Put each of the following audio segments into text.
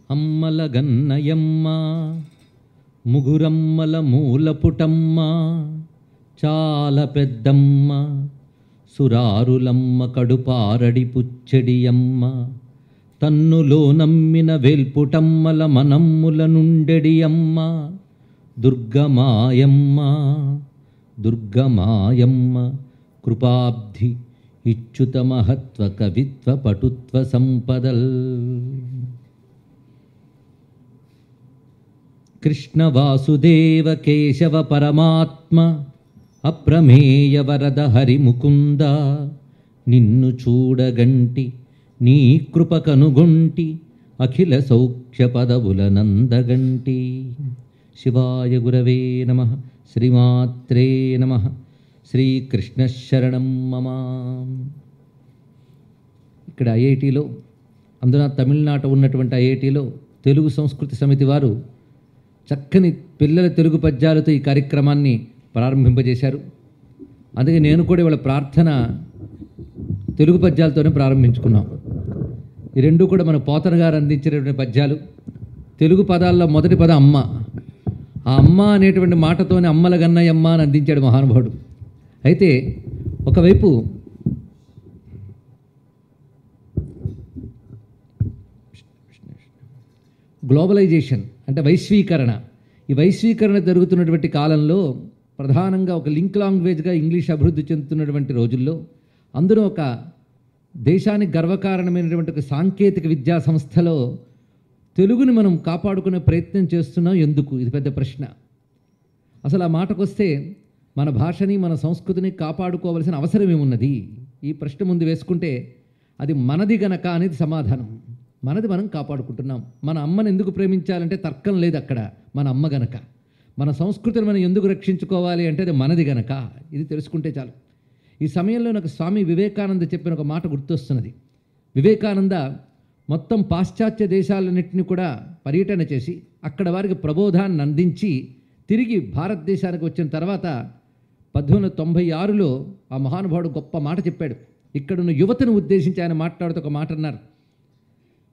అమ్మల గన్నయమ్మ ముగురమ్మల మూలపుటమ్మ చాలా పెద్దమ్మ సురారులమ్మ కడుపారడి పుచ్చడియమ్మ తన్నులో నమ్మిన వేల్పుటమ్మల మనమ్ముల నుండెడి అమ్మ దుర్గమాయమ్మ దుర్గమాయమ్మ కృపాబ్ధి ఇచ్యుత మహత్వ కవిత్వ పటుత్వ సంపదల్. కృష్ణ వాసుదేవ కేశవ పరమాత్మ అప్రమేయ వరద హరిముకుంద నిన్ను చూడగంటి నీ కృప కనుగొంటి అఖిల సౌఖ్య పదవుల నందగంటి. శివాయ గురవే నమః. శ్రీమాత్రే నమః. శ్రీకృష్ణ శరణం మమ. ఇక్కడ ఐఐటిలో, అందున తమిళనాట ఉన్నటువంటి ఐఐటిలో తెలుగు సంస్కృతి సమితి వారు చక్కని పిల్లల తెలుగు పద్యాలతో ఈ కార్యక్రమాన్ని ప్రారంభింపజేశారు. అందుకే నేను కూడా ఇవాళ ప్రార్థన తెలుగు పద్యాలతోనే ప్రారంభించుకున్నాం. ఈ రెండు కూడా మన పోతన గారు అందించినటువంటి పద్యాలు. తెలుగు పదాల్లో మొదటి పదం అమ్మ. ఆ అమ్మ అనేటువంటి మాటతోనే అమ్మల గన్నయమ్మ అని అందించాడు మహానుభావుడు. అయితే ఒకవైపు గ్లోబలైజేషన్ అంటే వైశ్వీకరణ, ఈ వైశ్వీకరణ జరుగుతున్నటువంటి కాలంలో ప్రధానంగా ఒక లింక్ లాంగ్వేజ్గా ఇంగ్లీష్ అభివృద్ధి చెందుతున్నటువంటి రోజుల్లో అందులో ఒక దేశానికి గర్వకారణమైనటువంటి ఒక సాంకేతిక విద్యా సంస్థలో తెలుగుని మనం కాపాడుకునే ప్రయత్నం చేస్తున్నాం. ఎందుకు? ఇది పెద్ద ప్రశ్న. అసలు ఆ మాటకొస్తే మన భాషని మన సంస్కృతిని కాపాడుకోవాల్సిన అవసరం ఏమున్నది? ఈ ప్రశ్న ముందు వేసుకుంటే అది మనది గనక అనేది సమాధానం. మనది మనం కాపాడుకుంటున్నాం. మన అమ్మని ఎందుకు ప్రేమించాలంటే తర్కం లేదు అక్కడ. మన అమ్మ గనక. మన సంస్కృతిని మనం ఎందుకు రక్షించుకోవాలి అంటే అది మనది గనక. ఇది తెలుసుకుంటే చాలు. ఈ సమయంలో నాకు స్వామి వివేకానంద చెప్పిన ఒక మాట గుర్తొస్తున్నది. వివేకానంద మొత్తం పాశ్చాత్య దేశాలన్నింటినీ కూడా పర్యటన చేసి అక్కడ వారికి ప్రబోధాన్ని అందించి తిరిగి భారతదేశానికి వచ్చిన తర్వాత 1896లో ఆ మహానుభావుడు గొప్ప మాట చెప్పాడు. ఇక్కడున్న యువతను ఉద్దేశించి ఆయన మాట్లాడుతూ ఒక మాట అన్నారు.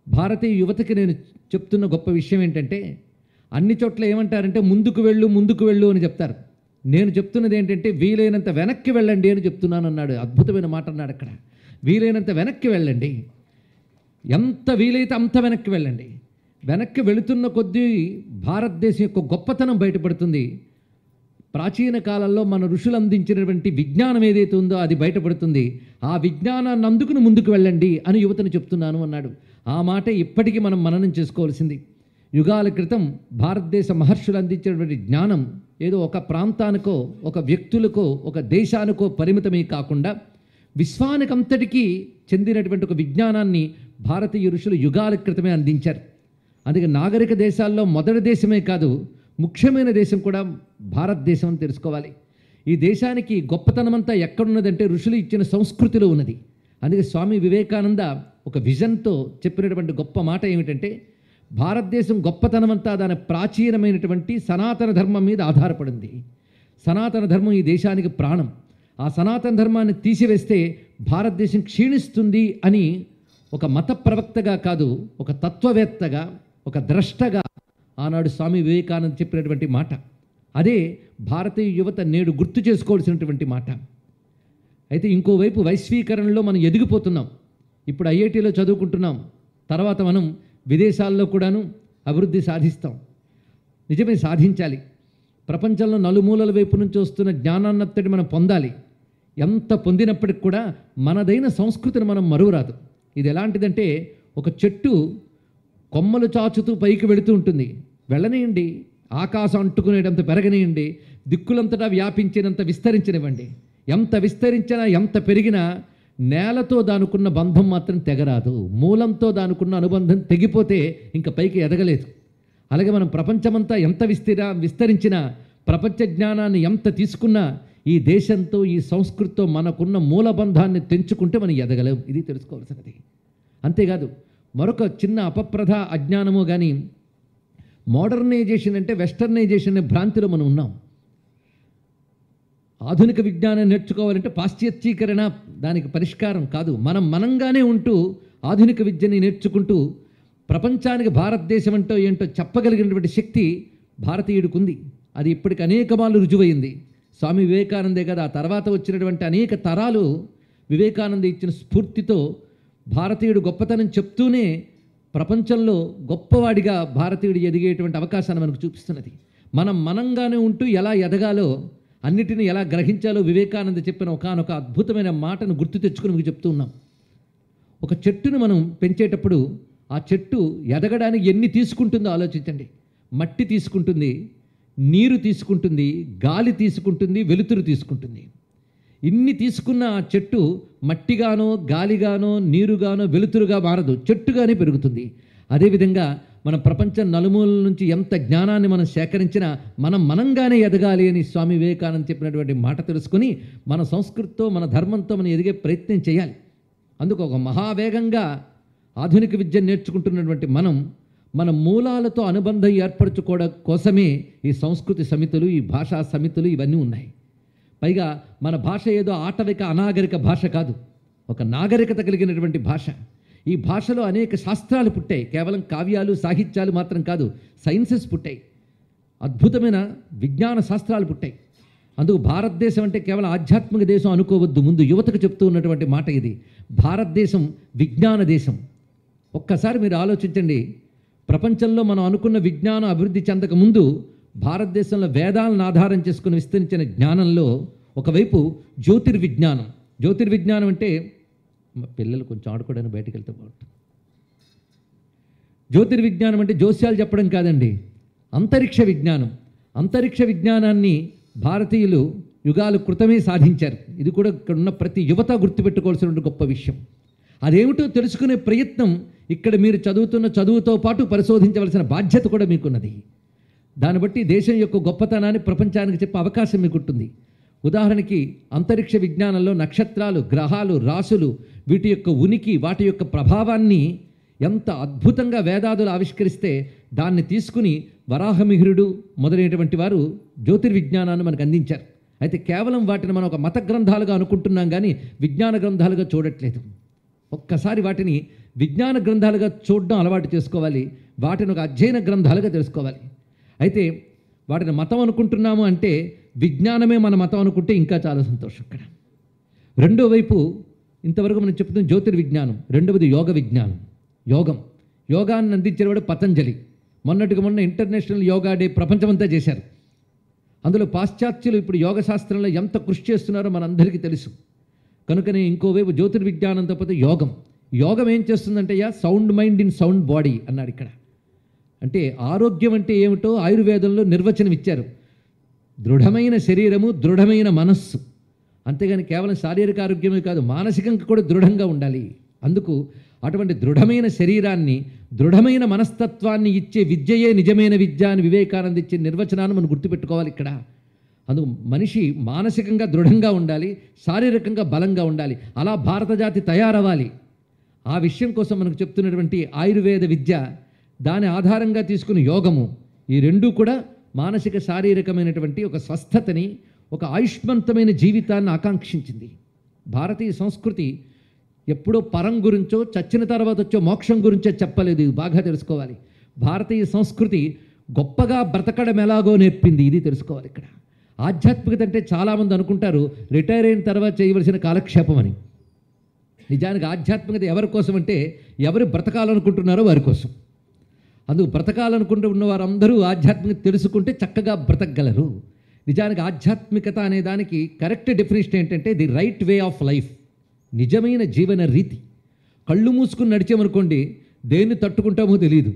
భారతీయ యువతకి నేను చెప్తున్న గొప్ప విషయం ఏంటంటే, అన్ని చోట్ల ఏమంటారంటే ముందుకు వెళ్ళు ముందుకు వెళ్ళు అని చెప్తారు. నేను చెప్తున్నది ఏంటంటే వీలైనంత వెనక్కి వెళ్ళండి అని చెప్తున్నాను అన్నాడు. అద్భుతమైన మాట అన్నాడు అక్కడ. వీలైనంత వెనక్కి వెళ్ళండి, ఎంత వీలైతే అంత వెనక్కి వెళ్ళండి. వెనక్కి వెళుతున్న కొద్దీ భారతదేశం యొక్క గొప్పతనం బయటపడుతుంది. ప్రాచీన కాలంలో మన ఋషులు అందించినటువంటి విజ్ఞానం ఏదైతే ఉందో అది బయటపడుతుంది. ఆ విజ్ఞానాన్ని అందుకుని ముందుకు వెళ్ళండి అని యువతను చెప్తున్నాను అన్నాడు. ఆ మాట ఇప్పటికీ మనం మననం చేసుకోవాల్సింది. యుగాల క్రితం భారతదేశ మహర్షులు అందించినటువంటి జ్ఞానం ఏదో ఒక ప్రాంతానికో ఒక వ్యక్తులకో ఒక దేశానికో పరిమితమే కాకుండా విశ్వానికంతటికీ చెందినటువంటి ఒక విజ్ఞానాన్ని భారతీయ ఋషులు యుగాల క్రితమే అందించారు. అందుకే నాగరిక దేశాల్లో మొదటి దేశమే కాదు, ముఖ్యమైన దేశం కూడా భారతదేశం అని తెలుసుకోవాలి. ఈ దేశానికి గొప్పతనమంతా ఎక్కడున్నదంటే ఋషులు ఇచ్చిన సంస్కృతిలో ఉన్నది. అందుకే స్వామి వివేకానంద ఒక విజన్తో చెప్పినటువంటి గొప్ప మాట ఏమిటంటే, భారతదేశం గొప్పతనమంతా దాని ప్రాచీనమైనటువంటి సనాతన ధర్మం మీద ఆధారపడింది. సనాతన ధర్మం ఈ దేశానికి ప్రాణం. ఆ సనాతన ధర్మాన్ని తీసివేస్తే భారతదేశం క్షీణిస్తుంది అని ఒక మత ప్రవక్తగా కాదు, ఒక తత్వవేత్తగా, ఒక ద్రష్టగా ఆనాడు స్వామి వివేకానంద చెప్పినటువంటి మాట. అదే భారతీయ యువత నేడు గుర్తు చేసుకోవాల్సినటువంటి మాట. అయితే ఇంకోవైపు వైశ్వీకరణలో మనం ఎదిగిపోతున్నాం. ఇప్పుడు ఐఐటీలో చదువుకుంటున్నాం, తర్వాత మనం విదేశాల్లో కూడాను అభివృద్ధి సాధిస్తాం. నిజమే, సాధించాలి. ప్రపంచంలో నలుమూలల వైపు నుంచి వస్తున్న జ్ఞానాన్నంతటి మనం పొందాలి. ఎంత పొందినప్పటికి కూడా మనదైన సంస్కృతిని మనం మరువరాదు. ఇది ఎలాంటిదంటే, ఒక చెట్టు కొమ్మలు చాచుతూ పైకి వెళుతూ ఉంటుంది. వెళ్ళనియండి, ఆకాశం అంటుకునేటంత పెరగనియండి, దిక్కులంతటా వ్యాపించినంత విస్తరించనివ్వండి. ఎంత విస్తరించినా ఎంత పెరిగినా నేలతో దానుకున్న బంధం మాత్రం తెగరాదు. మూలంతో దానుకున్న అనుబంధం తెగిపోతే ఇంకా పైకి ఎదగలేదు. అలాగే మనం ప్రపంచమంతా ఎంత విస్తరించినా, ప్రపంచ జ్ఞానాన్ని ఎంత తీసుకున్నా, ఈ దేశంతో ఈ సంస్కృతితో మనకున్న మూలబంధాన్ని తెంచుకుంటే మనం ఎదగలేం. ఇది తెలుసుకోవాల్సినది. అంతేకాదు, మరొక చిన్న అపప్రథ అజ్ఞానము కానీ, మోడర్నైజేషన్ అంటే వెస్టర్నైజేషన్ అనే భ్రాంతిలో మనం ఉన్నాం. ఆధునిక విజ్ఞానం నేర్చుకోవాలంటే పాశ్చాత్యీకరణ దానికి పరిష్కారం కాదు. మనంగానే ఉంటూ ఆధునిక విద్యని నేర్చుకుంటూ ప్రపంచానికి భారతదేశం అంటో ఏంటో చెప్పగలిగినటువంటి శక్తి భారతీయుడికి ఉంది. అది ఇప్పటికి అనేక మార్లు రుజువైంది. స్వామి వివేకానందే కదా, ఆ తర్వాత వచ్చినటువంటి అనేక తరాలు వివేకానంద ఇచ్చిన స్ఫూర్తితో భారతీయుడు గొప్పతనం చెప్తూనే ప్రపంచంలో గొప్పవాడిగా భారతీయుడు ఎదిగేటువంటి అవకాశాన్ని మనకు చూపిస్తున్నది. మనంగానే ఉంటూ ఎలా ఎదగాలో, అన్నిటిని ఎలా గ్రహించాలో వివేకానంద చెప్పిన ఒకానొక అద్భుతమైన మాటను గుర్తు తెచ్చుకుని మీకు చెప్తూ ఉన్నాం. ఒక చెట్టును మనం పెంచేటప్పుడు ఆ చెట్టు ఎదగడానికి ఎన్ని తీసుకుంటుందో ఆలోచించండి. మట్టి తీసుకుంటుంది, నీరు తీసుకుంటుంది, గాలి తీసుకుంటుంది, వెలుతురు తీసుకుంటుంది. ఇన్ని తీసుకున్న ఆ చెట్టు మట్టిగానో, గాలిగానో, నీరుగానో, వెలుతురుగా మారదు, చెట్టుగానే పెరుగుతుంది. అదేవిధంగా మన ప్రపంచం నలుమూలల నుంచి ఎంత జ్ఞానాన్ని మనం సేకరించినా మనంగానే ఎదగాలి అని స్వామి వివేకానంద చెప్పినటువంటి మాట తెలుసుకుని మన సంస్కృతితో, మన ధర్మంతో మనం ఎదిగే ప్రయత్నం చేయాలి. అందుకు ఒక మహావేగంగా ఆధునిక విద్య నేర్చుకుంటున్నటువంటి మన మూలాలతో అనుబంధం ఏర్పరచుకోవడం కోసమే ఈ సంస్కృతి సమితులు, ఈ భాషా సమితులు ఇవన్నీ ఉన్నాయి. పైగా మన భాష ఏదో ఆటవిక అనాగరిక భాష కాదు, ఒక నాగరికత కలిగినటువంటి భాష. ఈ భాషలో అనేక శాస్త్రాలు పుట్టాయి. కేవలం కావ్యాలు, సాహిత్యాలు మాత్రం కాదు, సైన్సెస్ పుట్టాయి, అద్భుతమైన విజ్ఞాన శాస్త్రాలు పుట్టాయి. అందుకు భారతదేశం అంటే కేవలం ఆధ్యాత్మిక దేశం అనుకోవద్దు. ముందు యువతకు చెప్తూ ఉన్నటువంటి మాట ఇది. భారతదేశం విజ్ఞాన దేశం. ఒక్కసారి మీరు ఆలోచించండి, ప్రపంచంలో మనం అనుకున్న విజ్ఞానం అభివృద్ధి చెందక ముందు భారతదేశంలో వేదాలను ఆధారం చేసుకుని విస్తరించిన జ్ఞానంలో ఒకవైపు జ్యోతిర్విజ్ఞానం. జ్యోతిర్విజ్ఞానం అంటే పిల్లలు కొంచెం ఆడుకోవడానికి బయటకు వెళ్తే బాగుంటుంది. జ్యోతిర్విజ్ఞానం అంటే జోస్యాలు చెప్పడం కాదండి, అంతరిక్ష విజ్ఞానం. అంతరిక్ష విజ్ఞానాన్ని భారతీయులు యుగాల క్రితమే సాధించారు. ఇది కూడా ఇక్కడ ఉన్న ప్రతి యువత గుర్తుపెట్టుకోవాల్సిన గొప్ప విషయం. అదేమిటో తెలుసుకునే ప్రయత్నం ఇక్కడ మీరు చదువుతున్న చదువుతో పాటు పరిశోధించవలసిన బాధ్యత కూడా మీకున్నది. దాన్ని బట్టి దేశం యొక్క గొప్పతనాన్ని ప్రపంచానికి చెప్పే అవకాశం మీకుంటుంది. ఉదాహరణకి అంతరిక్ష విజ్ఞానంలో నక్షత్రాలు, గ్రహాలు, రాసులు, వీటి యొక్క ఉనికి, వాటి యొక్క ప్రభావాన్ని ఎంత అద్భుతంగా వేదాదులు ఆవిష్కరిస్తే దాన్ని తీసుకుని వరాహమిహిరుడు మొదలైనటువంటి వారు జ్యోతిర్విజ్ఞానాన్ని మనకు అందించారు. అయితే కేవలం వాటిని మనం ఒక మత గ్రంథాలుగా అనుకుంటున్నాం కానీ విజ్ఞాన గ్రంథాలుగా చూడట్లేదు. ఒక్కసారి వాటిని విజ్ఞాన గ్రంథాలుగా చూడడం అలవాటు చేసుకోవాలి, వాటిని ఒక అధ్యయన గ్రంథాలుగా తెలుసుకోవాలి. అయితే వాటిని మతం అనుకుంటున్నాము అంటే విజ్ఞానమే మన మతం అనుకుంటే ఇంకా చాలా సంతోషం. ఇక్కడ రెండో వైపు ఇంతవరకు మనం చెప్తున్న జ్యోతిర్విజ్ఞానం, రెండవది యోగ విజ్ఞానం. యోగాన్ని అందించేవాడు పతంజలి. మొన్నటికి మొన్న ఇంటర్నేషనల్ యోగా డే ప్రపంచమంతా చేశారు. అందులో పాశ్చాత్యులు ఇప్పుడు యోగ శాస్త్రంలో ఎంత కృషి చేస్తున్నారో మనందరికీ తెలుసు. కనుకనే ఇంకోవైపు జ్యోతిర్విజ్ఞానంతో పాటు యోగం ఏం చేస్తుందంటే sound mind in sound body అన్నాడు ఇక్కడ. అంటే ఆరోగ్యం అంటే ఏమిటో ఆయుర్వేదంలో నిర్వచనం ఇచ్చారు. దృఢమైన శరీరము, దృఢమైన మనస్సు. అంతేగాని కేవలం శారీరక ఆరోగ్యమే కాదు, మానసికంగా కూడా దృఢంగా ఉండాలి. అందుకు అటువంటి దృఢమైన శరీరాన్ని, దృఢమైన మనస్తత్వాన్ని ఇచ్చే విద్యయే నిజమైన విద్య అని వివేకానంద ఇచ్చే నిర్వచనాన్ని మనం గుర్తుపెట్టుకోవాలి ఇక్కడ. అందుకు మనిషి మానసికంగా దృఢంగా ఉండాలి, శారీరకంగా బలంగా ఉండాలి. అలా భారత జాతి తయారవ్వాలి. ఆ విషయం కోసం మనకు చెప్తున్నటువంటి ఆయుర్వేద విద్య, దాని ఆధారంగా తీసుకుని యోగము, ఈ రెండూ కూడా మానసిక శారీరకమైనటువంటి ఒక స్వస్థతని, ఒక ఆయుష్మంతమైన జీవితాన్ని ఆకాంక్షించింది. భారతీయ సంస్కృతి ఎప్పుడో పరం గురించో, చచ్చిన తర్వాత వచ్చో మోక్షం గురించో చెప్పలేదు. ఇది బాగా తెలుసుకోవాలి. భారతీయ సంస్కృతి గొప్పగా బ్రతకడం ఎలాగో నేర్పింది. ఇది తెలుసుకోవాలి ఇక్కడ. ఆధ్యాత్మికత అంటే చాలామంది అనుకుంటారు రిటైర్ అయిన తర్వాత చేయవలసిన కాలక్షేపం అని. నిజానికి ఆధ్యాత్మికత ఎవరి కోసం అంటే ఎవరు బ్రతకాలనుకుంటున్నారో వారి కోసం. అందుకు బ్రతకాలనుకుంటూ ఉన్న వారందరూ ఆధ్యాత్మికత తెలుసుకుంటే చక్కగా బ్రతకగలరు. నిజానికి ఆధ్యాత్మికత అనే దానికి కరెక్ట్ డెఫినేషన్ ఏంటంటే the right way of life, నిజమైన జీవన రీతి. కళ్ళు మూసుకుని నడిచామనుకోండి దేన్ని తట్టుకుంటామో తెలియదు,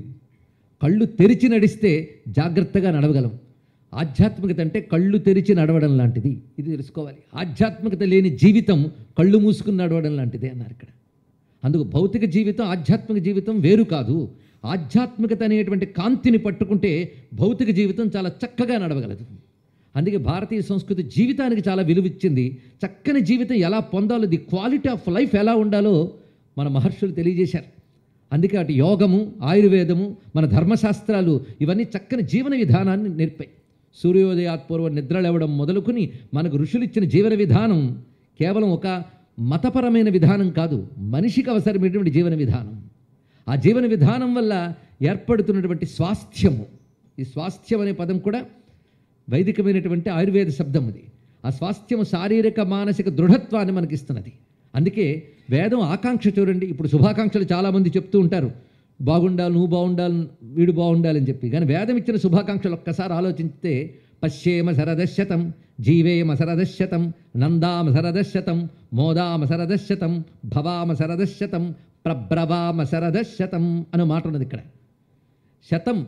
కళ్ళు తెరిచి నడిస్తే జాగ్రత్తగా నడవగలం. ఆధ్యాత్మికత అంటే కళ్ళు తెరిచి నడవడం లాంటిది. ఇది తెలుసుకోవాలి. ఆధ్యాత్మికత లేని జీవితం కళ్ళు మూసుకుని నడవడం లాంటిది అన్నారు ఇక్కడ. అందుకు భౌతిక జీవితం, ఆధ్యాత్మిక జీవితం వేరు కాదు. ఆధ్యాత్మికత అనేటువంటి కాంతిని పట్టుకుంటే భౌతిక జీవితం చాలా చక్కగా నడవగలదు. అందుకే భారతీయ సంస్కృతి జీవితానికి చాలా విలువిచ్చింది. చక్కని జీవితం ఎలా పొందాలో, ది క్వాలిటీ ఆఫ్ లైఫ్ ఎలా ఉండాలో మన మహర్షులు తెలియజేశారు. అందుకే అటు యోగము, ఆయుర్వేదము, మన ధర్మశాస్త్రాలు ఇవన్నీ చక్కని జీవన విధానాన్ని నేర్పాయి. సూర్యోదయాత్పూర్వం నిద్రలేవడం మొదలుకొని మనకు ఋషులు ఇచ్చిన జీవన విధానం కేవలం ఒక మతపరమైన విధానం కాదు, మనిషికి అవసరమైనటువంటి జీవన విధానం. ఆ జీవన విధానం వల్ల ఏర్పడుతున్నటువంటి స్వాస్థ్యము, ఈ స్వాస్థ్యం అనే పదం కూడా వైదికమైనటువంటి ఆయుర్వేద శబ్దం అది. ఆ స్వాస్థ్యము శారీరక మానసిక దృఢత్వాన్ని మనకిస్తున్నది. అందుకే వేదం ఆకాంక్ష చూడండి. ఇప్పుడు శుభాకాంక్షలు చాలామంది చెప్తూ ఉంటారు, బాగుండాలి, నువ్వు బాగుండాలి, వీడు బాగుండాలని చెప్పి. కానీ వేదం ఇచ్చిన శుభాకాంక్షలు ఒక్కసారి ఆలోచిస్తే పశ్యేమ శరదశతం, జీవేమ శరదశతం, నందామ శరదశతం, మోదామ శరదశతం, భవామ శరదశతం, ప్రబ్రవామ శరదశతం అనే మాట ఉన్నది ఇక్కడ. శతం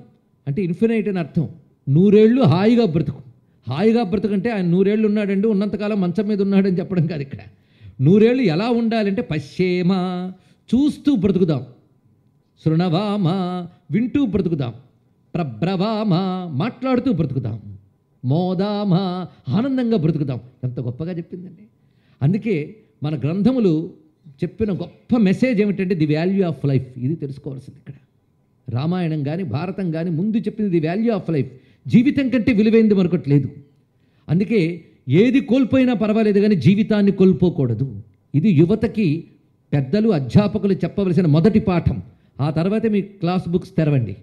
అంటే ఇన్ఫినైట్ అని అర్థం. 100 ఏళ్ళు హాయిగా బ్రతుకు. హాయిగా బ్రతుకంటే ఆయన 100 ఏళ్ళు ఉన్నాడండి, ఉన్నంతకాలం మంచం మీద ఉన్నాడని చెప్పడం కాదు ఇక్కడ. 100 ఏళ్ళు ఎలా ఉండాలంటే పశ్యేమ చూస్తూ బ్రతుకుదాం, శృణవామ వింటూ బ్రతుకుదాం, ప్రబ్రవామ మాట్లాడుతూ బ్రతుకుదాం, మోదామ ఆనందంగా బ్రతుకుదాం. ఎంత గొప్పగా చెప్పిందండి. అందుకే మన గ్రంథములు చెప్పిన గొప్ప మెసేజ్ ఏమిటంటే ది వాల్యూ ఆఫ్ లైఫ్. ఇది తెలుసుకోవాల్సింది ఇక్కడ. రామాయణం కానీ భారతం కానీ ముందు చెప్పింది ది వాల్యూ ఆఫ్ లైఫ్. జీవితం కంటే విలువైంది మరొకటి లేదు. అందుకే ఏది కోల్పోయినా పర్వాలేదు కానీ జీవితాన్ని కోల్పోకూడదు. ఇది యువతకి పెద్దలు అధ్యాపకులు చెప్పవలసిన మొదటి పాఠం. ఆ తర్వాతే మీ క్లాస్ బుక్స్ తెరవండి.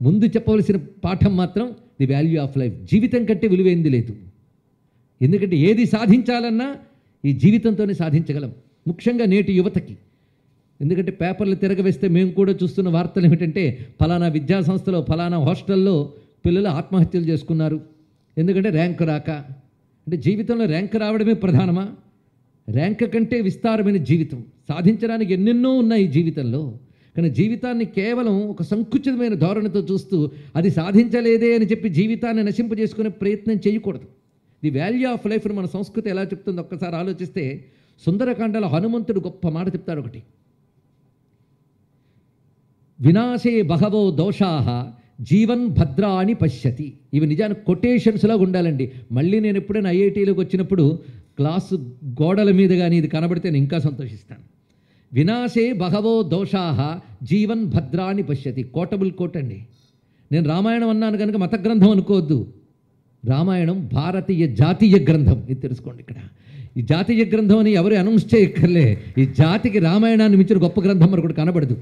ముందు చెప్పవలసిన పాఠం మాత్రం ది వాల్యూ ఆఫ్ లైఫ్. జీవితం కంటే విలువైంది లేదు. ఎందుకంటే ఏది సాధించాలన్నా ఈ జీవితంతోనే సాధించగలం, ముఖ్యంగా నేటి యువతకి. ఎందుకంటే పేపర్లు తిరగవేస్తే మేము కూడా చూస్తున్న వార్తలు ఏమిటంటే ఫలానా విద్యా సంస్థలో ఫలానా హాస్టల్లో పిల్లలు ఆత్మహత్యలు చేసుకున్నారు. ఎందుకంటే ర్యాంకు రాక. అంటే జీవితంలో ర్యాంక్ రావడమే ప్రధానమా? ర్యాంక్ కంటే విస్తారమైన జీవితం సాధించడానికి ఎన్నెన్నో ఉన్నాయి ఈ జీవితంలో. కానీ జీవితాన్ని కేవలం ఒక సంకుచితమైన ధోరణితో చూస్తూ అది సాధించలేదే అని చెప్పి జీవితాన్ని నశింపజేసుకునే ప్రయత్నం చేయకూడదు. ది వాల్యూ ఆఫ్ లైఫ్ను మన సంస్కృతి ఎలా చెప్తుందో ఒక్కసారి ఆలోచిస్తే సుందరకాండలో హనుమంతుడు గొప్ప మాట చెప్తాడు ఒకటి. వినాశే బహవో దోషాః జీవన్ భద్రాని పశ్యతి. ఇవి నిజానికి కొటేషన్స్లాగా ఉండాలండి. మళ్ళీ నేను ఎప్పుడైనా ఐఐటీలోకి వచ్చినప్పుడు క్లాసు గోడల మీద కానీ ఇది కనబడితే నేను ఇంకా సంతోషిస్తాను. వినాశే బహవో దోషాః జీవన్ భద్రాని పశ్యతి. కోటబుల్ కోట్ అండి. నేను రామాయణం అన్నాను కనుక మత గ్రంథం అనుకోవద్దు. రామాయణం భారతీయ జాతీయ గ్రంథం. ఇది తెలుసుకోండి ఇక్కడ. ఈ జాతీయ గ్రంథం అని ఎవరు అనౌన్స్ చేయక్కర్లే. ఈ జాతికి రామాయణాన్ని మించిన గొప్ప గ్రంథం మరొకటి కనబడదు.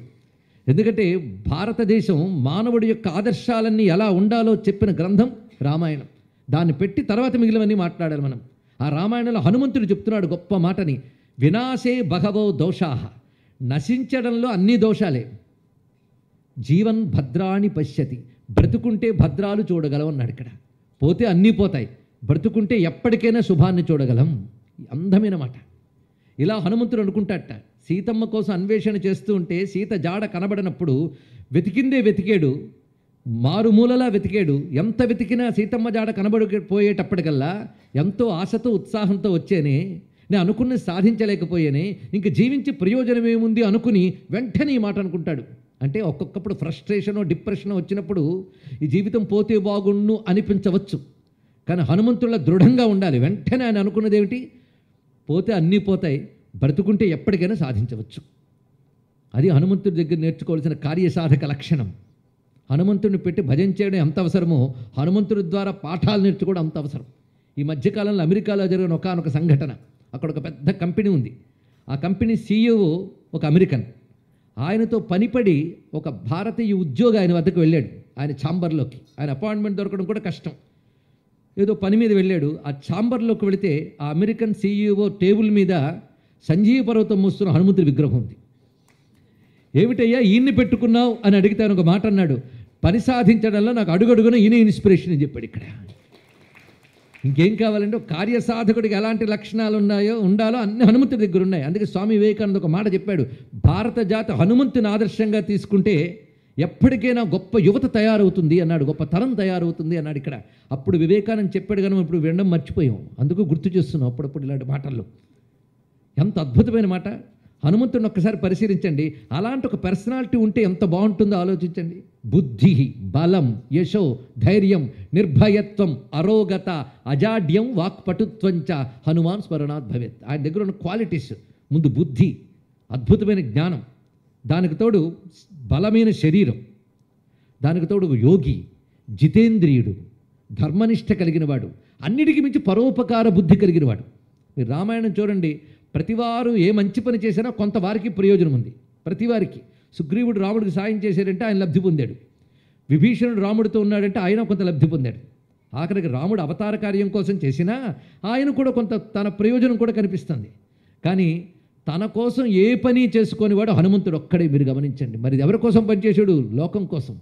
ఎందుకంటే భారతదేశం మానవుడి యొక్క ఆదర్శాలన్నీ ఎలా ఉండాలో చెప్పిన గ్రంథం రామాయణం. దాన్ని పెట్టి తర్వాత మిగిలినవన్నీ మాట్లాడాలి మనం. ఆ రామాయణంలో హనుమంతుడు చెప్తున్నాడు గొప్ప మాటని. వినాశే బహవో దోషాః, నశించడంలో అన్ని దోషాలే. జీవన్ భద్రాని పశ్యతి, బ్రతుకుంటే భద్రాలు చూడగలం అన్నాడు ఇక్కడ. పోతే అన్నీ పోతాయి, బ్రతుకుంటే ఎప్పటికైనా శుభాన్ని చూడగలం. అందమైన మాట. ఇలా హనుమంతుడు అనుకుంటాట. సీతమ్మ కోసం అన్వేషణ చేస్తూ ఉంటే సీత జాడ కనబడినప్పుడు వెతికిందే వెతికాడు, మారుమూలలా వెతికాడు. ఎంత వెతికినా సీతమ్మ జాడ కనబడిపోయేటప్పటికల్లా ఎంతో ఆశతో ఉత్సాహంతో వచ్చేనే, నేను అనుకున్నది సాధించలేకపోయానే, ఇంక జీవించి ప్రయోజనం ఏముంది అనుకుని వెంటనే ఈ మాట అనుకుంటాడు. అంటే ఒక్కొక్కప్పుడు ఫ్రస్ట్రేషనో డిప్రెషనో వచ్చినప్పుడు ఈ జీవితం పోతే బాగుండు అనిపించవచ్చు. కానీ హనుమంతుళ్ళ దృఢంగా ఉండాలి. వెంటనే ఆయన అనుకున్నది ఏమిటి? పోతే అన్నీ పోతాయి, బ్రతుకుంటే ఎప్పటికైనా సాధించవచ్చు. అది హనుమంతుడి దగ్గర నేర్చుకోవాల్సిన కార్యసాధక లక్షణం. హనుమంతుడిని పెట్టి భజన చేయడం ఎంత అవసరమో హనుమంతుడి ద్వారా పాఠాలు నేర్చుకోవడం అంత అవసరం. ఈ మధ్యకాలంలో అమెరికాలో జరిగిన ఒకానొక సంఘటన. అక్కడ ఒక పెద్ద కంపెనీ ఉంది. ఆ కంపెనీ CEO ఒక అమెరికన్. ఆయనతో పనిపడి ఒక భారతీయ ఉద్యోగి ఆయన వద్దకు వెళ్ళాడు, ఆయన ఛాంబర్లోకి. ఆయన అపాయింట్మెంట్ దొరకడం కూడా కష్టం. ఏదో పని మీద వెళ్ళాడు. ఆ ఛాంబర్లోకి వెళితే ఆ అమెరికన్ CEO టేబుల్ మీద సంజీవ పర్వతం మోస్తున్న హనుమంతుడి విగ్రహం ఉంది. ఏమిటయ్యా ఈయన్ని పెట్టుకున్నావు అని అడిగితే ఆయన ఒక మాట అన్నాడు, పని సాధించడంలో నాకు అడుగడుగున ఈయన ఇన్స్పిరేషన్ అని చెప్పాడు ఇక్కడ. ఇంకేం కావాలంటే ఒక కార్యసాధకుడికి ఎలాంటి లక్షణాలు ఉండాలో అన్ని హనుమంతుడి దగ్గర ఉన్నాయి. అందుకే స్వామి వివేకానంద ఒక మాట చెప్పాడు, భారత జాతి హనుమంతుని ఆదర్శంగా తీసుకుంటే ఎప్పటికైనా గొప్ప యువత తయారవుతుంది అన్నాడు, గొప్ప తరం తయారవుతుంది అన్నాడు ఇక్కడ. అప్పుడు వివేకానంద చెప్పాడు కానీ ఇప్పుడు వినడం మర్చిపోయాం. అందుకు గుర్తు చేస్తున్నాం అప్పుడప్పుడు ఇలాంటి మాటల్లో. ఎంత అద్భుతమైన మాట. హనుమంతుడిని ఒక్కసారి పరిశీలించండి. అలాంటి ఒక పర్సనాలిటీ ఉంటే ఎంత బాగుంటుందో ఆలోచించండి. బుద్ధి, బలం, యశో, ధైర్యం, నిర్భయత్వం, అరోగత, అజాడ్యం, వాక్పటుత్వంచ హనుమాన్ స్మరణాత్ భవేత్. ఆయన దగ్గర ఉన్న క్వాలిటీస్, ముందు బుద్ధి, అద్భుతమైన జ్ఞానం, దానికి తోడు బలమైన శరీరం, దానికి తోడు యోగి, జితేంద్రియుడు, ధర్మనిష్ట కలిగినవాడు, అన్నిటికీ మించి పరోపకార బుద్ధి కలిగినవాడు. మీరు రామాయణం చూడండి, ప్రతివారు ఏ మంచి పని చేసినా కొంతవారికి ప్రయోజనం ఉంది. ప్రతివారికి సుగ్రీవుడు రాముడికి సాయం చేశాడంటే ఆయన లబ్ధి పొందాడు. విభీషణుడు రాముడితో ఉన్నాడంటే ఆయన కొంత లబ్ధి పొందాడు. ఆఖరికి రాముడు అవతార కార్యం కోసం చేసినా ఆయన కూడా కొంత తన ప్రయోజనం కూడా కనిపిస్తుంది. కానీ తన కోసం ఏ పని చేసుకునేవాడు హనుమంతుడు ఒక్కడే. మీరు గమనించండి, మరి ఎవరి కోసం పనిచేశాడు? లోకం కోసం.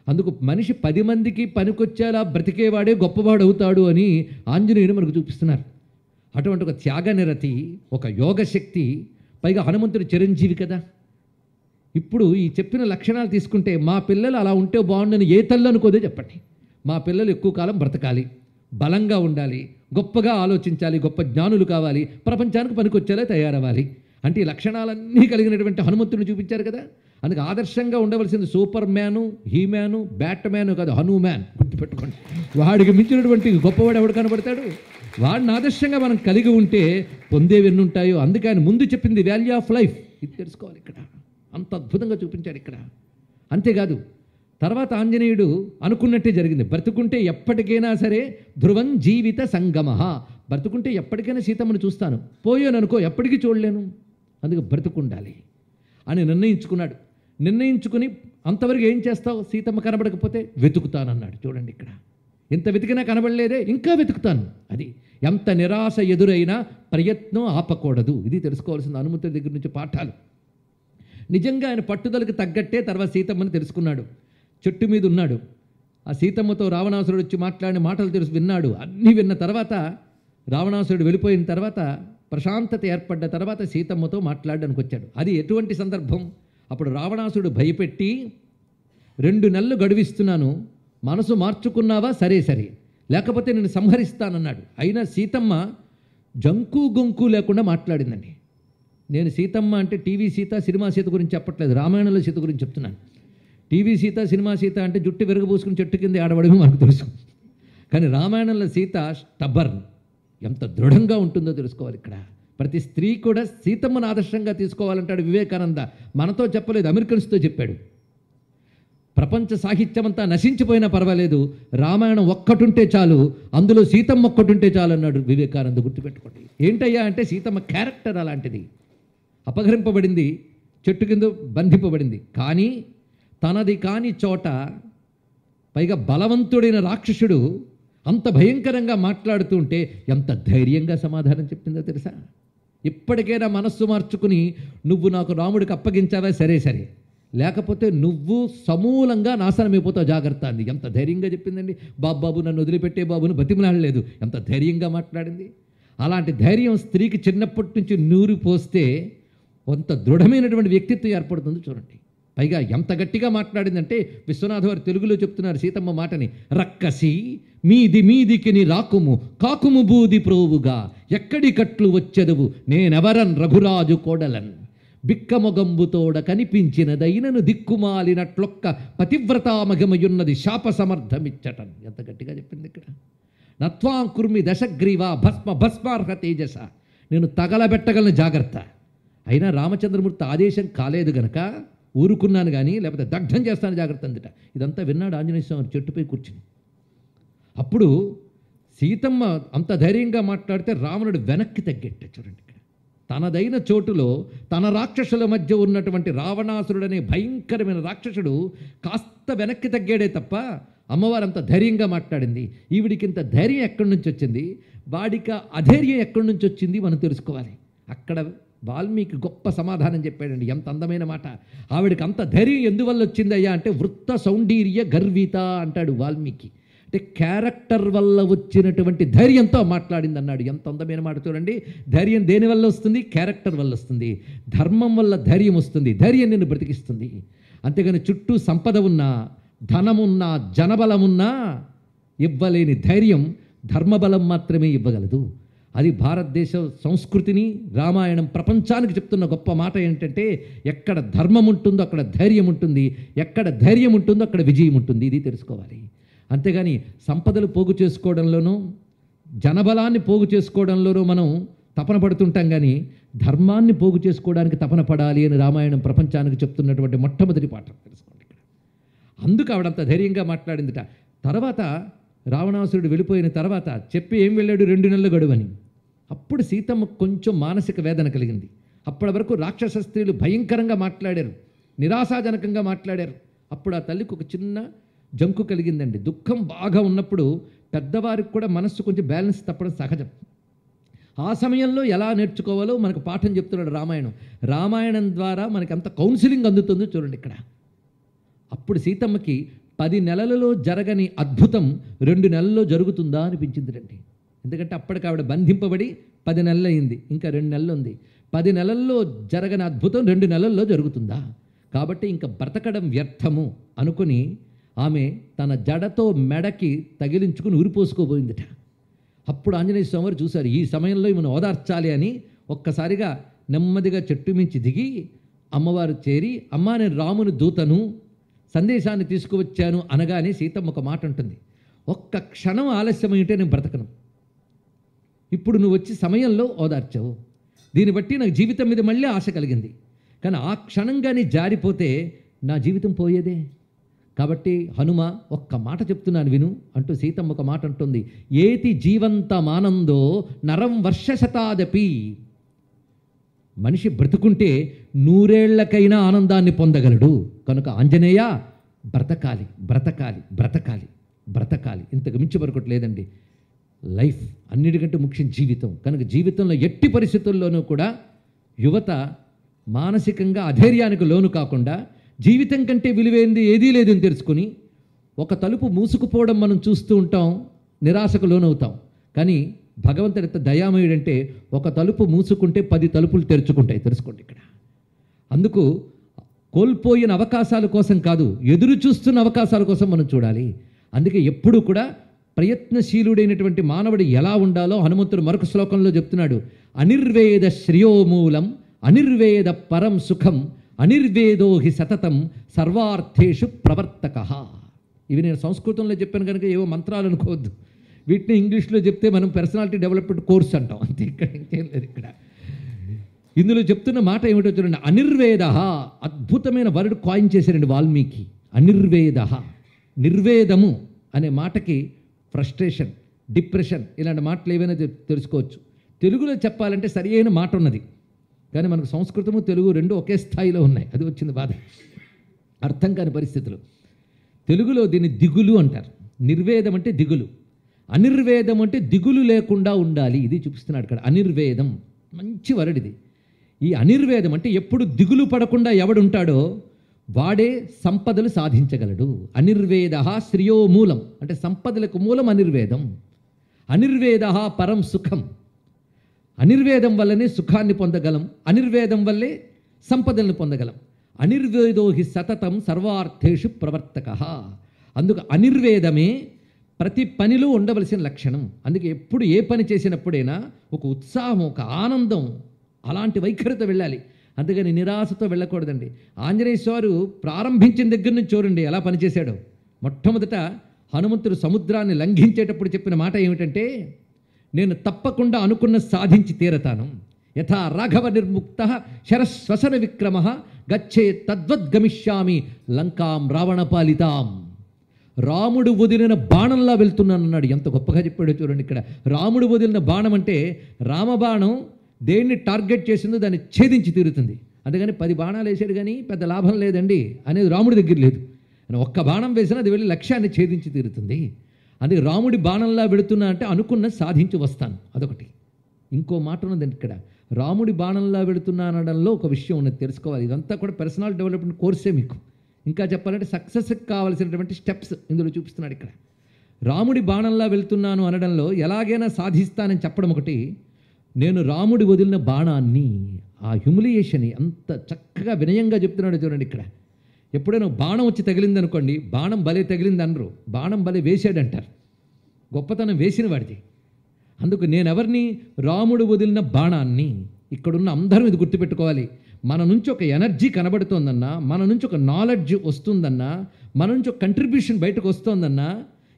అందుకు మనిషి 10 మందికి పనికొచ్చేలా బ్రతికేవాడే గొప్పవాడు అవుతాడు అని ఆంజనేయుడు మనకు చూపిస్తున్నారు. అటువంటి ఒక త్యాగనిరతి, ఒక యోగశక్తి, పైగా హనుమంతుడు చిరంజీవి కదా. ఇప్పుడు ఈ చెప్పిన లక్షణాలు తీసుకుంటే మా పిల్లలు అలా ఉంటే బాగుండని ఏ తల్లి అనుకోదే చెప్పండి. మా పిల్లలు ఎక్కువ కాలం బ్రతకాలి, బలంగా ఉండాలి, గొప్పగా ఆలోచించాలి, గొప్ప జ్ఞానులు కావాలి, ప్రపంచానికి పనికొచ్చేలా తయారవ్వాలి అంటే ఈ లక్షణాలన్నీ కలిగినటువంటి హనుమంతుడిని చూపించారు కదా. అందుకు ఆదర్శంగా ఉండవలసింది సూపర్ మ్యాను, హీమ్యాను, బ్యాట్మ్యాను కాదు, హనుమాన్. గుర్తుపెట్టుకోండి, వాడికి మించినటువంటి గొప్పవాడు ఎవడు కనబడతాడు? వాడిని ఆదర్శంగా మనం కలిగి ఉంటే పొందేవి ఎన్ని ఉంటాయో. అందుకే ఆయన ముందు చెప్పింది వాల్యూ ఆఫ్ లైఫ్, ఇది తెలుసుకోవాలి. ఇక్కడ అంత అద్భుతంగా చూపించాడు ఇక్కడ. అంతేకాదు తర్వాత ఆంజనేయుడు అనుకున్నట్టే జరిగింది. బ్రతుకుంటే ఎప్పటికైనా సరే ధ్రువం జీవిత సంగమ, బ్రతుకుంటే ఎప్పటికైనా సీతమ్మను చూస్తాను, పోయాననుకో ఎప్పటికీ చూడలేను, అందుకే బ్రతుకుండాలి అని నిర్ణయించుకున్నాడు. నిర్ణయించుకుని అంతవరకు ఏం చేస్తావు? సీతమ్మ కనబడకపోతే వెతుకుతానన్నాడు. చూడండి ఇక్కడ, ఎంత వెతికినా కనబడలేదే, ఇంకా వెతుకుతాను. అది ఎంత నిరాశ ఎదురైనా ప్రయత్నం ఆపకూడదు. ఇది తెలుసుకోవాల్సింది హనుమంతుడి దగ్గర నుంచి పాఠాలు. నిజంగా ఆయన పట్టుదలకు తగ్గట్టే తర్వాత సీతమ్మని తెలుసుకున్నాడు. చెట్టు మీద ఉన్నాడు, ఆ సీతమ్మతో రావణాసురుడు వచ్చి మాట్లాడిన మాటలు విన్నాడు. అన్నీ విన్న తర్వాత రావణాసురుడు వెళ్ళిపోయిన తర్వాత ప్రశాంతత ఏర్పడ్డ తర్వాత సీతమ్మతో మాట్లాడడానికి వచ్చాడు. అది ఎటువంటి సందర్భం? అప్పుడు రావణాసురుడు భయపెట్టి 2 నెలలు గడువిస్తున్నాను, మనసు మార్చుకున్నావా సరే సరే, లేకపోతే నేను సంహరిస్తానన్నాడు. అయినా సీతమ్మ జంకు గొంకు లేకుండా మాట్లాడిందండి. నేను సీతమ్మ అంటే టీవీ సీత, సినిమా సీత గురించి చెప్పట్లేదు, రామాయణంలో సీత గురించి చెప్తున్నాను. టీవీ సీత, సినిమా సీత అంటే జుట్టు విరగబోసుకుని చెట్టు కింద ఆడవడమే మనకు తెలుసు. కానీ రామాయణంలో సీత స్టబర్న్, ఎంత దృఢంగా ఉంటుందో తెలుసుకోవాలి. ఇక్కడ ప్రతి స్త్రీ కూడా సీతమ్మను ఆదర్శంగా తీసుకోవాలంటాడు వివేకానంద. మనతో చెప్పలేదు, అమెరికన్స్తో చెప్పాడు. ప్రపంచ సాహిత్యం అంతా నశించిపోయినా పర్వాలేదు, రామాయణం ఒక్కటుంటే చాలు, అందులో సీతమ్మ ఒక్కటుంటే చాలు అన్నాడు వివేకానంద. గుర్తుపెట్టుకోండి. ఏంటయ్యా అంటే సీతమ్మ క్యారెక్టర్ అలాంటిది. అపహరింపబడింది, చెట్టు కింద బంధింపబడింది, కానీ తనది కాని చోట పైగా బలవంతుడైన రాక్షసుడు అంత భయంకరంగా మాట్లాడుతూ ఉంటే ఎంత ధైర్యంగా సమాధానం చెప్పిందో తెలుసా? ఇప్పటికైనా మనస్సు మార్చుకుని నువ్వు నాకు రాముడికి అప్పగించావా సరే సరే, లేకపోతే నువ్వు సమూలంగా నాశనమైపోతావు, జాగ్రత్త అంది. ఎంత ధైర్యంగా చెప్పిందండి. బాబు నన్ను వదిలిపెట్టే బాబును బతిమలాడలేదు, ఎంత ధైర్యంగా మాట్లాడింది. అలాంటి ధైర్యం స్త్రీకి చిన్నప్పటి నుంచి నూరి పోస్తే కొంత దృఢమైనటువంటి వ్యక్తిత్వం ఏర్పడుతుంది. చూడండి, పైగా ఎంత గట్టిగా మాట్లాడిందంటే విశ్వనాథ వారు తెలుగులో చెప్తున్నారు సీతమ్మ మాటని. రక్కసి మీది మీదికి నీ రాకుము, కాకుము బూది ప్రోవుగా, ఎక్కడి కట్లు వచ్చెదవు నేనెవరన్ రఘురాజు కోడలన్, బిక్కమొగంబుతోడ కనిపించినదైనను దిక్కుమాలినట్లొక్క పతివ్రతామగమయున్నది శాప సమర్థమిచ్చటన్. ఎంత గట్టిగా చెప్పింది ఇక్కడ. నత్వాంకుర్మి దశగ్రీవ భస్మ భస్మార్హ తేజస, నేను తగలబెట్టగలను, జాగ్రత్త. అయినా రామచంద్రమూర్తి ఆదేశం కాలేదు గనక ఊరుకున్నాను, కానీ లేకపోతే దగ్ధం చేస్తాను, జాగ్రత్త అందుట. ఇదంతా విన్నాడు ఆంజనేయ స్వామి చెట్టుపై కూర్చుని. అప్పుడు సీతమ్మ అంత ధైర్యంగా మాట్లాడితే రావణుడు వెనక్కి తగ్గెట్ట. చూడండి ఇక్కడ, తనదైన చోటులో తన రాక్షసుల మధ్య ఉన్నటువంటి రావణాసురుడనే భయంకరమైన రాక్షసుడు కాస్త వెనక్కి తగ్గాడే తప్ప అమ్మవారు అంత ధైర్యంగా మాట్లాడింది. ఈవిడికి ఇంత ధైర్యం ఎక్కడి నుంచి వచ్చింది, వాడికి అధైర్యం ఎక్కడి నుంచి వచ్చింది మనం తెలుసుకోవాలి. అక్కడ వాల్మీకి గొప్ప సమాధానం చెప్పాడండి. ఎంత అందమైన మాట. ఆవిడకి అంత ధైర్యం ఎందువల్ల వచ్చిందయ్యా అంటే వృత్త సౌందర్య గర్విత అంటాడు వాల్మీకి. అంటే క్యారెక్టర్ వల్ల వచ్చినటువంటి ధైర్యంతో మాట్లాడింది అన్నాడు. ఎంత అందమైన మాట చూడండి. ధైర్యం దేనివల్ల వస్తుంది? క్యారెక్టర్ వల్ల వస్తుంది. ధర్మం వల్ల ధైర్యం వస్తుంది. ధైర్యం నిన్ను బ్రతికిస్తుంది. అంతేగాని చుట్టూ సంపద ఉన్నా, ధనమున్నా, జనబలమున్నా ఇవ్వలేని ధైర్యం ధర్మబలం మాత్రమే ఇవ్వగలదు. అది భారతదేశ సంస్కృతిని రామాయణం ప్రపంచానికి చెప్తున్న గొప్ప మాట ఏంటంటే, ఎక్కడ ధర్మం ఉంటుందో అక్కడ ధైర్యం ఉంటుంది, ఎక్కడ ధైర్యం ఉంటుందో అక్కడ విజయం ఉంటుంది. ఇది తెలుసుకోవాలి. అంతేగాని సంపదలు పోగు చేసుకోవడంలోనూ, జనబలాన్ని పోగు చేసుకోవడంలోనూ మనం తపన పడుతుంటాం, కానీ ధర్మాన్ని పోగు చేసుకోవడానికి తపన పడాలి అని రామాయణం ప్రపంచానికి చెప్తున్నటువంటి మొట్టమొదటి పాఠం తెలుసుకోండి ఇక్కడ. అందుకు ఆవిడంత ధైర్యంగా మాట్లాడిందిట. తర్వాత రావణాసురుడు వెళ్ళిపోయిన తర్వాత చెప్పి ఏం వెళ్ళాడు? 2 నెలలు గడువని. అప్పుడు సీతమ్మ కొంచెం మానసిక వేదన కలిగింది. అప్పటి వరకు రాక్షస స్త్రీలు భయంకరంగా మాట్లాడారు. నిరాశాజనకంగా మాట్లాడారు. అప్పుడు ఆ తల్లికి ఒక చిన్న జంకు కలిగిందండి. దుఃఖం బాగా ఉన్నప్పుడు పెద్దవారికి కూడా మనస్సు కొంచెం బ్యాలెన్స్ తప్పడం సహజం. ఆ సమయంలో ఎలా నేర్చుకోవాలో మనకు పాఠం చెప్తున్నాడు రామాయణం. రామాయణం ద్వారా మనకి అంత కౌన్సిలింగ్ అందుతుందో చూడండి ఇక్కడ. అప్పుడు సీతమ్మకి 10 నెలలలో జరగని అద్భుతం 2 నెలల్లో జరుగుతుందా అనిపించిందిరండి. ఎందుకంటే అప్పటికి ఆవిడ బంధింపబడి 10 నెలలు అయింది, ఇంకా 2 నెలలు ఉంది. 10 నెలల్లో జరగని అద్భుతం 2 నెలల్లో జరుగుతుందా, కాబట్టి ఇంకా బ్రతకడం వ్యర్థము అనుకుని ఆమె తన జడతో మెడకి తగిలించుకుని ఊరిపోసుకోబోయిందిట. అప్పుడు ఆంజనేయ స్వామి చూశారు, ఈ సమయంలో ఈమెను ఓదార్చాలి అని ఒక్కసారిగా నెమ్మదిగా చెట్టు మించి దిగి అమ్మవారు చేరి, అమ్మా నేను రాముని దూతను, సందేశాన్ని తీసుకువచ్చాను అనగానే సీతమ్మ ఒక మాట ఉంటుంది, ఒక్క క్షణం ఆలస్యమైంటే నేను బ్రతకను, ఇప్పుడు నువ్వు వచ్చి సమయంలో ఓదార్చావు, దీన్ని బట్టి నాకు జీవితం మీద మళ్ళీ ఆశ కలిగింది, కానీ ఆ క్షణంగానే జారిపోతే నా జీవితం పోయేదే. కాబట్టి హనుమ ఒక్క మాట చెప్తున్నాను విను అంటూ సీతమ్మ ఒక మాట అంటుంది, ఏతి జీవంతమానందో నరం వర్షశతాదపి. మనిషి బ్రతుకుంటే 100 ఏళ్లకైనా ఆనందాన్ని పొందగలడు. కనుక ఆంజనేయ బ్రతకాలి బ్రతకాలి బ్రతకాలి బ్రతకాలి, ఇంతకు మించి మరొకటి లేదండి. లైఫ్ అన్నిటికంటే ముఖ్యం జీవితం. కనుక జీవితంలో ఎట్టి పరిస్థితుల్లోనూ కూడా యువత మానసికంగా అధైర్యానికి లోను కాకుండా జీవితం కంటే విలువైంది ఏదీ లేదని తెలుసుకుని, ఒక తలుపు మూసుకుపోవడం మనం చూస్తూ ఉంటాం, నిరాశకు లోనవుతాం. కానీ భగవంతుడు ఎంత దయామయుడంటే ఒక తలుపు మూసుకుంటే 10 తలుపులు తెరుచుకుంటాయి. తెలుసుకోండి ఇక్కడ. అందుకు కోల్పోయిన అవకాశాల కోసం కాదు, ఎదురు చూస్తున్న అవకాశాల కోసం మనం చూడాలి. అందుకే ఎప్పుడూ కూడా ప్రయత్నశీలుడైనటువంటి మానవుడు ఎలా ఉండాలో హనుమంతుడు మరొక శ్లోకంలో చెప్తున్నాడు, అనిర్వేద శ్రేయోమూలం అనిర్వేద పరం సుఖం అనిర్వేదో హి సతతం సర్వార్థేషు ప్రవర్తక. ఇవి నేను సంస్కృతంలో చెప్పాను కనుక ఏవో మంత్రాలు అనుకోవద్దు, వీటిని ఇంగ్లీష్లో చెప్తే మనం పర్సనాలిటీ డెవలప్మెంట్ కోర్స్ అంటాం, అంతే. ఇక్కడ ఇంకేం లేదు. ఇక్కడ ఇందులో చెప్తున్న మాట ఏమిటో చూడండి, అనిర్వేద. అద్భుతమైన వర్డ్ కాయిన్ చేశారండి వాల్మీకి. అనిర్వేద, నిర్వేదము అనే మాటకి ఫ్రస్ట్రేషన్, డిప్రెషన్ ఇలాంటి మాటలు ఏవైనా తెలుసుకోవచ్చు. తెలుగులో చెప్పాలంటే సరి అయిన మాట ఉన్నది, కానీ మనకు సంస్కృతము తెలుగు రెండు ఒకే స్థాయిలో ఉన్నాయి. అది వచ్చింది బాధ, అర్థం కాని పరిస్థితులు. తెలుగులో దీన్ని దిగులు అంటారు. నిర్వేదం అంటే దిగులు, అనిర్వేదం అంటే దిగులు లేకుండా ఉండాలి. ఇది చూపిస్తున్నాడు ఇక్కడ. అనిర్వేదం మంచి వరడ్ ఇది. ఈ అనిర్వేదం అంటే ఎప్పుడు దిగులు పడకుండా ఎవడుంటాడో వాడే సంపదలు సాధించగలడు. అనిర్వేద శ్రియో మూలం అంటే సంపదలకు మూలం అనిర్వేదం. అనిర్వేద పరం సుఖం. అనిర్వేదం వల్లనే సుఖాన్ని పొందగలం, అనిర్వేదం వల్లే సంపదలను పొందగలం. అనిర్వేదో హి సతతం సర్వార్థేషు ప్రవర్తక. అందుకు అనిర్వేదమే ప్రతి పనిలో ఉండవలసిన లక్షణం. అందుకే ఎప్పుడు ఏ పని చేసినప్పుడైనా ఒక ఉత్సాహం, ఒక ఆనందం, అలాంటి వైఖరితో వెళ్ళాలి. అందుకని నిరాశతో వెళ్ళకూడదండి. ఆంజనేయ స్వామి ప్రారంభించిన దగ్గర నుంచి చూడండి ఎలా పనిచేశాడో. మొట్టమొదట హనుమంతుడు సముద్రాన్ని లంఘించేటప్పుడు చెప్పిన మాట ఏమిటంటే, నేను తప్పకుండా అనుకున్న సాధించి తీరతాను. యథా రాఘవ నిర్ముక్త శరశ్వసన విక్రమ గచ్చే తద్వద్గమిష్యామి లంకాం రావణపాలితాం. రాముడు వదిలిన బాణంలా వెళ్తున్నాను అన్నాడు. ఎంత గొప్పగా చెప్పాడో చూడండి ఇక్కడ. రాముడు వదిలిన బాణం అంటే రామబాణం దేన్ని టార్గెట్ చేసిందో దాన్ని ఛేదించి తీరుతుంది. అందుకని 10 బాణాలు వేసాడు కానీ పెద్ద లాభం లేదండి అనేది రాముడి దగ్గర లేదు. ఒక్క బాణం వేసినా అది వెళ్ళి లక్ష్యాన్ని ఛేదించి తీరుతుంది. అందుకే రాముడి బాణంలా వెళుతున్నా అంటే అనుకున్న సాధించి వస్తాను, అదొకటి. ఇంకో మాట ఉన్నదండి ఇక్కడ. రాముడి బాణంలా వెళుతున్నా అనడంలో ఒక విషయం ఉన్నది, తెలుసుకోవాలి. ఇదంతా కూడా పర్సనల్ డెవలప్మెంట్ కోర్సే మీకు. ఇంకా చెప్పాలంటే సక్సెస్కి కావాల్సినటువంటి స్టెప్స్ ఇందులో చూపిస్తున్నాడు ఇక్కడ. రాముడి బాణంలా వెళ్తున్నాను అనడంలో ఎలాగైనా సాధిస్తానని చెప్పడం ఒకటి, నేను రాముడి వదిలిన బాణాన్ని, ఆ హ్యూమిలియేషన్ అంత చక్కగా వినయంగా చెప్తున్నాడు చూడండి ఇక్కడ. ఎప్పుడైనా బాణం వచ్చి తగిలిందనుకోండి, బాణం భలే తగిలింది అనరు, బాణం భలే వేసాడంటారు. గొప్పతనం వేసిన వాడిది. అందుకు నేనెవరిని? రాముడు వదిలిన బాణాన్ని. ఇక్కడున్న అందరం ఇది గుర్తుపెట్టుకోవాలి. మన నుంచి ఒక ఎనర్జీ కనబడుతోందన్నా, మన నుంచి ఒక నాలెడ్జ్ వస్తుందన్నా, మన నుంచి ఒక కంట్రిబ్యూషన్ బయటకు వస్తోందన్నా,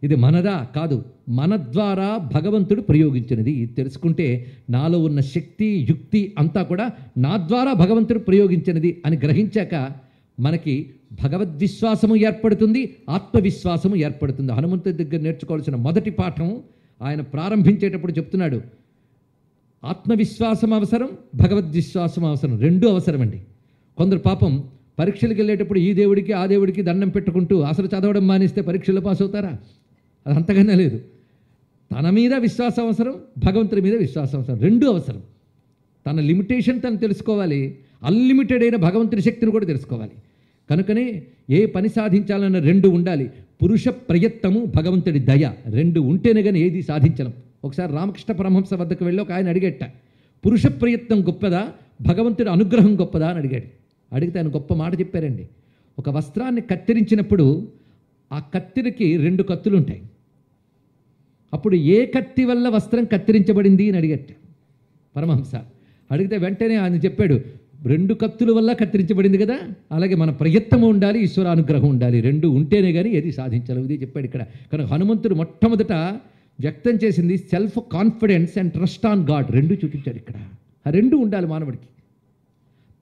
ఇది మనదా? కాదు, మన ద్వారా భగవంతుడు ప్రయోగించినది. ఇది తెలుసుకుంటే నాలో ఉన్న శక్తి, యుక్తి అంతా కూడా నా ద్వారా భగవంతుడు ప్రయోగించినది అని గ్రహించాక మనకి భగవద్విశ్వాసము ఏర్పడుతుంది, ఆత్మవిశ్వాసము ఏర్పడుతుంది. హనుమంతుడి దగ్గర నేర్చుకోవాల్సిన మొదటి పాఠం ఆయన ప్రారంభించేటప్పుడు చెప్తున్నాడు, ఆత్మవిశ్వాసం అవసరం, భగవద్విశ్వాసం అవసరం, రెండూ అవసరమండి. కొందరు పాపం పరీక్షలకు వెళ్ళేటప్పుడు ఈ దేవుడికి ఆ దేవుడికి దండం పెట్టుకుంటూ అసలు చదవడం మానేస్తే పరీక్షలు పాస్ అవుతారా? అది అంతగానే లేదు. తన మీద విశ్వాసం అవసరం, భగవంతుడి మీద విశ్వాసం అవసరం, రెండూ అవసరం. తన లిమిటేషన్ తను తెలుసుకోవాలి, అన్లిమిటెడ్ అయిన భగవంతుడి శక్తిని కూడా తెలుసుకోవాలి. కనుకనే ఏ పని సాధించాలన్న రెండు ఉండాలి. పురుష ప్రయత్నము, భగవంతుడి దయ, రెండు ఉంటేనే కానీ ఏది సాధించడం. ఒకసారి రామకృష్ణ పరమహంస వద్దకు వెళ్ళి ఒక ఆయన అడిగేట, పురుష ప్రయత్నం గొప్పదా, భగవంతుడి అనుగ్రహం గొప్పదా అని అడిగాడు. అడిగితే ఆయన గొప్ప మాట చెప్పారండి. ఒక వస్త్రాన్ని కత్తిరించినప్పుడు ఆ కత్తిరికి రెండు కత్తులు ఉంటాయి. అప్పుడు ఏ కత్తి వల్ల వస్త్రం కత్తిరించబడింది అని అడిగట పరమహంస. అడిగితే వెంటనే ఆయన చెప్పాడు, రెండు కత్తుల వల్ల కత్తిరించబడింది కదా, అలాగే మన ప్రయత్నము ఉండాలి, ఈశ్వర అనుగ్రహం ఉండాలి, రెండు ఉంటేనే కానీ ఏది సాధించలేవు. ఇది చెప్పాడు ఇక్కడ. కనుక హనుమంతుడు మొట్టమొదట వ్యక్తం చేసింది self confidence and trust on God, రెండు చూపించాడు ఇక్కడ. ఆ రెండు ఉండాలి మానవుడికి.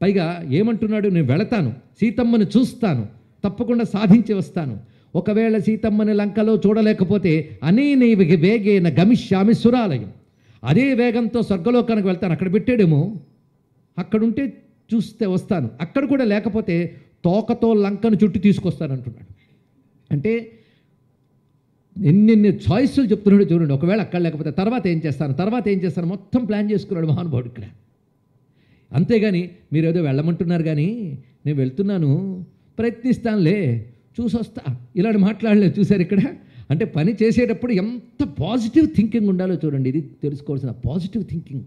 పైగా ఏమంటున్నాడు, నేను వెళతాను, సీతమ్మను చూస్తాను, తప్పకుండా సాధించి వస్తాను. ఒకవేళ సీతమ్మని లంకలో చూడలేకపోతే అనేనైవ వేగేన గమిష్యామి సురాలయం, అదే వేగంతో స్వర్గలోకానికి వెళ్తాను. అక్కడ పెట్టాడేమో, అక్కడుంటే చూస్తే వస్తాను, అక్కడ కూడా లేకపోతే తోకతో లంకను చుట్టూ తీసుకొస్తాను అంటున్నాడు. అంటే ఎన్నెన్ని చాయిస్లు చెప్తున్నాడు చూడండి. ఒకవేళ అక్కడ లేకపోతే తర్వాత ఏం చేస్తాను, తర్వాత ఏం చేస్తాను, మొత్తం ప్లాన్ చేసుకున్నాడు మహానుభావుడు ఇక్కడ. అంతేగాని మీరు ఏదో వెళ్ళమంటున్నారు కానీ నేను వెళ్తున్నాను, ప్రయత్నిస్తానులే, చూసొస్తా, ఇలాంటి మాట్లాడలేదు. చూశారు ఇక్కడ. అంటే పని చేసేటప్పుడు ఎంత పాజిటివ్ థింకింగ్ ఉండాలో చూడండి. ఇది తెలుసుకోవాల్సిన పాజిటివ్ థింకింగ్.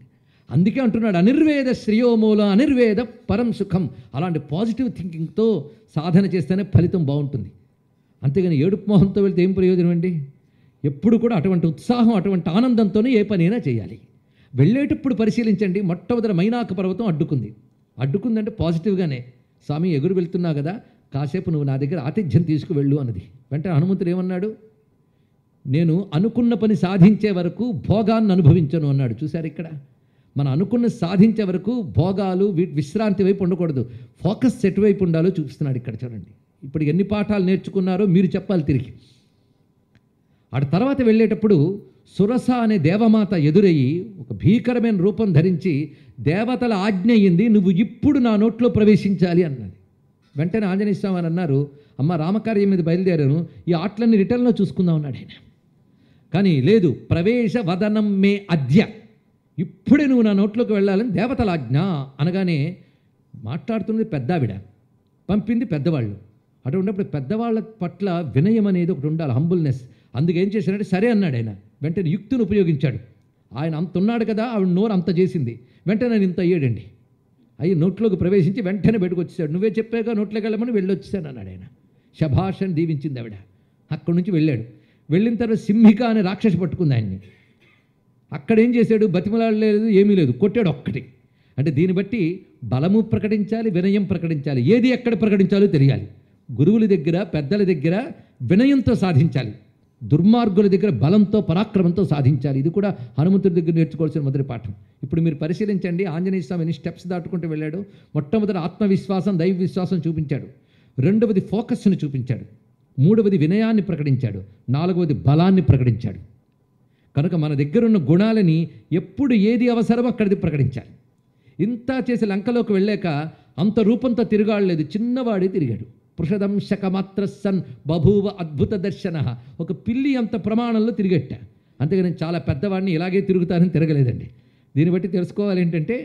అందుకే అంటున్నాడు అనిర్వేద శ్రేయోమూల అనిర్వేద పరం సుఖం. అలాంటి పాజిటివ్ థింకింగ్తో సాధన చేస్తేనే ఫలితం బాగుంటుంది. అంతేగాని ఏడుపు మోహంతో వెళ్తే ఏం ప్రయోజనం అండి? ఎప్పుడు కూడా అటువంటి ఉత్సాహం, అటువంటి ఆనందంతోనే ఏ పనైనా చేయాలి. వెళ్ళేటప్పుడు పరిశీలించండి. మొట్టమొదటి మైనాక పర్వతం అడ్డుకుందంటే పాజిటివ్గానే, స్వామి ఎగురు వెళ్తున్నావు కదా, కాసేపు నువ్వు నా దగ్గర ఆతిథ్యం తీసుకువెళ్ళు అన్నది. వెంటనే హనుమంతుడు ఏమన్నాడు, నేను అనుకున్న పని సాధించే వరకు భోగాన్ని అనుభవించను అన్నాడు. చూశారు ఇక్కడ. మనం అనుకున్న సాధించే వరకు భోగాలు, విశ్రాంతి వైపు ఉండకూడదు, ఫోకస్ ఎటువైపు ఉండాలో చూపిస్తున్నాడు ఇక్కడ చూడండి. ఇప్పుడు ఎన్ని పాఠాలు నేర్చుకున్నారో మీరు చెప్పాలి తిరిగి. ఆడ తర్వాత వెళ్ళేటప్పుడు సురస అనే దేవమాత ఎదురయ్యి ఒక భీకరమైన రూపం ధరించి దేవతల ఆజ్ఞ అయ్యింది, నువ్వు ఇప్పుడు నా నోట్లో ప్రవేశించాలి అన్నది. వెంటనే ఆంజనేయ స్వామి అని అన్నారు, అమ్మ రామకార్యం మీద బయలుదేరాను, ఈ ఆటలన్నీ రిటర్న్లో చూసుకుందాం అన్నాడు ఆయన. కానీ లేదు, ప్రవేశ వదనం మే అద్య, ఇప్పుడే నువ్వు నా నోట్లోకి వెళ్ళాలని దేవతల ఆజ్ఞ అనగానే మాట్లాడుతున్నది పెద్దావిడ, పంపింది పెద్దవాళ్ళు. అటువంటిప్పుడు పెద్దవాళ్ళ పట్ల వినయం అనేది ఒకటి ఉండాలి, హంబుల్నెస్. అందుకేం చేశాడంటే సరే అన్నాడు ఆయన. వెంటనే యుక్తిని ఉపయోగించాడు. ఆయన అంత ఉన్నాడు కదా, ఆవిడ నోరు అంత చేసింది. వెంటనే ఆయన ఇంత అయ్యాడండి. అయ్యి నోట్లోకి ప్రవేశించి వెంటనే బయటకు వచ్చేసాడు. నువ్వే చెప్పాక నోట్లోకి వెళ్ళమని వెళ్ళొచ్చాను అన్నాడు ఆయన. శభాష్ అని దీవించింది ఆవిడ. అక్కడి నుంచి వెళ్ళాడు. వెళ్ళిన తర్వాత సింహిక అనే రాక్షసి పట్టుకుంది ఆయన్ని. అక్కడేం చేశాడు, బతిమలాడలేదు, ఏమీ లేదు, కొట్టాడు ఒక్కటి. అంటే దీన్ని బట్టి బలము ప్రకటించాలి, వినయం ప్రకటించాలి. ఏది ఎక్కడ ప్రకటించాలో తెలియాలి. గురువుల దగ్గర, పెద్దల దగ్గర వినయంతో సాధించాలి, దుర్మార్గుల దగ్గర బలంతో, పరాక్రమంతో సాధించాలి. ఇది కూడా హనుమంతుడి దగ్గర నేర్చుకోవాల్సిన మొదటి పాఠం. ఇప్పుడు మీరు పరిశీలించండి, ఆంజనేయ స్వామి ఎన్ని స్టెప్స్ దాటుకుంటూ వెళ్ళాడు. మొట్టమొదటి ఆత్మవిశ్వాసం, దైవ విశ్వాసం చూపించాడు. రెండవది ఫోకస్ను చూపించాడు. మూడవది వినయాన్ని ప్రకటించాడు. నాలుగవది బలాన్ని ప్రకటించాడు. కనుక మన దగ్గరున్న గుణాలని ఎప్పుడు ఏది అవసరమో అక్కడిది ప్రకటించాలి. ఇంత చేసి లంకలోకి వెళ్ళాక అంత రూపంతో తిరగాడలేదు, చిన్నవాడే తిరిగాడు. పృషదంశకమాత్ర సన్ బభూవ అద్భుత దర్శన. ఒక పిల్లి అంత ప్రమాణంలో తిరిగట్ట. అంతేగాని చాలా పెద్దవాడిని ఇలాగే తిరుగుతానని తిరగలేదండి. దీన్ని బట్టి తెలుసుకోవాలి ఏంటంటే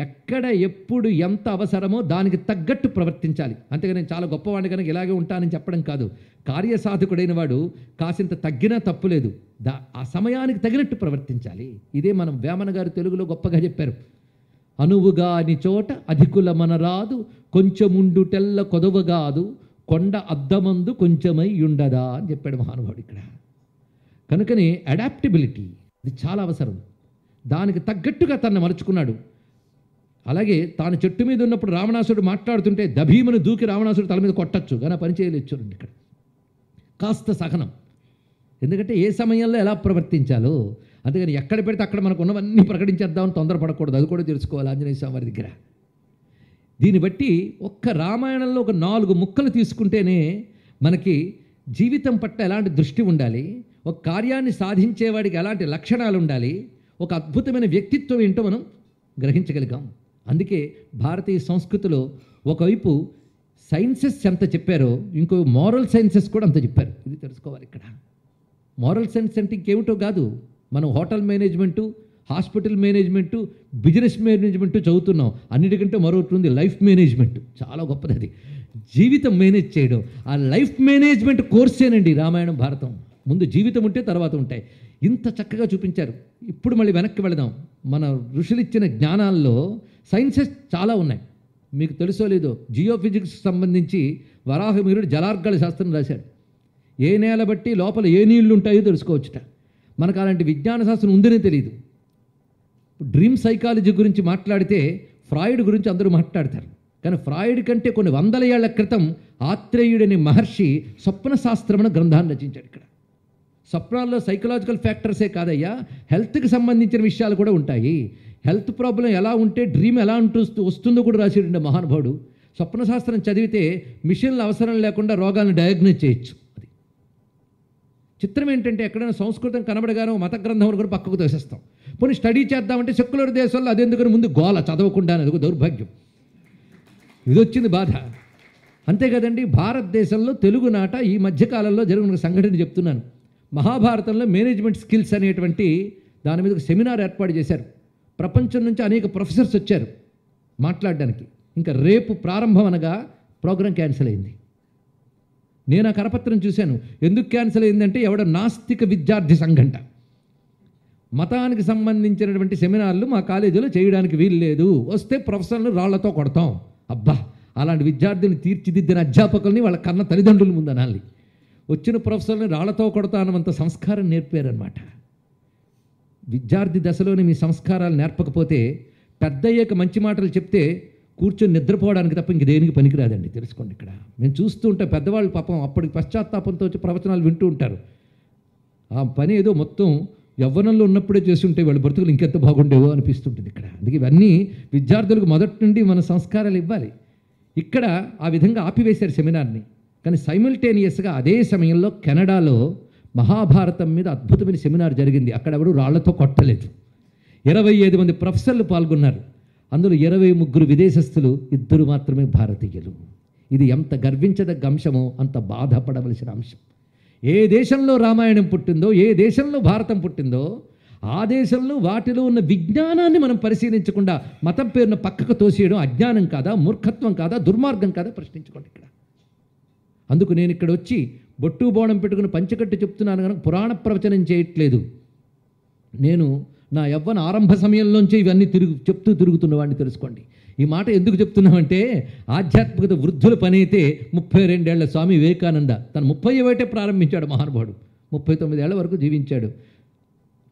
ఎక్కడ ఎప్పుడు ఎంత అవసరమో దానికి తగ్గట్టు ప్రవర్తించాలి. అంతేగాని నేను చాలా గొప్పవాడిని కనుక ఇలాగే ఉంటానని చెప్పడం కాదు. కార్యసాధకుడైన వాడు కాసింత తగ్గినా తప్పులేదు, ఆ సమయానికి తగినట్టు ప్రవర్తించాలి. ఇదే మనం వేమన గారు తెలుగులో గొప్పగా చెప్పారు. అనువుగా అని చోట అధికుల మనరాదు, కొంచెముండు తెల్ల కొదవగాదు, కొండ అద్దమందు కొంచెమై ఉండదా అని చెప్పాడు మహానుభావుడు ఇక్కడ. కనుకని అడాప్టబిలిటీ ఇది చాలా అవసరం. దానికి తగ్గట్టుగా తనను మలుచుకున్నాడు. అలాగే తాను చెట్టు మీద ఉన్నప్పుడు రావణాసుడు మాట్లాడుతుంటే దభీమను దూకి రావణాసుడు తల మీద కొట్టచ్చు, కానీ పని చేయలేదు. చూడండి ఇక్కడ కాస్త సహనం. ఎందుకంటే ఏ సమయంలో ఎలా ప్రవర్తించాలో. అంతేగాని ఎక్కడ పెడితే అక్కడ మనకు ఉన్నవన్నీ ప్రకటించేద్దామని తొందరపడకూడదు. అది కూడా తెలుసుకోవాలి ఆంజనేయ స్వామి వారి దగ్గర. దీన్ని బట్టి ఒక్క రామాయణంలో ఒక 4 ముక్కలు తీసుకుంటేనే మనకి జీవితం పట్ల ఎలాంటి దృష్టి ఉండాలి, ఒక కార్యాన్ని సాధించేవాడికి ఎలాంటి లక్షణాలు ఉండాలి, ఒక అద్భుతమైన వ్యక్తిత్వం ఏంటో మనం గ్రహించగలిగాం. అందుకే భారతీయ సంస్కృతిలో ఒకవైపు సైన్సెస్ ఎంత చెప్పారో ఇంకో మోరల్ సైన్సెస్ కూడా అంత చెప్పారు. ఇది తెలుసుకోవాలి ఇక్కడ. మోరల్ సైన్స్ అంటే ఇంకేమిటో కాదు, మనం hotel management, hospital management, business management చదువుతున్నాం. అన్నిటికంటే మరొకటి ఉంది, లైఫ్ మేనేజ్మెంట్. చాలా గొప్పది అది, జీవితం మేనేజ్ చేయడం. ఆ లైఫ్ మేనేజ్మెంట్ కోర్సేనండి రామాయణం భారతం. ముందు జీవితం ఉంటే తర్వాత ఉంటాయి. ఇంత చక్కగా చూపించారు. ఇప్పుడు మళ్ళీ వెనక్కి వెళదాం. మన ఋషులు ఇచ్చిన జ్ఞానాల్లో సైన్సెస్ చాలా ఉన్నాయి. మీకు తెలుసో లేదో, జియోఫిజిక్స్కి సంబంధించి వరాహమిహిరుడు జలార్గళ శాస్త్రం రాశాడు. ఏ నేల బట్టి లోపల ఏ నీళ్లు ఉంటాయో తెలుసుకోవచ్చుట. మనకు అలాంటి విజ్ఞాన శాస్త్రం ఉందనే తెలియదు. డ్రీమ్ సైకాలజీ గురించి మాట్లాడితే ఫ్రాయిడ్ గురించి అందరూ మాట్లాడతారు. కానీ ఫ్రాయిడ్ కంటే కొన్ని వందల ఏళ్ల క్రితం ఆత్రేయుడని మహర్షి స్వప్న శాస్త్రం అనే గ్రంథాన్ని రచించాడు. ఇక్కడ స్వప్నాల్లో సైకలాజికల్ ఫ్యాక్టర్సే కాదయ్యా, హెల్త్కి సంబంధించిన విషయాలు కూడా ఉంటాయి. హెల్త్ ప్రాబ్లం ఎలా ఉంటే డ్రీమ్ ఎలా వస్తుందో కూడా రాసాడు మహానుభావుడు. స్వప్న శాస్త్రం చదివితే మిషన్లు అవసరం లేకుండా రోగాలను డయాగ్నోజ్ చేయొచ్చు. అది చిత్రం ఏంటంటే, ఎక్కడైనా సంస్కృతం కనబడగానో మత గ్రంథం కూడా పక్కకు తోసేస్తాం. పోనీ స్టడీ చేద్దామంటే సెక్యులర్ దేశాల్లో అదెందుకని ముందు గోల చదవకుండా అనేది ఒక దౌర్భాగ్యం. ఇది వచ్చింది బాధ. అంతే కదండి. భారతదేశంలో తెలుగునాట ఈ మధ్యకాలంలో జరిగిన సంఘటన చెప్తున్నాను. మహాభారతంలో మేనేజ్మెంట్ స్కిల్స్ అనేటువంటి దాని మీద ఒక సెమినార్ ఏర్పాటు చేశారు. ప్రపంచం నుంచి అనేక ప్రొఫెసర్స్ వచ్చారు మాట్లాడడానికి. ఇంకా రేపు ప్రారంభం అనగా ప్రోగ్రాం క్యాన్సిల్ అయింది. నేను ఆ కరపత్రం చూశాను. ఎందుకు క్యాన్సిల్ అయిందంటే, ఎవడో నాస్తిక విద్యార్థి సంఘంట మతానికి సంబంధించినటువంటి సెమినార్లు మా కాలేజీలో చేయడానికి వీలు లేదు, వస్తే ప్రొఫెసర్లు రాళ్లతో కొడతాం. అబ్బా, అలాంటి విద్యార్థిని తీర్చిదిద్దిన అధ్యాపకుల్ని వాళ్ళ కన్న తల్లిదండ్రుల ముందు అనాలి. వచ్చిన ప్రొఫెసర్ని రాళ్లతో కొడతానంత సంస్కారం నేర్పారనమాట. విద్యార్థి దశలోనే మీ సంస్కారాలు నేర్పకపోతే పెద్దయ్యాక మంచి మాటలు చెప్తే కూర్చొని నిద్రపోవడానికి తప్ప ఇంక దేనికి పనికిరాదండి. తెలుసుకోండి. ఇక్కడ మేము చూస్తూ ఉంటే పెద్దవాళ్ళు పాపం అప్పటికి పశ్చాత్తాపంతో వచ్చి ప్రవచనాలు వింటూ ఉంటారు. ఆ పని ఏదో మొత్తం యవ్వనంలో ఉన్నప్పుడే చేస్తుంటే వాళ్ళ బ్రతుకులు ఇంకెంత బాగుండేవో అనిపిస్తుంటుంది ఇక్కడ. అందుకే ఇవన్నీ విద్యార్థులకు మొదటి నుండి మన సంస్కారాలు ఇవ్వాలి. ఇక్కడ ఆ విధంగా ఆపివేశారు సెమినార్ని. కానీ సైమల్టేనియస్గా అదే సమయంలో కెనడాలో మహాభారతం మీద అద్భుతమైన సెమినార్ జరిగింది. అక్కడ ఎవరు రాళ్లతో కొట్టలేదు. 25 మంది ప్రొఫెసర్లు పాల్గొన్నారు. అందులో 23 విదేశస్తులు, 2 మాత్రమే భారతీయులు. ఇది ఎంత గర్వించదగ్గ అంశమో అంత బాధపడవలసిన అంశం. ఏ దేశంలో రామాయణం పుట్టిందో, ఏ దేశంలో భారతం పుట్టిందో, ఆ దేశంలో వాటిలో ఉన్న విజ్ఞానాన్ని మనం పరిశీలించకుండా మతం పేరున పక్కకు తోసేయడం అజ్ఞానం కాదా, మూర్ఖత్వం కాదా, దుర్మార్గం కాదా? ప్రశ్నించుకోండి ఇక్కడ. అందుకు నేను ఇక్కడ వచ్చి బొట్టు బోణం పెట్టుకుని పంచకట్టు చెప్తున్నాను కనుక పురాణ ప్రవచనం చేయట్లేదు. నేను నా యవ్వన ఆరంభ సమయంలోంచి ఇవన్నీ చెప్తూ తిరుగుతున్నవాడిని. తెలుసుకోండి. ఈ మాట ఎందుకు చెప్తున్నామంటే, ఆధ్యాత్మికత వృద్ధుల పని అయితే 32 ఏళ్ల స్వామి వివేకానంద తను 30వ ఏటే ప్రారంభించాడు మహానుభావుడు. 39 ఏళ్ల వరకు జీవించాడు.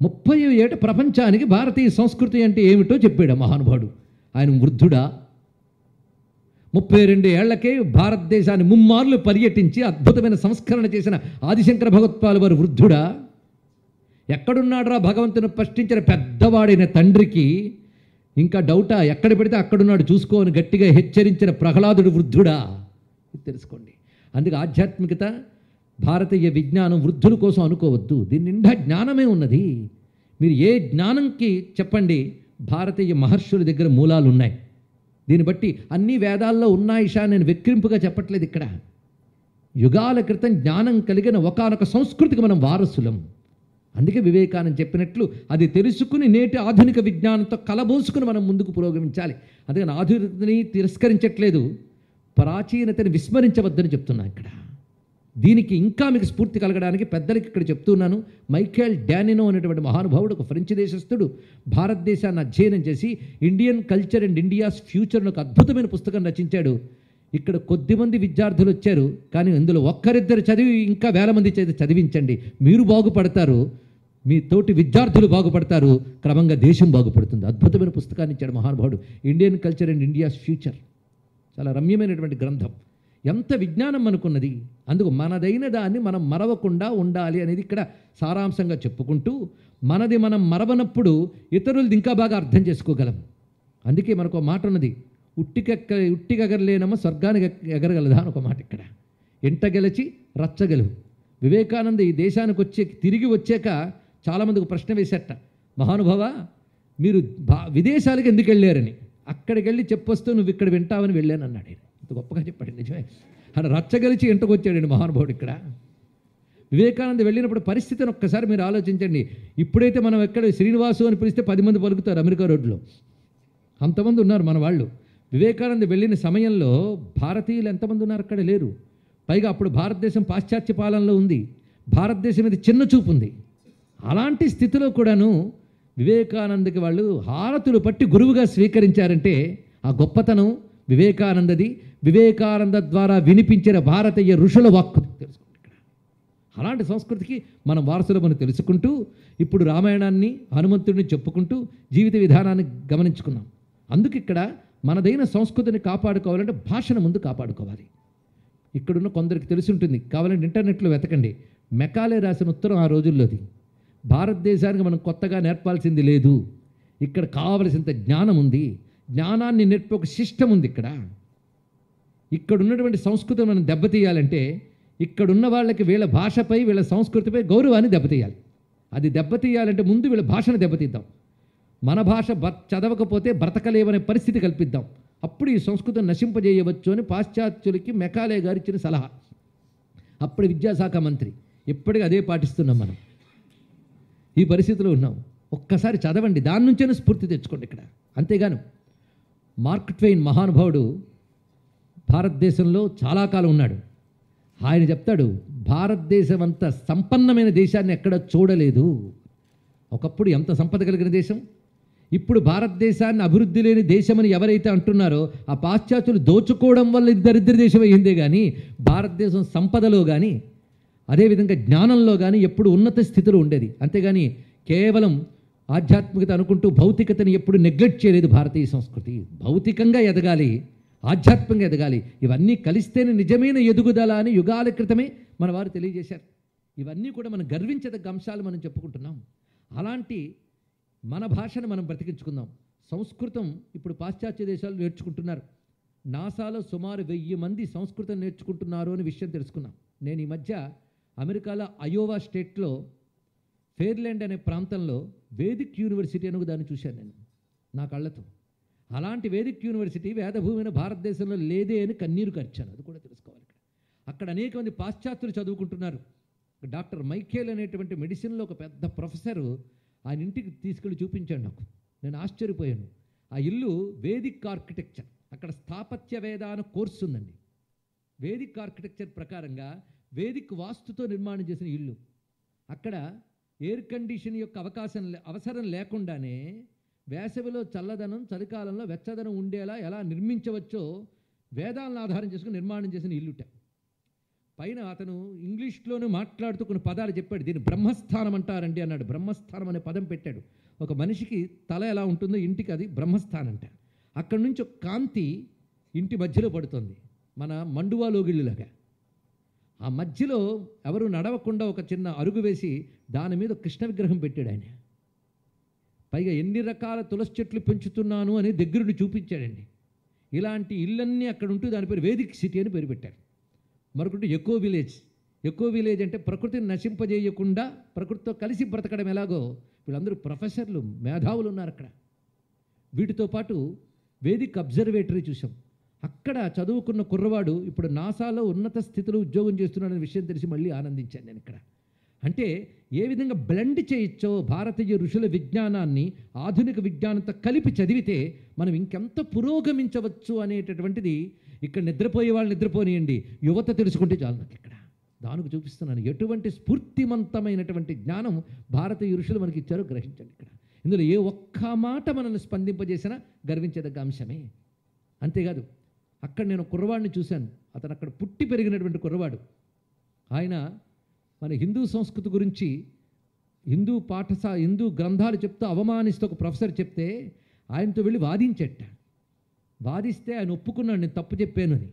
30వ ఏట ప్రపంచానికి భారతీయ సంస్కృతి అంటే ఏమిటో చెప్పాడు మహానుభావుడు. ఆయన వృద్ధుడా? 32 ఏళ్లకే భారతదేశాన్ని ముమ్మార్లు పర్యటించి అద్భుతమైన సంస్కరణ చేసిన ఆదిశంకర భగవత్పాల్ వారు వృద్ధుడా? ఎక్కడున్నాడురా భగవంతుని ప్రశ్నించిన పెద్దవాడైన తండ్రికి ఇంకా డౌటా? ఎక్కడ పెడితే అక్కడున్నాడు చూసుకో అని గట్టిగా హెచ్చరించిన ప్రహ్లాదుడు వృద్ధుడా? తెలుసుకోండి. అందుకే ఆధ్యాత్మికత, భారతీయ విజ్ఞానం వృద్ధుల కోసం అనుకోవద్దు. దీని నిండా జ్ఞానమే ఉన్నది. మీరు ఏ జ్ఞానంకి చెప్పండి, భారతీయ మహర్షుల దగ్గర మూలాలు ఉన్నాయి. దీన్ని బట్టి అన్ని వేదాల్లో ఉన్నాయిషా నేను వెక్కిరింపుగా చెప్పట్లేదు ఇక్కడ. యుగాల క్రితం జ్ఞానం కలిగిన ఒకానొక సంస్కృతికి మనం వారసులం. అందుకే వివేకానంద చెప్పినట్లు అది తెలుసుకుని నేటి ఆధునిక విజ్ఞానంతో కలబోసుకుని మనం ముందుకు పురోగమించాలి. అందుకని ఆధునికతని తిరస్కరించట్లేదు, ప్రాచీనతని విస్మరించవద్దని చెప్తున్నా ఇక్కడ. దీనికి ఇంకా మీకు స్ఫూర్తి కలగడానికి పెద్దలకి ఇక్కడ చెప్తున్నాను. మైకేల్ డానినో అనేటువంటి మహానుభావుడు, ఒక ఫ్రెంచ్ దేశస్థుడు, భారతదేశాన్ని అధ్యయనం చేసి Indian culture and India's future ఒక అద్భుతమైన పుస్తకం రచించాడు. ఇక్కడ కొద్దిమంది విద్యార్థులు వచ్చారు, కానీ ఇందులో ఒక్కరిద్దరు చదివి ఇంకా వేల మంది చదివించండి. మీరు బాగుపడతారు, మీ తోటి విద్యార్థులు బాగుపడతారు, క్రమంగా దేశం బాగుపడుతుంది. అద్భుతమైన పుస్తకాన్ని ఇచ్చాడు మహానుభావుడు, Indian culture and India's future. చాలా రమ్యమైనటువంటి గ్రంథం. ఎంత విజ్ఞానం మనకున్నది. అందుకు మనదైన దాన్ని మనం మరవకుండా ఉండాలి అనేది ఇక్కడ సారాంశంగా చెప్పుకుంటూ, మనది మనం మరవనప్పుడు ఇతరులది ఇంకా బాగా అర్థం చేసుకోగలం. అందుకే మనకు మాట ఉన్నది, ఉట్టికెగరలేనమ్మ స్వర్గానికి ఎగరగలదా అని ఒక మాట ఇక్కడ. ఎంట గెలిచి రచ్చగలవు. వివేకానంద ఈ దేశానికి తిరిగి వచ్చాక చాలామందికి ప్రశ్న వేసేట, మహానుభావ మీరు విదేశాలకు ఎందుకు వెళ్ళారని. అక్కడికి వెళ్ళి చెప్పొస్తూ నువ్వు ఇక్కడ వింటావని వెళ్ళాను అన్నాడు. అంత గొప్పగా చెప్పాడు, నిజమే. ఆయన రచ్చగలిచి ఇంటకొచ్చాడండి మహానుభావుడు ఇక్కడ. వివేకానంద వెళ్ళినప్పుడు పరిస్థితిని ఒక్కసారి మీరు ఆలోచించండి. ఇప్పుడైతే మనం ఎక్కడ శ్రీనివాసు అని పిలిస్తే 10 మంది పలుకుతారు అమెరికా రోడ్లో, అంతమంది ఉన్నారు మన వాళ్ళు. వివేకానంద వెళ్ళిన సమయంలో భారతీయులు ఎంతమంది ఉన్నారు అక్కడ లేరు. పైగా అప్పుడు భారతదేశం పాశ్చాత్య పాలనలో ఉంది, భారతదేశం మీద చిన్న చూపు ఉంది. అలాంటి స్థితిలో కూడాను వివేకానందకి వాళ్ళు హారతులు పట్టి గురువుగా స్వీకరించారంటే ఆ గొప్పతనం వివేకానందది. వివేకానంద ద్వారా వినిపించిన భారతీయ ఋషుల వాక్కు తెలుసుకోండి ఇక్కడ. అలాంటి సంస్కృతికి మనం వారసులమని తెలుసుకుంటూ ఇప్పుడు రామాయణాన్ని హనుమంతుడిని చెప్పుకుంటూ జీవిత విధానాన్ని గమనించుకున్నాం. అందుకు ఇక్కడ మనదైన సంస్కృతిని కాపాడుకోవాలంటే భాషను ముందు కాపాడుకోవాలి. ఇక్కడున్న కొందరికి తెలిసి ఉంటుంది, కావాలంటే ఇంటర్నెట్లో వెతకండి. మెకాలే రాసిన ఉత్తరం ఆ రోజుల్లోది. భారతదేశానికి మనం కొత్తగా నేర్పాల్సింది లేదు, ఇక్కడ కావలసినంత జ్ఞానం ఉంది, జ్ఞానాన్ని నేర్పే ఒక సిస్టమ్ ఉంది ఇక్కడ. ఇక్కడ ఉన్నటువంటి సంస్కృతిని మనం దెబ్బతీయాలంటే ఇక్కడున్న వాళ్ళకి వీళ్ళ భాషపై వీళ్ళ సంస్కృతిపై గౌరవాన్ని దెబ్బతీయాలి. అది దెబ్బతీయాలంటే ముందు వీళ్ళ భాషను దెబ్బతీద్దాం. మన భాష చదవకపోతే బ్రతకలేవనే పరిస్థితి కల్పిద్దాం. అప్పుడు ఈ సంస్కృతిని నశింపజేయవచ్చు అని పాశ్చాత్యులకి మెకాలే గారు ఇచ్చిన సలహా. అప్పుడు విద్యాశాఖ మంత్రి. ఇప్పటికీ అదే పాటిస్తున్నాం మనం. ఈ పరిస్థితిలో ఉన్నాం. ఒక్కసారి చదవండి, దాని నుంచే స్ఫూర్తి తెచ్చుకోండి ఇక్కడ. అంతేగాను మార్క్ ట్వెయిన్ మహానుభావుడు భారతదేశంలో చాలా కాలం ఉన్నాడు. ఆయన చెప్తాడు, భారతదేశం అంత సంపన్నమైన దేశాన్ని ఎక్కడ చూడలేదు. ఒకప్పుడు ఎంత సంపద కలిగిన దేశం, ఇప్పుడు భారతదేశాన్ని అభివృద్ధి లేని దేశమని ఎవరైతే అంటున్నారో ఆ పాశ్చాత్యులు దోచుకోవడం వల్ల దరిద్ర దేశం అయ్యిందే కానీ భారతదేశం సంపదలో కానీ అదేవిధంగా జ్ఞానంలో కానీ ఎప్పుడు ఉన్నత స్థితిలో ఉండేది. అంతేగాని కేవలం ఆధ్యాత్మికత అనుకుంటూ భౌతికతని ఎప్పుడు నెగ్లెక్ట్ చేయలేదు భారతీయ సంస్కృతి. భౌతికంగా ఎదగాలి, ఆధ్యాత్మికంగా ఎదగాలి. ఇవన్నీ కలిస్తేనే నిజమైన ఎదుగుదల అని యుగాల క్రితమే మన వారు తెలియజేశారు. ఇవన్నీ కూడా మనం గర్వించదగ్గ అంశాలు మనం చెప్పుకుంటున్నాం. అలాంటి మన భాషను మనం బ్రతికించుకుందాం. సంస్కృతం ఇప్పుడు పాశ్చాత్య దేశాలు నేర్చుకుంటున్నారు. నాసాలో సుమారు 1000 మంది సంస్కృతం నేర్చుకుంటున్నారు అని విషయం తెలుసుకున్నాం. నేను ఈ మధ్య అమెరికాలో అయోవా స్టేట్లో ఫెయిర్లాండ్ అనే ప్రాంతంలో వేదిక్ యూనివర్సిటీ అని దాన్ని చూశాను నేను నా కళ్ళతో. అలాంటి వేదిక్ యూనివర్సిటీ వేదభూమిని భారతదేశంలో లేదే అని కన్నీరు కార్చాను. అది కూడా తెలుసుకోవాలి. అక్కడ అనేక మంది పాశ్చాత్యులు చదువుకుంటున్నారు. డాక్టర్ మైఖేల్ అనేటువంటి మెడిసిన్లో ఒక పెద్ద ప్రొఫెసరు ఆయన ఇంటికి తీసుకెళ్ళి చూపించాడు నాకు. నేను ఆశ్చర్యపోయాను. ఆ ఇల్లు వేదిక్ ఆర్కిటెక్చర్, అక్కడ స్థాపత్య వేదాన కోర్సు ఉందండి. వేదిక్ ఆర్కిటెక్చర్ ప్రకారంగా వేదిక్ వాస్తుతో నిర్మాణం చేసిన ఇల్లు. అక్కడ ఎయిర్ కండిషన్ యొక్క అవసరం లేకుండానే వేసవిలో చల్లదనం, చలికాలంలో వెచ్చదనం ఉండేలా ఎలా నిర్మించవచ్చో వేదాలను ఆధారం చేసుకుని నిర్మాణం చేసిన ఇల్లుట. పైన అతను ఇంగ్లీష్లోనే మాట్లాడుతూ కొన్ని పదాలు చెప్పాడు. దీన్ని బ్రహ్మస్థానం అంటారండి అన్నాడు. బ్రహ్మస్థానం అనే పదం పెట్టాడు. ఒక మనిషికి తల ఎలా ఉంటుందో ఇంటికి అది బ్రహ్మస్థానం అంట. అక్కడి నుంచి ఒక కాంతి ఇంటి మధ్యలో పడుతుంది, మన మండువా లోగిళ్ళులాగా. ఆ మధ్యలో ఎవరు నడవకుండా ఒక చిన్న అరుగు వేసి దాని మీద కృష్ణ విగ్రహం పెట్టాడు ఆయన. పైగా ఎన్ని రకాల తులసి చెట్లు పెంచుతున్నాను అని దగ్గరుండి చూపించాడండి. ఇలాంటి ఇళ్ళన్నీ అక్కడ ఉంటూ దాని పేరు వేదిక్ సిటీ అని పేరు పెట్టారు. మరొకటి ఎకో విలేజ్. ఎకో విలేజ్ అంటే ప్రకృతిని నశింపజేయకుండా ప్రకృతితో కలిసి బ్రతకడం ఎలాగో వీళ్ళందరూ ప్రొఫెసర్లు, మేధావులు ఉన్నారు అక్కడ. వీటితో పాటు వేదిక్ అబ్జర్వేటరీ చూసాం. అక్కడ చదువుకున్న కుర్రవాడు ఇప్పుడు నాసాలో ఉన్నత స్థితిలో ఉద్యోగం చేస్తున్నాడనే విషయం తెలిసి మళ్ళీ ఆనందించాను నేను ఇక్కడ. అంటే ఏ విధంగా బ్లెండ్ చేయొచ్చో భారతీయ ఋషుల విజ్ఞానాన్ని ఆధునిక విజ్ఞానంతో కలిపి చదివితే మనం ఇంకెంత పురోగమించవచ్చు అనేటటువంటిది ఇక్కడ నిద్రపోయే వాళ్ళు నిద్రపోనియండి, యువత తెలుసుకుంటే చాలు. నాకు ఇక్కడ దానికి చూపిస్తున్నాను ఎటువంటి స్ఫూర్తిమంతమైనటువంటి జ్ఞానం భారతీయ ఋషులు మనకి ఇచ్చారో గ్రహించండి. ఇక్కడ ఇందులో ఏ ఒక్క మాట మనల్ని స్పందింపజేసినా గర్వించేదగ్గ అంశమే. అంతేకాదు అక్కడ నేను కుర్రవాడిని చూశాను. అతను అక్కడ పుట్టి పెరిగినటువంటి కుర్రవాడు. ఆయన మన హిందూ సంస్కృతి గురించి హిందూ గ్రంథాలు చెప్తూ అవమానిస్తూ ఒక ప్రొఫెసర్ చెప్తే ఆయనతో వెళ్ళి వాదించట. వాదిస్తే ఆయన ఒప్పుకున్నాడు నేను తప్పు చెప్పాను అని.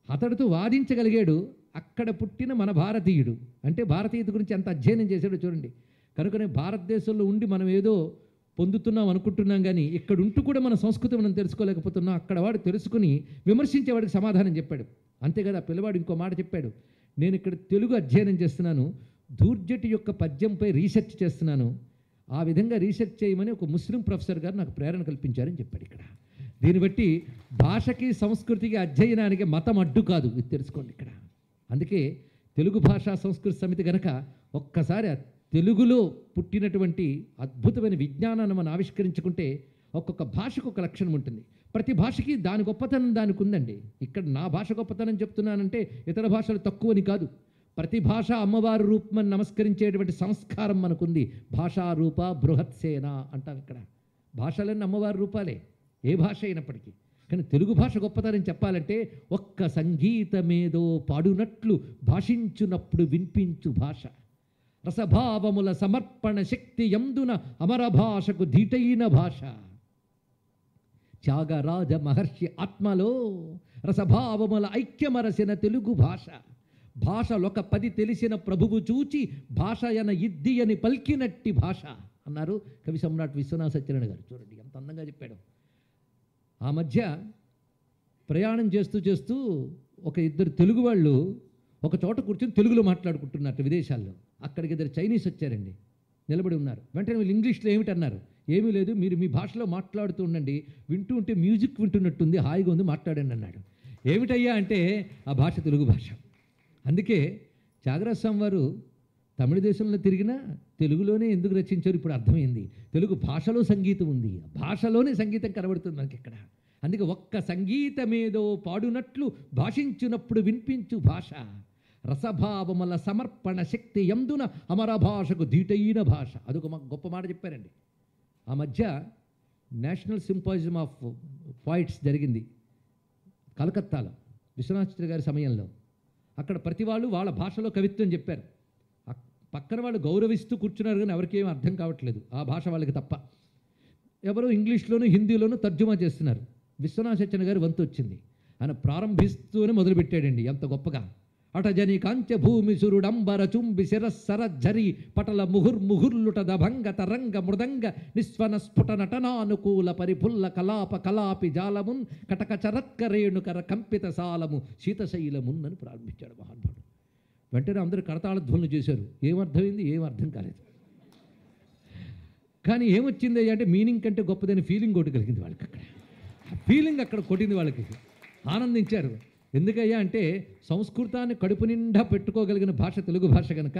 అతడితో వాదించగలిగాడు అక్కడ పుట్టిన మన భారతీయుడు. అంటే భారతీయత గురించి ఎంత అధ్యయనం చేశాడో చూడండి. కనుకనే భారతదేశంలో ఉండి మనం ఏదో పొందుతున్నాం అనుకుంటున్నాం, కానీ ఇక్కడ ఉంటూ కూడా మన సంస్కృతి మనం తెలుసుకోలేకపోతున్నాం. అక్కడ వాడు తెలుసుకుని విమర్శించేవాడికి సమాధానం చెప్పాడు. అంతేకాదు ఆ పిల్లవాడు ఇంకో మాట చెప్పాడు, నేను ఇక్కడ తెలుగు అధ్యయనం చేస్తున్నాను, ధూర్జటి యొక్క పద్యంపై రీసెర్చ్ చేస్తున్నాను, ఆ విధంగా రీసెర్చ్ చేయమని ఒక ముస్లిం ప్రొఫెసర్ గారు నాకు ప్రేరణ కల్పించారని చెప్పాడు. ఇక్కడ దీన్ని బట్టి భాషకి సంస్కృతికి అధ్యయనానికి మతం అడ్డు కాదు, ఇది తెలుసుకోండి ఇక్కడ. అందుకే తెలుగు భాషా సంస్కృతి సమితి గనక ఒక్కసారి తెలుగులో పుట్టినటువంటి అద్భుతమైన విజ్ఞానాన్ని మనం ఆవిష్కరించుకుంటే ఒక్కొక్క భాషకు ఒక లక్షణం ఉంటుంది. ప్రతి భాషకి దాని గొప్పతనం దానికి ఉందండి. ఇక్కడ నా భాష గొప్పతనం చెప్తున్నానంటే ఇతర భాషలు తక్కువని కాదు. ప్రతి భాష అమ్మవారి రూపమని నమస్కరించేటువంటి సంస్కారం మనకుంది. భాషా రూప బృహత్సేన అంటాం ఇక్కడ. భాషలన్నీ అమ్మవారి రూపాలే, ఏ భాష అయినప్పటికీ. కానీ తెలుగు భాష గొప్పతనం చెప్పాలంటే ఒక్క సంగీతమేదో పాడునట్లు భాషించునప్పుడు వినిపించు భాష, రసభావముల సమర్పణ శక్తి యందున అమర భాషకు ధీటైన భాష, త్యాగరాజ మహర్షి ఆత్మలో రసభావముల ఐక్యమరసిన తెలుగు భాష, భాషలొక 10 తెలిసిన ప్రభువు చూచి భాషయన ఇద్ది అని పల్కినట్టి భాష అన్నారు కవి సమ్రాట్ విశ్వనాథ సత్యనారాయణ గారు. చూడండి ఎంత అందంగా చెప్పాడు. ఆ మధ్య ప్రయాణం చేస్తూ చేస్తూ ఒక ఇద్దరు తెలుగు వాళ్ళు ఒక చోట కూర్చొని తెలుగులో మాట్లాడుకుంటున్నట్టు విదేశాల్లో. అక్కడికి ఇద్దరు చైనీస్ వచ్చారండి, నిలబడి ఉన్నారు. వెంటనే వీళ్ళు ఇంగ్లీష్లో ఏమిటి అన్నారు. ఏమీ లేదు, మీరు మీ భాషలో మాట్లాడుతూ ఉండండి, వింటూ ఉంటే మ్యూజిక్ వింటున్నట్టుంది, హాయిగా ఉంది, మాట్లాడండి అన్నాడు. ఏమిటయ్యా అంటే ఆ భాష తెలుగు భాష. అందుకే త్యాగరాజ స్వామి వారు తమిళ దేశంలో తిరిగినా తెలుగులోనే ఎందుకు రచించారు ఇప్పుడు అర్థమైంది. తెలుగు భాషలో సంగీతం ఉంది, భాషలోనే సంగీతం కనబడుతుంది మనకి ఇక్కడ. అందుకే ఒక్క సంగీతమేదో పాడునట్లు భాషించునప్పుడు వినిపించు భాష, రసభావముల సమర్పణ శక్తి యందున అమర భాషకు ధీటైన భాష. అదొక గొప్ప మాట చెప్పారండి. ఆ మధ్య నేషనల్ సింపాజియం ఆఫ్ పోయిట్స్ జరిగింది కలకత్తాలో విశ్వనాథ్ గారి సమయంలో. అక్కడ ప్రతి వాళ్ళు వాళ్ళ భాషలో కవిత్వం చెప్పారు. పక్కన వాళ్ళు గౌరవిస్తూ కూర్చున్నారు, కానీ ఎవరికేం అర్థం కావట్లేదు ఆ భాష వాళ్ళకి తప్ప. ఎవరో ఇంగ్లీష్లోనూ హిందీలోనూ తర్జుమా చేస్తున్నారు. విశ్వనాథ సత్యనారాయణ గారి వంతు వచ్చింది. ఆయన ప్రారంభిస్తూనే మొదలుపెట్టాడండి ఎంత గొప్పగా. అటజని కాంచ భూమి సురుడంబర చుంబి శిరస్సరజ్జరి పటల ముహుర్ముహుర్లుట దభంగ తరంగ మృదంగ నిస్వన స్ఫుట నటనానుకూల పరిపుల్ల కలాప కలాపి జాలమున్ కటక చరత్కరేణుకర కంపిత సాలము శీతశైలమున్ అని ప్రారంభించాడు మహానుభావుడు. వెంటనే అందరూ కరతాళధ్వనులు చేశారు. ఏమర్థమైంది, ఏం అర్థం కాలేదు. కానీ ఏమొచ్చింది అంటే మీనింగ్ కంటే గొప్పదైన ఫీలింగ్ ఒకటి కలిగింది వాళ్ళకి. అక్కడ ఫీలింగ్ అక్కడ కొట్టింది వాళ్ళకి, ఆనందించారు. ఎందుకయ్యా అంటే సంస్కృతాన్ని కడుపు నిండా పెట్టుకోగలిగిన భాష తెలుగు భాష కనుక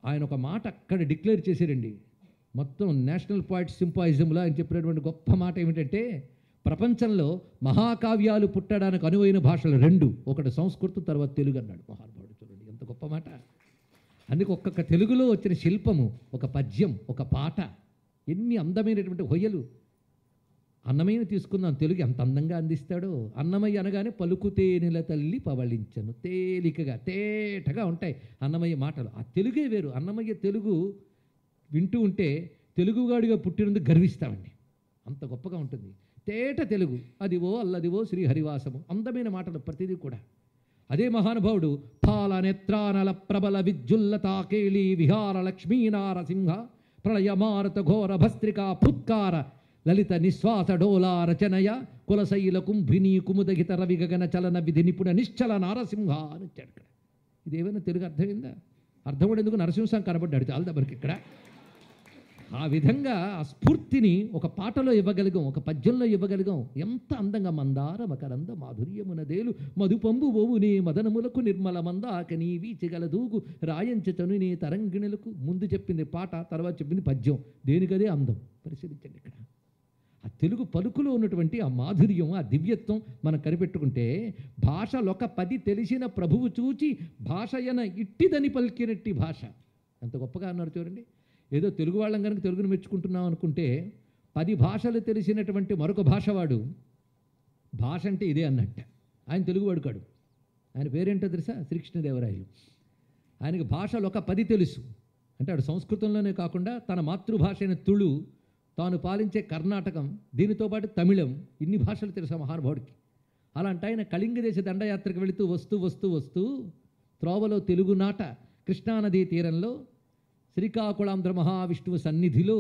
ఆయన ఒక మాట అక్కడ డిక్లేర్ చేశారండి. మొత్తం నేషనల్ పోయిట్స్ సింపాయిజంలో ఆయన చెప్పినటువంటి గొప్ప మాట ఏమిటంటే ప్రపంచంలో మహాకావ్యాలు పుట్టడానికి అనువైన భాషలు 2, ఒకటి సంస్కృతం, తర్వాత తెలుగు అన్నాడు మహానుభావుడు. చూడండి ఎంత గొప్ప మాట. అందుకే ఒక్కొక్క తెలుగులో వచ్చిన శిల్పము, ఒక పద్యం, ఒక పాట, ఎన్ని అందమైనటువంటి హొయ్యలు. అన్నమయ్యను తీసుకుందాం, తెలుగు ఎంత అందంగా అందిస్తాడో. అన్నమయ్య అనగానే పలుకుతేనెల తల్లి పవళించను, తేలికగా తేటగా ఉంటాయి అన్నమయ్య మాటలు. ఆ తెలుగే వేరు. అన్నమయ్య తెలుగు వింటూ ఉంటే తెలుగుగాడిగా పుట్టినందుకు గర్విస్తామండి, అంత గొప్పగా ఉంటుంది. తేట తెలుగు, అదివో అల్లదివో శ్రీహరివాసము, అందమైన మాటలు ప్రతిదీ కూడా. అదే మహానుభావుడు పాల నేత్రానల ప్రబల విద్యుల్లతాకేళి విహార లక్ష్మీనారసింహ ప్రళయ మారుత ఘోర భస్త్రికా ఫుత్కార లలిత నిశ్వాస డోలా రచనయ కులశైల కుంభిని కుముదగిత రవి గగన చలన విధి నిపుణ నిశ్చల నారసింహ అని వచ్చాడు ఇక్కడ. ఇదేమైనా తెలుగు అర్థమైందా? అర్థమడేందుకు నరసింహం కనబడ్డాడు చాలా దగ్గరికి ఇక్కడ. ఆ విధంగా ఆ స్ఫూర్తిని ఒక పాటలో ఇవ్వగలిగాం, ఒక పద్యంలో ఇవ్వగలిగాం. ఎంత అందంగా మందార మకరంద మాధుర్యమునదేలు మధుపంబు ఓవునే మదనములకు నిర్మల మందాకని వీచగలదూగు రాయంచను నీ తరంగిణులకు. ముందు చెప్పింది పాట, తర్వాత చెప్పింది పద్యం. దేనికదే అందం. పరిశీలించండి ఇక్కడ. ఆ తెలుగు పలుకులో ఉన్నటువంటి ఆ మాధుర్యం, ఆ దివ్యత్వం మనం కనిపెట్టుకుంటే భాషలొక 10 తెలిసిన ప్రభువు చూచి భాషయన ఇట్టిదని పలికినట్టి భాష. ఎంత గొప్పగా అన్నారు చూడండి. ఏదో తెలుగు వాళ్ళం కనుక తెలుగును మెచ్చుకుంటున్నాం అనుకుంటే 10 భాషలు తెలిసినటువంటి మరొక భాషవాడు భాష అంటే ఇదే అన్నట్ట. ఆయన తెలుగువాడు కాడు. ఆయన పేరేంటో తెలుసా? శ్రీకృష్ణదేవరాయలు. ఆయనకి భాషలు ఒక 10 తెలుసు. అంటే ఆడు సంస్కృతంలోనే కాకుండా తన మాతృభాష అయిన తుళు, తాను పాలించే కర్ణాటకం, దీనితో పాటు తమిళం, ఇన్ని భాషలు తెలుసా మహానుభావుడికి. అలాంటి ఆయన కళింగ దేశ దండయాత్రకు వెళుతూ వస్తూ వస్తూ వస్తూ త్రోవలో తెలుగునాట కృష్ణానదీ తీరంలో శ్రీకాకుళాంధ్ర మహావిష్ణువు సన్నిధిలో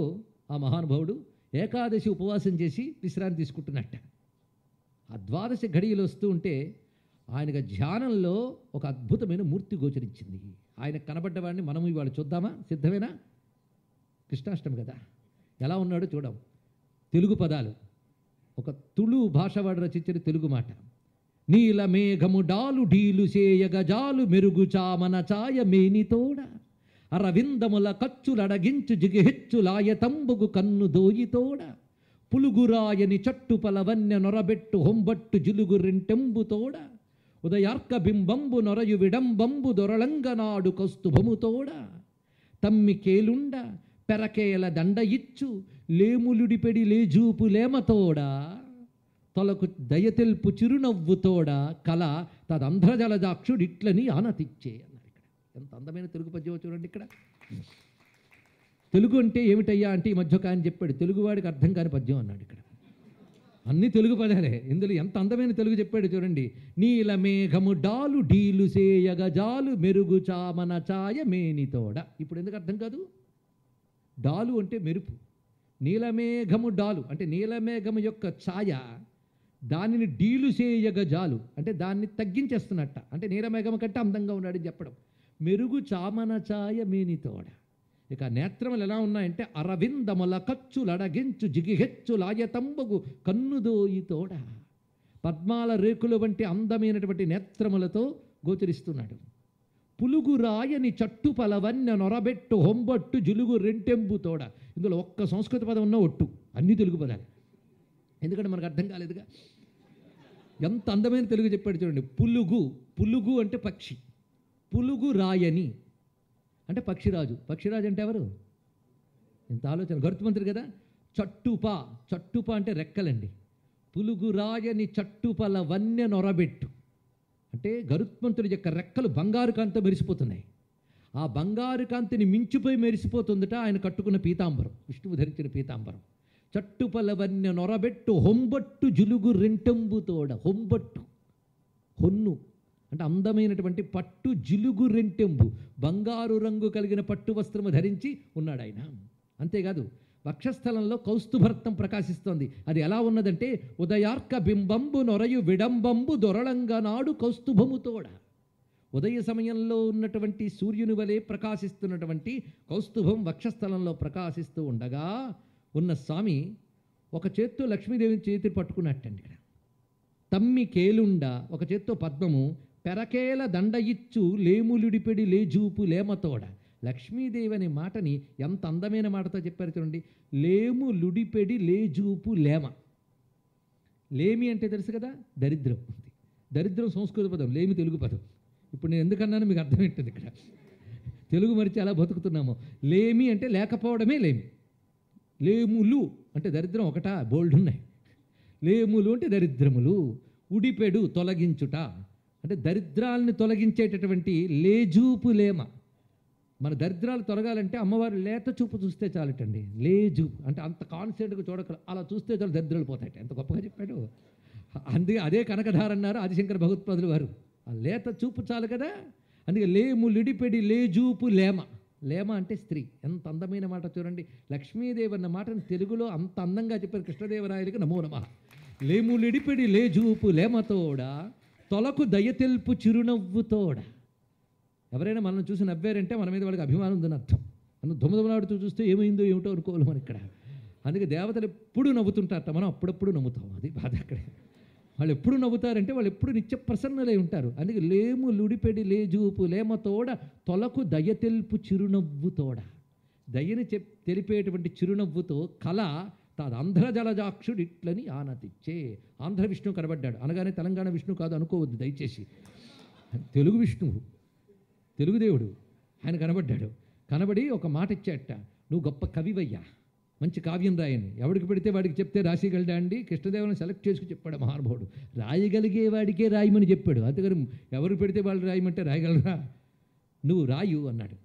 ఆ మహానుభావుడు ఏకాదశి ఉపవాసం చేసి విశ్రాంతి తీసుకుంటున్నట్ట. ఆ 12 ఘడియలు వస్తూ ఉంటే ఆయనకు ధ్యానంలో ఒక అద్భుతమైన మూర్తి గోచరించింది. ఆయన కనబడ్డవాడిని మనం ఇవాళ చూద్దామా? సిద్ధమేనా? కృష్ణాష్టమి కదా, ఎలా ఉన్నాడో చూడం. తెలుగు పదాలు ఒక తుళు భాషవాడు రచించిన తెలుగు మాట. నీల మేఘము డాలు ఢీలు సేయగజాలు మెరుగు చామన ఛాయ మేనితోడ అరవిందముల కచ్చులడగించు జిగిహెచ్చులాయ తంబుగు కన్ను దోయితోడ పులుగురాయని చట్టు పలవన్య నొరబెట్టు హొంబట్టు జిలుగు రెంటెంబుతోడ ఉదయార్క బింబంబు నొరయు విడంబంబు దొరలంగనాడు కౌస్తుభముతోడ తమ్మి కేలుండ పెరకేల దండ ఇచ్చు లేములుడిపెడి లేజూపు లేమతోడ తొలకు దయతెల్పు చిరునవ్వుతోడ కళ తదంధ్రజలజాక్షుడిట్లని ఆనతిచ్చే అన్నారు. ఇక్కడ ఎంత అందమైన తెలుగు పద్యం చూడండి. ఇక్కడ తెలుగు అంటే ఏమిటయ్యా అంటే ఈ మధ్య ఒక ఆయన చెప్పాడు, తెలుగువాడికి అర్థం కాని పద్యం అన్నాడు. ఇక్కడ అన్ని తెలుగు పదాలే, ఇందులో ఎంత అందమైన తెలుగు చెప్పాడు చూడండి. నీల మేఘము డాలు ఢీలు సేయగజాలు మెరుగు చామన ఛాయ మేనితోడ. ఇప్పుడు ఎందుకు అర్థం కాదు? డాలు అంటే మెరుపు, నీలమేఘము డాలు అంటే నీలమేఘము యొక్క ఛాయ, దానిని డీలు సేయగజాలు అంటే దాన్ని తగ్గించేస్తున్నట్ట, అంటే నీలమేఘము కంటే అందంగా ఉన్నాడని చెప్పడం. మెరుగు చామన ఛాయ మేనితోడ. ఇక నేత్రములు ఎలా ఉన్నాయంటే అరవిందముల కచ్చులడగించు జిగిహెచ్చు లాయతంబగు కన్నుదోయితోడ. పద్మాల రేకుల వంటి అందమైనటువంటి నేత్రములతో గోచరిస్తున్నాడు. పులుగు రాయని చట్టు పలవన్య నొరబెట్టు హొంబట్టు జిలుగు రెంటెంబుతోడ. ఇందులో ఒక్క సంస్కృత పదం ఉన్న ఒట్టు, అన్ని తెలుగు పదాలు. ఎందుకంటే మనకు అర్థం కాలేదుగా. ఎంత అందమైన తెలుగు చెప్పాడు చూడండి. పులుగు, పులుగు అంటే పక్షి, పులుగు రాయని అంటే పక్షిరాజు. పక్షిరాజు అంటే ఎవరు? ఇంత ఆలోచన, గరుత్మంతుడు కదా. చట్టుప, చట్టుప అంటే రెక్కలండి. పులుగు రాయని చట్టుపల వన్య నొరబెట్టు అంటే గరుత్మంతుడి యొక్క రెక్కలు బంగారు కాంతితో మెరిసిపోతున్నాయి. ఆ బంగారు కాంతిని మించిపోయి మెరిసిపోతుందట ఆయన కట్టుకున్న పీతాంబరం, విష్ణువు ధరించిన పీతాంబరం. చట్టుపల వన్య నొరబెట్టు హొంబట్టు జిలుగు రెంటెంబుతోడ. హొంబట్టు, హొన్ను అంటే అందమైనటువంటి పట్టు, జిలుగు రెంటెంబు బంగారు రంగు కలిగిన పట్టు వస్త్రము ధరించి ఉన్నాడు ఆయన. అంతేకాదు వక్షస్థలంలో కౌస్తుభరత్నం ప్రకాశిస్తోంది. అది ఎలా ఉన్నదంటే ఉదయార్క బింబంబు నొరయు విడంబంబు దొరలంగనాడు కౌస్తుభముతోడ. ఉదయ సమయంలో ఉన్నటువంటి సూర్యుని వలె ప్రకాశిస్తున్నటువంటి కౌస్తుభం వక్షస్థలంలో ప్రకాశిస్తూ ఉండగా ఉన్న స్వామి ఒక చేత్తో లక్ష్మీదేవిని చేతి పట్టుకున్నట్టండి. ఇక్కడ తమ్మి కేలుండ ఒక చేత్తో పద్మము, పెరకేల దండ ఇచ్చు లేములుడిపెడి లేజూపు లేమతోడ. లక్ష్మీదేవి అనే మాటని ఎంత అందమైన మాటతో చెప్పారు చూడండి. లేములుడిపెడి లేజూపు లేమ. లేమి అంటే తెలుసు కదా, దరిద్రం. దరిద్రం సంస్కృత పదం, లేమి తెలుగు పదం. ఇప్పుడు నేను ఎందుకన్నాను మీకు అర్థమవుతుంది. ఇక్కడ తెలుగు మరిచి అలా బతుకుతున్నాము. లేమి అంటే లేకపోవడమే లేమి. లేములు అంటే దరిద్రం ఒకటా, బోల్డ్ ఉన్నాయి. లేములు అంటే దరిద్రములు. ఉడిపెడు తొలగించుట అంటే దరిద్రాలని తొలగించేటటువంటి లేజూపు లేమ. మన దరిద్రాలు తొలగాలంటే అమ్మవారు లేత చూపు చూస్తే చాలటండి. లేజూపు అంటే అంత కాన్సెంట్గా చూడక అలా చూస్తే చాలు దరిద్రాలు పోతాయట. ఎంత గొప్పగా చెప్పాడు. అందుకే అదే కనకధార అన్నారు ఆదిశంకర భగవత్పాదులు వారు. ఆ లేత చూపు చాలు కదా. అందుకే లేములిడిపెడి లేజూపు లేమ. లేమ అంటే స్త్రీ. ఎంత అందమైన మాట చూడండి. లక్ష్మీదేవి అన్న మాటను తెలుగులో అంత అందంగా చెప్పారు కృష్ణదేవరాయలకి నమో నమః. లేములిడిపెడి లేజూపు లేమతోడ తొలకు దయతెల్పు చిరునవ్వుతోడ. ఎవరైనా మనల్ని చూసి నవ్వారంటే మన మీద వాళ్ళకి అభిమానం ఉందని అర్థం. మనం దుమదుమలాడుతూ చూస్తే ఏమైందో ఏమిటో అనుకోవాలి మనం ఇక్కడ. అందుకే దేవతలు ఎప్పుడు నవ్వుతుంటారట, మనం అప్పుడప్పుడు నవ్వుతాం. అది బాధ అక్కడే. వాళ్ళు ఎప్పుడు నవ్వుతారంటే వాళ్ళు ఎప్పుడు నిత్య ప్రసన్నలై ఉంటారు. అందుకే లేములుడిపెడి లేజూపు లేమతోడ తొలకు దయతెల్పు చిరునవ్వుతోడ. దయని తెలిపేటువంటి చిరునవ్వుతో కళ తదంధ్రజలజాక్షుడు ఇట్లని ఆనతిచ్చే. ఆంధ్ర విష్ణువు కనబడ్డాడు అనగానే తెలంగాణ విష్ణువు కాదు అనుకోవద్దు దయచేసి. తెలుగు విష్ణువు, తెలుగుదేవుడు ఆయన కనబడ్డాడు. కనబడి ఒక మాట ఇచ్చాట, నువ్వు గొప్ప కవివయ్యా, మంచి కావ్యం రాయని. ఎవడికి పెడితే వాడికి చెప్తే రాసేయగలడా అండి? కృష్ణదేవుని సెలెక్ట్ చేసుకుని చెప్పాడు మహానుభావుడు. రాయగలిగే వాడికే రాయమని చెప్పాడు. అంతేగాని ఎవరు పెడితే వాళ్ళు రాయమంటే రాయగలరా? నువ్వు రాయు అన్నాడు.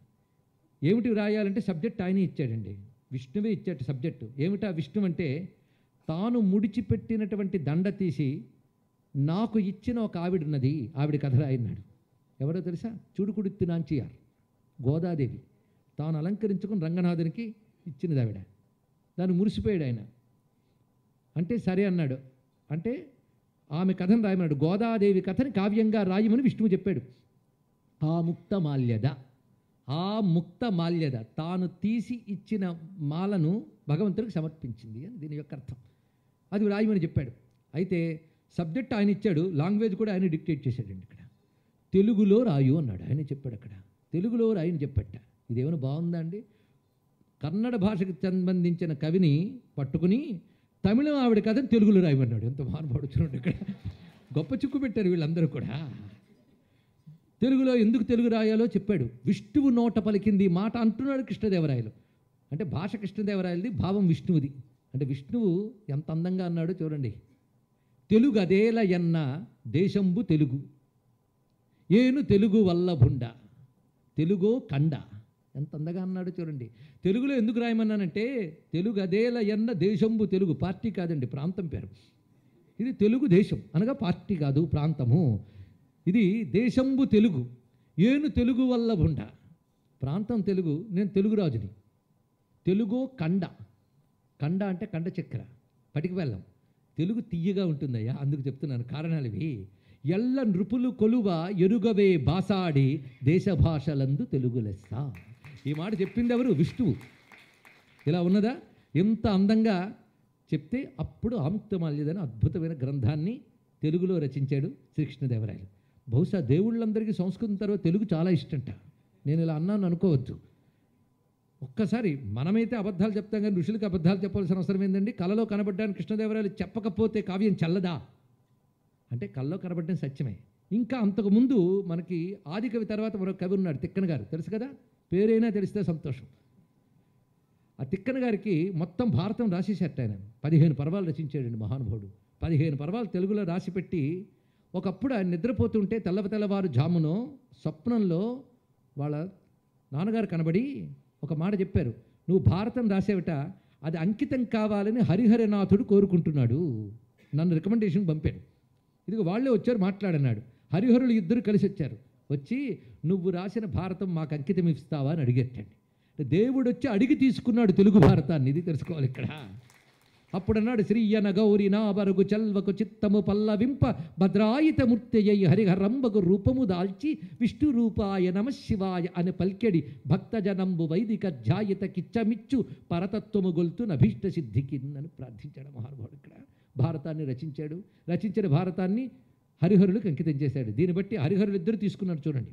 ఏమిటి రాయాలంటే సబ్జెక్ట్ ఆయనే ఇచ్చాడండి. విష్ణువే ఇచ్చాడు సబ్జెక్టు. ఏమిటా విష్ణు అంటే తాను ముడిచిపెట్టినటువంటి దండ తీసి నాకు ఇచ్చిన ఒక ఆవిడున్నది, ఆవిడ కథ రాయన్నాడు. ఎవరో తెలుసా? చూడుకుడిత్తి నాంచియార్ గోదాదేవి తాను అలంకరించుకుని రంగనాథునికి ఇచ్చినది ఆవిడ. దాన్ని మురిసిపోయాడు ఆయన. అంటే సరే అన్నాడు. అంటే ఆమె కథను రాయమన్నాడు. గోదాదేవి కథని కావ్యంగా రాయమని విష్ణువు చెప్పాడు. ఆ ముక్త మాల్యద తాను తీసి ఇచ్చిన మాలను భగవంతుడికి సమర్పించింది అని దీని యొక్క అర్థం. అది రాయమని చెప్పాడు. అయితే సబ్జెక్ట్ ఆయన ఇచ్చాడు, లాంగ్వేజ్ కూడా ఆయన డిక్టేట్ చేశాడండి. ఇక్కడ తెలుగులో రాయు అన్నాడు, ఆయన చెప్పాడు. అక్కడ తెలుగులో రాయని చెప్పట. ఇదేమైనా బాగుందా అండి? కన్నడ భాషకు సంబంధించిన కవిని పట్టుకుని తమిళం ఆవిడ కథని తెలుగులో రాయమన్నాడు. ఎంత మహానుభావుడు చూడండి. ఇక్కడ గొప్ప చిక్కు పెట్టారు వీళ్ళందరూ కూడా. తెలుగులో ఎందుకు తెలుగు రాయాలో చెప్పాడు. విష్ణువు నోట పలికింది మాట అంటున్నాడు కృష్ణదేవరాయలు. అంటే భాష కృష్ణదేవరాయలది, భావం విష్ణువుది. అంటే విష్ణువు ఎంత అందంగా అన్నాడో చూడండి. తెలుగు అదేల ఎన్న దేశంబు తెలుగు, ఏను తెలుగు వల్లభుండ, తెలుగో కండ. ఎంత అందంగా అన్నాడో చూడండి. తెలుగులో ఎందుకు రాయమన్నానంటే, తెలుగు అదేల ఎన్న దేశంబు తెలుగు, పార్టీ కాదండి, ప్రాంతం పేరు. ఇది తెలుగు దేశం అనగా పార్టీ కాదు, ప్రాంతము. ఇది దేశంబు తెలుగు, ఏను తెలుగు వల్లభుండ, ప్రాంతం తెలుగు, నేను తెలుగు రాజుని. తెలుగో కండ, కండ అంటే కండ చక్కెర, పటికి వెళ్ళం. తెలుగు తీయగా ఉంటుందయ్యా, అందుకు చెప్తున్నాను కారణాలు ఇవి. ఎల్ల నృపులు కొలువ ఎరుగవే బాసాడి దేశ భాషలందు తెలుగు లెస్స. ఈ మాట చెప్పింది ఎవరు? విష్ణువు. ఇలా ఉన్నదా? ఎంత అందంగా చెప్తే అప్పుడు ఆముక్తమాల్యదని అద్భుతమైన గ్రంథాన్ని తెలుగులో రచించాడు శ్రీకృష్ణదేవరాయలు. బహుశా దేవుళ్ళందరికీ సంస్కృతం తర్వాత తెలుగు చాలా ఇష్టంట. నేను ఇలా అన్నాను అనుకోవద్దు. ఒక్కసారి మనమైతే అబద్ధాలు చెప్తాం కానీ ఋషులకు అబద్ధాలు చెప్పాల్సిన అవసరం ఏందండి? కళలో కనబడ్డానికి కృష్ణదేవరాయలు చెప్పకపోతే కావ్యం చల్లదా అంటే కళ్ళలో కనబడ్డం సత్యమే. ఇంకా అంతకుముందు మనకి ఆది కవి తర్వాత మరొక కవి ఉన్నాడు, తిక్కన గారు, తెలుసు కదా, పేరైనా తెలిస్తే సంతోషం. ఆ తిక్కన గారికి మొత్తం భారతం రాసేసట. ఆయన 15 పర్వాలు రచించాడండి మహానుభావుడు. 15 పర్వాలు తెలుగులో రాసిపెట్టి ఒకప్పుడు ఆయన నిద్రపోతుంటే తెల్లవారు జామునో స్వప్నంలో వాళ్ళ నాన్నగారు కనబడి ఒక మాట చెప్పారు, నువ్వు భారతం రాసేవట, అది అంకితం కావాలని హరిహరనాథుడు కోరుకుంటున్నాడు, నన్ను రికమెండేషన్ పంపాడు. ఇదిగో వాళ్ళే వచ్చారు మాట్లాడన్నాడు. హరిహరులు ఇద్దరు కలిసి వచ్చారు. వచ్చి నువ్వు రాసిన భారతం మాకు అంకితం ఇస్తావా అని అడిగేటండి. దేవుడు వచ్చి అడిగి తీసుకున్నాడు తెలుగు భారతాన్ని. ఇది తెలుసుకోవాలి ఇక్కడ. అప్పుడు అన్నాడు, శ్రీయన గౌరి నాబరుగు చల్వకు చిత్తము పల్లవింప భద్రాయిత మూర్తయ్య హరిహరంబగు రూపము దాల్చి విష్ణు రూపాయ నమ శివాయ అని పల్కెడి భక్తజనంబు వైదిక ధ్యాయిత కిచ్చమిచ్చు పరతత్వము గొల్తు నభీష్ట సిద్ధికి అని ప్రార్థించాడు మహానుభావుడు. ఇక్కడ భారతాన్ని రచించాడు. రచించిన భారతాన్ని హరిహరులకు అంకితం చేశాడు. దీన్ని బట్టి హరిహరులు ఇద్దరు తీసుకున్నారు చూడండి.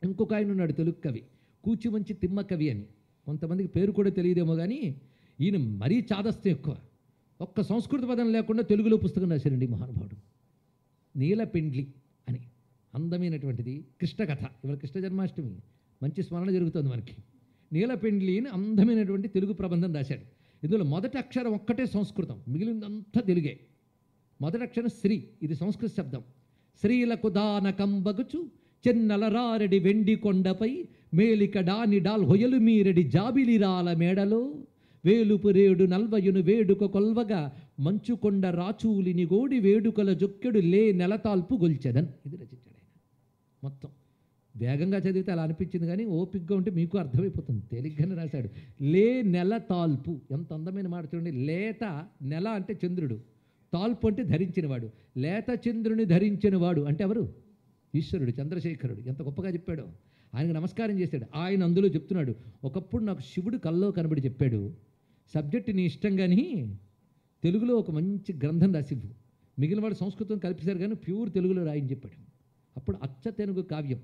ఇంకొక ఆయన ఉన్నాడు తెలుగు కవి, కూచిమంచి తిమ్మ కవి అని. కొంతమందికి పేరు కూడా తెలియదేమో కానీ ఈయన మరీ చాదస్తం ఎక్కువ. ఒక్క సంస్కృత పదం లేకుండా తెలుగులో పుస్తకం రాశారండి మహానుభావుడు. నీలపెండ్లి అని అందమైనటువంటిది కృష్ణ కథ. ఇవాళ కృష్ణ జన్మాష్టమి, మంచి స్మరణ జరుగుతుంది మనకి. నీలపెండ్లి అని అందమైనటువంటి తెలుగు ప్రబంధం రాశాడు. ఇందులో మొదటి అక్షరం ఒక్కటే సంస్కృతం, మిగిలిందంతా తెలుగే. మొదటి అక్షరం శ్రీ, ఇది సంస్కృత శబ్దం. శ్రీలకు దానకంబగుచు చెన్నలరారెడి వెండి కొండపై మేలిక డాని డాల్ హొయలు మీరెడి జాబిలిరాల మేడలో వేలుపు రేడు నల్వయును వేడుక కొల్వగా మంచుకొండ రాచూలిని గోడి వేడుకల జొక్కెడు లే నెలతాల్పు గొల్చెదన్. ఇది రచించాడు ఆయన. మొత్తం వేగంగా చదివితే అలా అనిపించింది కానీ ఓపికగా ఉంటే మీకు అర్థమైపోతుంది. తేలిగ్గానే రాశాడు. లే నెల తాల్పు, ఎంత అందమైన మాట చూడండి. లేత నెల అంటే చంద్రుడు, తాల్పు అంటే ధరించినవాడు. లేత చంద్రుని ధరించినవాడు అంటే ఎవరు? ఈశ్వరుడు, చంద్రశేఖరుడు. ఎంత గొప్పగా చెప్పాడో. ఆయనకు నమస్కారం చేశాడు. ఆయన అందులో చెప్తున్నాడు, ఒకప్పుడు నాకు శివుడు కల్లో కనబడి చెప్పాడు, సబ్జెక్ట్ నీ ఇష్టం కానీ తెలుగులో ఒక మంచి గ్రంథం రాసివ్వు. మిగిలిన వాడు సంస్కృతం కల్పిస్తారు కానీ ప్యూర్ తెలుగులో రాయని చెప్పాడు. అప్పుడు అచ్చ తెలుగు కావ్యం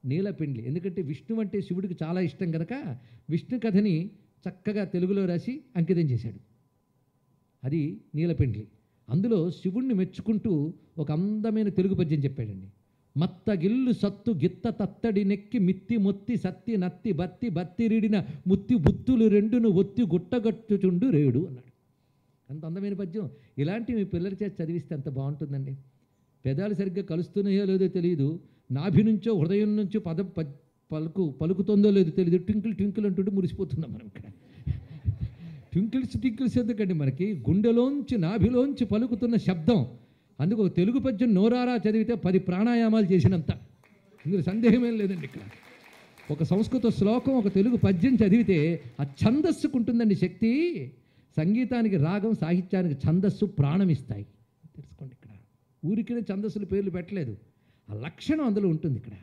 నీలపెండ్లి. ఎందుకంటే విష్ణు అంటే శివుడికి చాలా ఇష్టం కనుక విష్ణు కథని చక్కగా తెలుగులో రాసి అంకితం చేశాడు. అది నీలపెండ్లి. అందులో శివుణ్ణి మెచ్చుకుంటూ ఒక అందమైన తెలుగు పద్యం చెప్పాడండి. మత్త గిల్లు సత్తు గిత్త తత్తడి నెక్కి మిత్తి మొత్తి సత్తి నత్తి బత్తి బత్తిరిడిన ముత్తి బుత్తులు రెండును ఒత్తి గుట్టగట్టుచుండు రేడు అన్నాడు. అంత అందమైన పద్యం. ఇలాంటి మీ పిల్లల చేత చదివిస్తే అంత బాగుంటుందండి. పెదాలు సరిగ్గా కలుస్తున్నాయో లేదో తెలియదు, నాభి నుంచో హృదయం నుంచో పదం పలుకుతుందో లేదో తెలియదు, ట్వింకిల్ ట్వింకిల్ అంటుంటే మురిసిపోతున్నాం మనం ఇక్కడ. ట్వింకిల్స్ ఎందుకండి మనకి? గుండెలోంచి నాభిలోంచి పలుకుతున్న శబ్దం. అందుకు ఒక తెలుగు పద్యం నోరారా చదివితే 10 ప్రాణాయామాలు చేసినంత, ఇందులో సందేహమేం లేదండి. ఇక్కడ ఒక సంస్కృత శ్లోకం ఒక తెలుగు పద్యం చదివితే ఆ ఛందస్సుకు ఉంటుందండి శక్తి. సంగీతానికి రాగం, సాహిత్యానికి ఛందస్సు ప్రాణం ఇస్తాయి. తెలుసుకోండి. ఇక్కడ ఊరికినే ఛందస్సులు పేర్లు పెట్టలేదు, ఆ లక్షణం అందులో ఉంటుంది ఇక్కడ.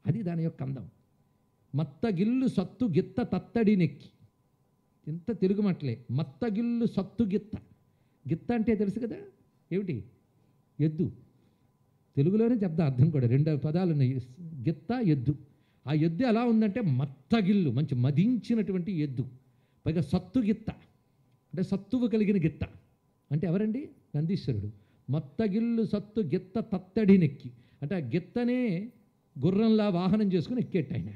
అది దాని యొక్క అందం. మత్తగిల్లు సత్తు గిత్త తత్తడి నెక్కి, ఇంత తెలుగు మాటలే. మత్తగిల్లు సత్తు గిత్త, గిత్త అంటే తెలుసు కదా, ఏమిటి? ఎద్దు. తెలుగులోనే చెప్తా అర్థం కూడా, 2 పదాలు ఉన్నాయి, గిత్త, ఎద్దు. ఆ ఎద్దు ఎలా ఉందంటే మత్తగిల్లు, మంచి మదించినటువంటి ఎద్దు, పైగా సత్తు గిత్త అంటే సత్తువు కలిగిన గిత్త. అంటే ఎవరండి? నందీశ్వరుడు. మత్తగిల్లు సత్తు గిత్త తత్తడి నెక్కి, అంటే ఆ గిత్తనే గుర్రంలా వాహనం చేసుకుని ఎక్కేట ఆయన.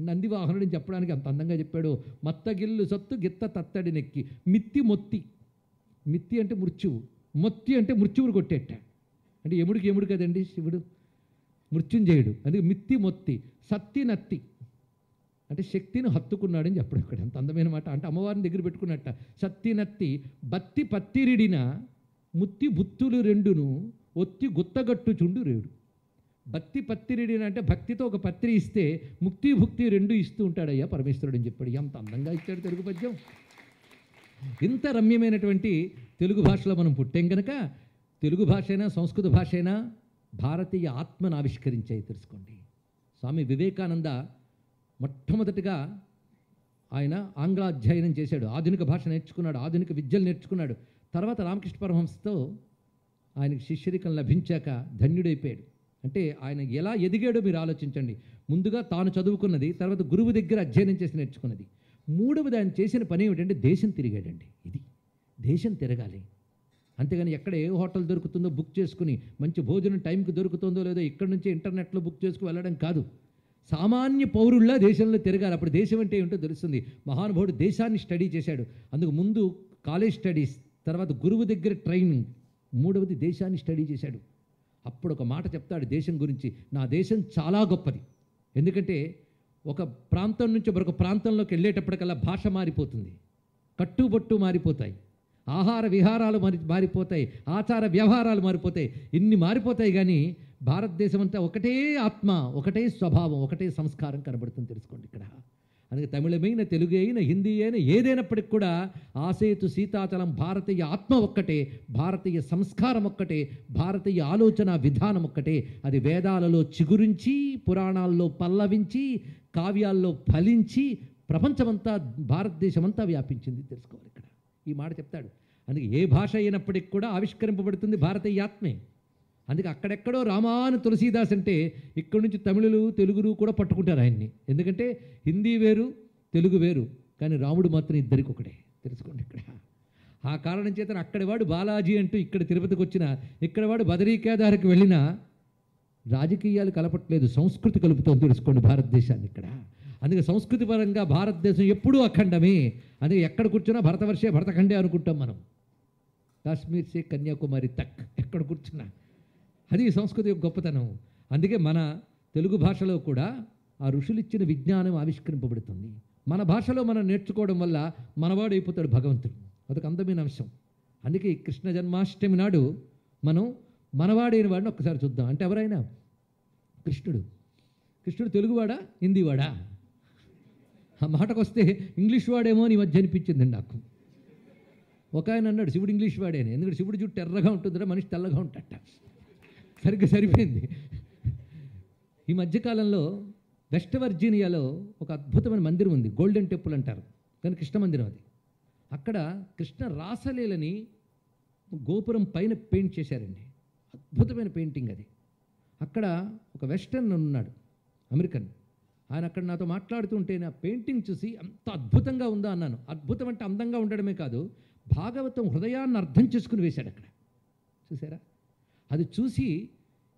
నంది వాహనుడిని చెప్పడానికి అంత అందంగా చెప్పాడు. మత్తగిల్లు సత్తు గిత్త తత్తడి నెక్కి, మిత్తి మొత్తి. మిత్తి అంటే మృత్యువు, మొత్తి అంటే మృత్యువుడు కొట్టేట. అంటే ఎముడికి ఎముడు కదండి శివుడు, మృత్యుంజయుడు. అందుకే మిత్తి మొత్తి. సత్తి నత్తి అంటే శక్తిని హత్తుకున్నాడని చెప్పడం ఇక్కడ. ఎంత అందమైన మాట. అంటే అమ్మవారిని దగ్గర పెట్టుకున్నట్ట. సత్తి నత్తి బత్తి పత్తిరిడిన ముత్తి బుత్తులు రెండును ఒత్తి గుత్తగట్టు చుండు రేడు. భక్తి పత్తిరిడిన అంటే భక్తితో ఒక పత్రి ఇస్తే ముక్తి భుక్తి 2 ఇస్తూ ఉంటాడయ్యా పరమేశ్వరుడు అని చెప్పాడు. ఎంత అందంగా ఇచ్చాడు తెలుగు పద్యం. ఇంత రమ్యమైనటువంటి తెలుగు భాషలో మనం పుట్టాం కనుక, తెలుగు భాష అయినా సంస్కృత భాష అయినా భారతీయ ఆత్మను ఆవిష్కరించాయి. తెలుసుకోండి, స్వామి వివేకానంద మొట్టమొదటిగా ఆయన ఆంగ్ల అధ్యయనం చేశాడు, ఆధునిక భాష నేర్చుకున్నాడు, ఆధునిక విద్యలు నేర్చుకున్నాడు. తర్వాత రామకృష్ణ పరమహంసతో ఆయనకి శిష్యరికం లభించాక ధన్యుడైపోయాడు. అంటే ఆయన ఎలా ఎదిగాడో మీరు ఆలోచించండి. ముందుగా తాను చదువుకున్నది, తర్వాత గురువు దగ్గర అధ్యయనం చేసి నేర్చుకున్నది. మూడవది ఆయన చేసిన పని ఏమిటంటే దేశం తిరిగాడండి. ఇది దేశం తిరగాలి, అంతేగాని ఎక్కడ ఏ హోటల్ దొరుకుతుందో బుక్ చేసుకుని మంచి భోజనం టైంకి దొరుకుతుందో లేదో ఇక్కడ నుంచే ఇంటర్నెట్లో బుక్ చేసుకుని వెళ్ళడం కాదు. సామాన్య పౌరుల్లా దేశంలో తిరగాలి. అప్పుడు దేశం అంటే ఏమిటో తెలుస్తుంది. మహానుభావుడు దేశాన్ని స్టడీ చేశాడు. అందుకు ముందు కాలేజ్ స్టడీస్, తర్వాత గురువు దగ్గర ట్రైనింగ్, మూడవది దేశాన్ని స్టడీ చేశాడు. అప్పుడు ఒక మాట చెప్తాడు దేశం గురించి, నా దేశం చాలా గొప్పది. ఎందుకంటే ఒక ప్రాంతం నుంచి మరొక ప్రాంతంలోకి వెళ్ళేటప్పటికల్లా భాష మారిపోతుంది, కట్టుబొట్టు మారిపోతాయి, ఆహార విహారాలు మారిపోతాయి, ఆచార వ్యవహారాలు మారిపోతాయి. ఇన్ని మారిపోతాయి కానీ భారతదేశం అంతా ఒకటే ఆత్మ, ఒకటే స్వభావం, ఒకటే సంస్కారం కనబడుతుంది. తెలుసుకోండి ఇక్కడ. అందుకే తమిళమైన, తెలుగు అయినా, హిందీ అయినా ఏదైనప్పటికి కూడా ఆసేతు సీతాచలం భారతీయ ఆత్మ ఒక్కటే, భారతీయ సంస్కారం ఒక్కటే, భారతీయ ఆలోచన విధానం ఒక్కటే. అది వేదాలలో చిగురించి, పురాణాల్లో పల్లవించి, కావ్యాల్లో ఫలించి, ప్రపంచమంతా భారతదేశమంతా వ్యాపించింది. తెలుసుకోవాలి ఇక్కడ. ఈ మాట చెప్తాడు. అందుకే ఏ భాష అయినప్పటికి కూడా ఆవిష్కరింపబడుతుంది భారతీయ ఆత్మే. అందుకే అక్కడెక్కడో రామాను తులసీదాస్ అంటే ఇక్కడి నుంచి తమిళులు తెలుగులు కూడా పట్టుకుంటారు ఆయన్ని. ఎందుకంటే హిందీ వేరు, తెలుగు వేరు, కానీ రాముడు మాత్రం ఇద్దరికి ఒకటే. తెలుసుకోండి ఇక్కడ. ఆ కారణం చేత అక్కడి వాడు బాలాజీ అంటూ ఇక్కడ తిరుపతికి వచ్చిన, ఇక్కడ వాడు బదరీ కేదార్కి వెళ్ళినా రాజకీయాలు కలపట్లేదు, సంస్కృతి కలుపుతాం. తెలుసుకోండి భారతదేశాన్ని ఇక్కడ. అందుకే సంస్కృతి పరంగా భారతదేశం ఎప్పుడూ అఖండమే. అందుకే ఎక్కడ కూర్చున్నా భరతవర్షే భరతఖండే అనుకుంటాం మనం. కాశ్మీర్ సే కన్యాకుమారి తక్ ఎక్కడ కూర్చున్నా అది సంస్కృతి యొక్క గొప్పతనం. అందుకే మన తెలుగు భాషలో కూడా ఆ ఋషులు ఇచ్చిన విజ్ఞానం ఆవిష్కరింపబడుతుంది. మన భాషలో మనం నేర్చుకోవడం వల్ల మనవాడు అయిపోతాడు భగవంతుడు. అదొక అందమైన అంశం. అందుకే ఈ కృష్ణ జన్మాష్టమి నాడు మనం మనవాడైన వాడిని ఒక్కసారి చూద్దాం. అంటే ఎవరైనా కృష్ణుడు తెలుగువాడా, హిందీవాడా? ఆ మాటకు వస్తే ఇంగ్లీష్ వాడేమో అని మధ్య అనిపించిందండి నాకు. ఒక ఆయన అన్నాడు శివుడు ఇంగ్లీష్ వాడేని, ఎందుకంటే శివుడు జుట్టు ఎర్రగా ఉంటుందిరా, మనిషి తెల్లగా ఉంటాట. సరిగ్గా సరిపోయింది. ఈ మధ్యకాలంలో వెస్ట్ వర్జీనియాలో ఒక అద్భుతమైన మందిరం ఉంది, గోల్డెన్ టెంపుల్ అంటారు, కానీ కృష్ణ మందిరం అది. అక్కడ కృష్ణ రాసలీలని గోపురం పైన పెయింట్ చేశారండి. అద్భుతమైన పెయింటింగ్ అది. అక్కడ ఒక వెస్టర్న్ ఉన్నాడు, అమెరికన్. ఆయన అక్కడ నాతో మాట్లాడుతుంటే నా పెయింటింగ్ చూసి అంత అద్భుతంగా ఉందా అన్నాను. అద్భుతం అంటే అందంగా ఉండడమే కాదు, భాగవతం హృదయాన్ని అర్థం చేసుకుని వేశాడు అక్కడ. చూసారా? అది చూసి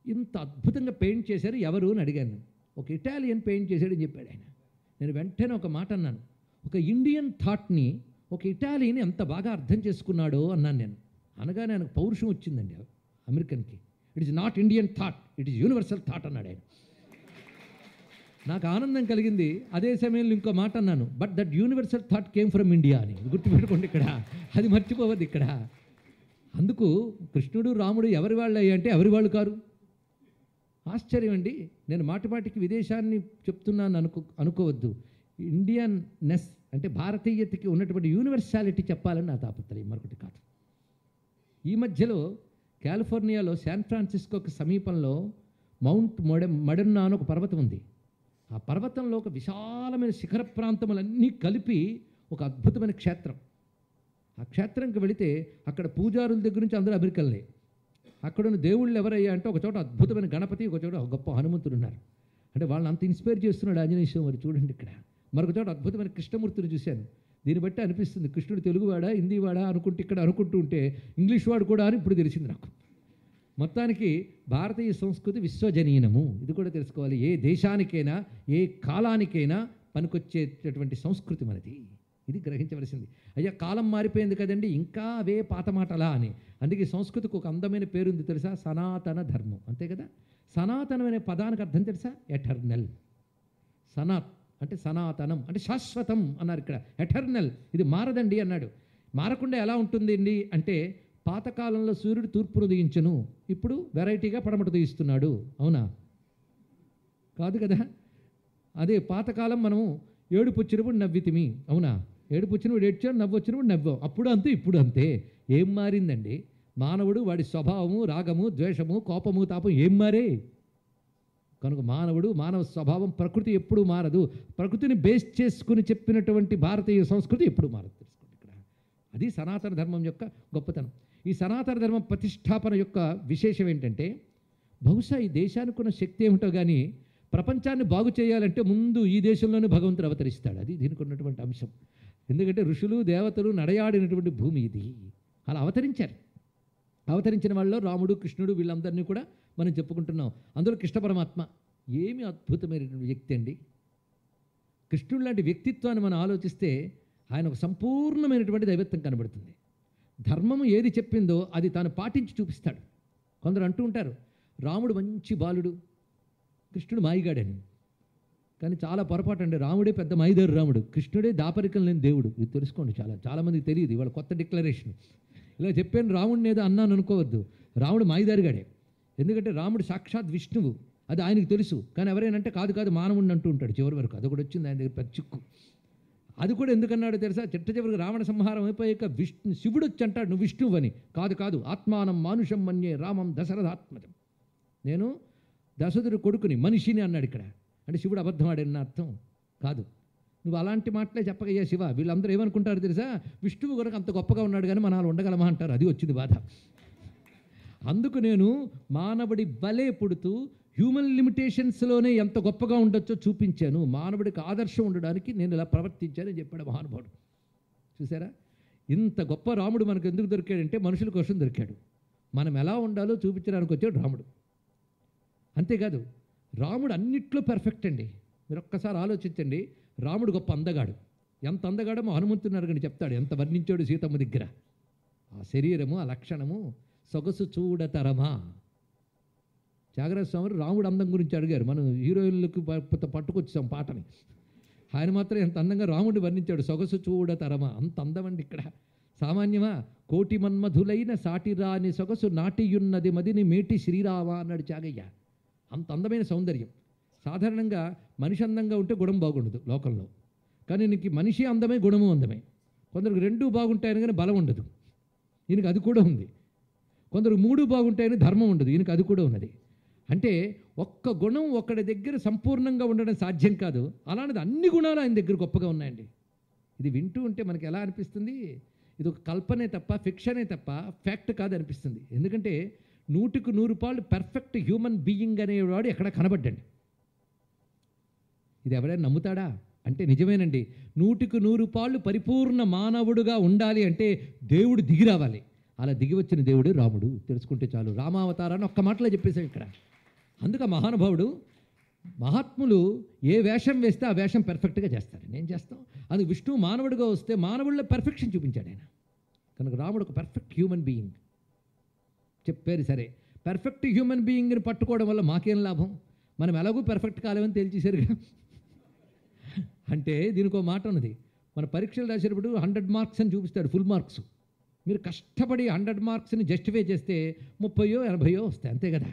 ఇంత అద్భుతంగా పెయింట్ చేశారు ఎవరు అని అడిగాను. ఒక ఇటాలియన్ పెయింట్ చేశాడని చెప్పాడు ఆయన. నేను వెంటనే ఒక మాట అన్నాను, ఒక ఇండియన్ థాట్ని ఒక ఇటాలియన్ ఎంత బాగా అర్థం చేసుకున్నాడో అన్నాను నేను. అనగానే ఆయనకు పౌరుషం వచ్చిందండి అమెరికన్కి. It is not Indian thought, it is universal thought అన్నాడు ఆయన. నాకు ఆనందం కలిగింది. అదే సమయంలో ఇంకో మాట అన్నాను, but that universal thought came from India అని. గుర్తుపెట్టుకోండి ఇక్కడ, అది మర్చిపోవద్దు ఇక్కడ. అందుకు కృష్ణుడు రాముడు ఎవరి వాళ్ళు అయ్యంటే ఎవరి వాళ్ళు కారు. ఆశ్చర్యం అండి. నేను మాటిమాటికి విదేశాన్ని చెప్తున్నాను అనుకోవద్దు. ఇండియన్ నెస్ అంటే భారతీయతకి ఉన్నటువంటి యూనివర్సాలిటీ చెప్పాలని నా తాపత్రయం, మరొకటి కాదు. ఈ మధ్యలో కాలిఫోర్నియాలో శాన్ ఫ్రాన్సిస్కోకి సమీపంలో మౌంట్ మడెన్నా అని ఒక పర్వతం ఉంది. ఆ పర్వతంలో ఒక విశాలమైన శిఖర ప్రాంతములన్నీ కలిపి ఒక అద్భుతమైన క్షేత్రం. ఆ క్షేత్రంకి వెళితే అక్కడ పూజారుల దగ్గర నుంచి అందరూ అమెరికన్లే. అక్కడున్న దేవుళ్ళు ఎవరయ్యా అంటే ఒక చోట అద్భుతమైన గణపతి, ఒక చోట గొప్ప హనుమంతుడు ఉన్నారు. అంటే వాళ్ళని అంత ఇన్స్పైర్ చేస్తున్నాడు ఆంజనేయ స్వామి వారు. చూడండి ఇక్కడ మరొక చోట అద్భుతమైన కృష్ణమూర్తిని చూశాను. దీన్ని బట్టి అనిపిస్తుంది కృష్ణుడు తెలుగువాడా హిందీవాడా అనుకుంటే ఇక్కడ అనుకుంటూ ఉంటే ఇంగ్లీష్ వాడు కూడా అని ఇప్పుడు తెలిసింది నాకు. మొత్తానికి భారతీయ సంస్కృతి విశ్వజనీనము, ఇది కూడా తెలుసుకోవాలి. ఏ దేశానికైనా ఏ కాలానికైనా పనికొచ్చేటటువంటి సంస్కృతి మనది, ఇది గ్రహించవలసింది. అయ్యా కాలం మారిపోయింది కదండి, ఇంకా అవే పాత మాటలా అని. అందుకే సంస్కృతికి ఒక అందమైన పేరుంది తెలుసా, సనాతన ధర్మం. అంతే కదా. సనాతనం అనే పదానికి అర్థం తెలుసా, ఎటర్నల్. సనాత్ అంటే సనాతనం అంటే శాశ్వతం అన్నారు ఇక్కడ. ఎటర్నల్ ఇది మారదండి అన్నాడు. మారకుండా ఎలా ఉంటుందండి అంటే పాతకాలంలో సూర్యుడు తూర్పును ఉదయించును, ఇప్పుడు వెరైటీగా పడమట ఉదయిస్తున్నాడు. అవునా కాదు కదా. అదే పాతకాలం మనం ఏడుపు వచ్చినప్పుడు నవ్వితిమి, అవునా. ఏడుపు వచ్చినప్పుడు ఏడ్చాడు, నవ్వు వచ్చినప్పుడు నవ్వాం. అప్పుడు అంతే ఇప్పుడు అంతే. ఏం మారిందండి మానవుడు, వాడి స్వభావము, రాగము, ద్వేషము, కోపము, తాపం ఏం మారే. కనుక మానవుడు, మానవ స్వభావం, ప్రకృతి ఎప్పుడూ మారదు. ప్రకృతిని బేస్ చేసుకుని చెప్పినటువంటి భారతీయ సంస్కృతి ఎప్పుడు మారదు తెలుసుకోండి ఇక్కడ. అది సనాతన ధర్మం యొక్క గొప్పతనం. ఈ సనాతన ధర్మం ప్రతిష్టాపన యొక్క విశేషం ఏంటంటే బహుశా ఈ దేశానికి ఉన్న శక్తి ఏమిటో కానీ ప్రపంచాన్ని బాగు చేయాలంటే ముందు ఈ దేశంలోనే భగవంతుడు అవతరిస్తాడు. అది దీనికి ఉన్నటువంటి అంశం. ఎందుకంటే ఋషులు దేవతలు నడయాడినటువంటి భూమి ఇది. అలా అవతరించారు. అవతరించిన వాళ్ళలో రాముడు, కృష్ణుడు వీళ్ళందరినీ కూడా మనం చెప్పుకుంటున్నాం. అందులో కృష్ణ పరమాత్మ ఏమి అద్భుతమైనటువంటి వ్యక్తి అండి. కృష్ణుడు లాంటి వ్యక్తిత్వాన్ని మనం ఆలోచిస్తే ఆయన ఒక సంపూర్ణమైనటువంటి దైవత్వం కనబడుతుంది. ధర్మము ఏది చెప్పిందో అది తాను పాటించి చూపిస్తాడు. కొందరు అంటూ ఉంటారు రాముడు మంచి బాలుడు, కృష్ణుడు మాయిగాడని. కానీ చాలా పొరపాటు అండి. రాముడే పెద్ద మాయిదారు రాముడు, కృష్ణుడే దాపరికం లేని దేవుడు. ఇది తెలుసుకోండి. చాలామందికి తెలియదు. ఇవాళ కొత్త డిక్లరేషన్ ఇలా చెప్పాను. రాముడిని ఏదో అన్నాను అనుకోవద్దు. రాముడు మాయిదారిగాడే. ఎందుకంటే రాముడు సాక్షాత్ విష్ణువు, అది ఆయనకు తెలుసు. కానీ ఎవరైనా కాదు కాదు మానవుడిని అంటూ ఉంటాడు చివరి వరకు. అది కూడా వచ్చింది ఆయన దగ్గర పెద్ద చిక్కు. అది కూడా ఎందుకన్నాడు తెలుసా, చిట్ట చివరికి రావణ సంహారం అయిపోయాక శివుడు వచ్చి అంటాడు నువ్వు విష్ణువు అని. కాదు కాదు ఆత్మానం మానుషం మన్యే రామం దశరథాత్మజం, నేను దశరథుడి కొడుకుని మనిషిని అన్నాడు ఇక్కడ. అంటే శివుడు అబద్ధం ఆడన్న అర్థం కాదు. నువ్వు అలాంటి మాటలే చెప్పగయ్యా శివ. వీళ్ళందరూ ఏమనుకుంటారు తెలుసా, విష్ణువు కనుక అంత గొప్పగా ఉన్నాడు కానీ మనం ఉండగలమా అంటారు. అది వచ్చింది బాధ. అందుకు నేను మానవుడి బలే పుడుతూ హ్యూమన్ లిమిటేషన్స్లోనే ఎంత గొప్పగా ఉండొచ్చో చూపించాను. మానవుడికి ఆదర్శం ఉండడానికి నేను ఇలా ప్రవర్తించానని చెప్పాడు మహానుభావుడు. చూసారా, ఇంత గొప్ప రాముడు మనకు ఎందుకు దొరికాడంటే మనుషుల కోసం దొరికాడు. మనం ఎలా ఉండాలో చూపించడానికి వచ్చాడు రాముడు. అంతేకాదు రాముడు అన్నిట్లో పర్ఫెక్ట్ అండి. మీరు ఒక్కసారి ఆలోచించండి. రాముడు గొప్ప అందగాడు. ఎంత అందగాడో మా హనుమంతున్నారు కానీ చెప్తాడు ఎంత వర్ణించాడు సీతమ్మ దగ్గర. ఆ శరీరము, ఆ లక్షణము, సొగసు చూడతరమా. త్యాగరాజ స్వామి రాముడు అందం గురించి అడిగారు. మనం హీరోయిన్లకు పట్టుకొచ్చాం పాటని. ఆయన మాత్రం ఎంత అందంగా రాముడిని వర్ణించాడు. సొగసు చూడతరమా, అంత అందమండి ఇక్కడ. సామాన్యమా, కోటి మన్మధులైన సాటిరాని సొగసు నాటియున్నది మదిని మేటి శ్రీరామ అన్నాడు త్యాగయ్య. అంత అందమైన సౌందర్యం. సాధారణంగా మనిషి అందంగా ఉంటే గుణం బాగుండదు లోకంలో. కానీ నీకు మనిషి అందమే, గుణము అందమే. కొందరికి రెండూ బాగుంటాయని కానీ బలం ఉండదు, ఈయనకి అది కూడా ఉంది. కొందరు మూడు బాగుంటాయని ధర్మం ఉండదు, ఈయనకి అది కూడా ఉన్నది. అంటే ఒక్క గుణం ఒక్కడి దగ్గర సంపూర్ణంగా ఉండడం సాధ్యం కాదు. అలాంటిది అన్ని గుణాలు ఆయన దగ్గర గొప్పగా ఉన్నాయండి. ఇది వింటూ ఉంటే మనకి ఎలా అనిపిస్తుంది, ఇది ఒక కల్పనే తప్ప, ఫిక్షనే తప్ప ఫ్యాక్ట్ కాదు అనిపిస్తుంది. ఎందుకంటే 100కు 100 పర్ఫెక్ట్ హ్యూమన్ బీయింగ్ అనేవాడు ఎక్కడ కనబడ్డండి. ఇది ఎవరైనా నమ్ముతాడా అంటే నిజమేనండి. 100కు 100 పరిపూర్ణ మానవుడుగా ఉండాలి అంటే దేవుడు దిగి రావాలి. అలా దిగి వచ్చిన దేవుడు రాముడు. తెలుసుకుంటే చాలు. రామావతారాన్ని ఒక్క మాటలో చెప్పేశాం ఇక్కడ. అందుకే మహానుభావుడు, మహాత్ములు ఏ వేషం వేస్తే ఆ వేషం పర్ఫెక్ట్గా చేస్తారు. నేను చేస్తాం. అందుకు విష్ణువు మానవుడిగా వస్తే మానవుడిలో పర్ఫెక్షన్ చూపించాడు ఆయన. కనుక రాముడు ఒక పర్ఫెక్ట్ హ్యూమన్ బీయింగ్ చెప్పారు. సరే, పర్ఫెక్ట్ హ్యూమన్ బీయింగ్ని పట్టుకోవడం వల్ల మాకేం లాభం, మనం ఎలాగూ పర్ఫెక్ట్ కాలేమని తేల్చేశారుగా. అంటే దీనికి ఒక మాట ఉన్నది. మన పరీక్షలు రాసేటప్పుడు 100 మార్క్స్ అని చూపిస్తాడు, ఫుల్ మార్క్స్. మీరు కష్టపడి 100 మార్క్స్ని జస్టిఫై చేస్తే 30, 80 వస్తాయి, అంతే కదా.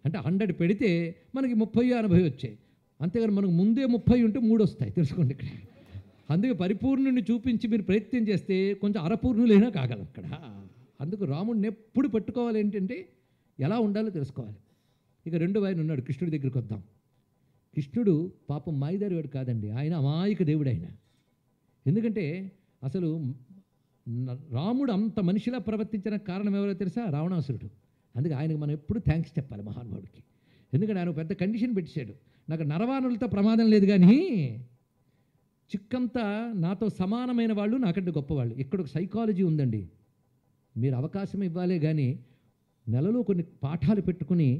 అంటే 100 పెడితే మనకి 30, 80 వచ్చాయి. అంతేగాని మనకు ముందే 30 ఉంటే 3 వస్తాయి. తెలుసుకోండి ఇక్కడ. అందుకే పరిపూర్ణుని చూపించి మీరు ప్రయత్నం చేస్తే కొంచెం అరపూర్ణులైనా కాగలం ఇక్కడ. అందుకు రాముడిని ఎప్పుడు పట్టుకోవాలి ఏంటంటే ఎలా ఉండాలో తెలుసుకోవాలి. ఇక రెండో ఆయన ఉన్నాడు, కృష్ణుడి దగ్గరికి వద్దాం. కృష్ణుడు పాపం మాయిదారి వాడు కాదండి, ఆయన అమాయక దేవుడు ఆయన. ఎందుకంటే అసలు రాముడు అంత మనిషిలా ప్రవర్తించిన కారణం ఎవరో తెలుసా? రావణాసురుడు. అందుకే ఆయనకు మనం ఎప్పుడు థ్యాంక్స్ చెప్పాలి మహానుభావుడికి. ఎందుకంటే ఆయన పెద్ద కండిషన్ పెట్టాడు, నాకు నరవాణులతో ప్రమాదం లేదు కానీ చిక్కంతా నాతో సమానమైన వాళ్ళు నాకంటే గొప్పవాళ్ళు. ఇక్కడ ఒక సైకాలజీ ఉందండి. మీరు అవకాశం ఇవ్వాలే కానీ నెలలో కొన్ని పాఠాలు పెట్టుకుని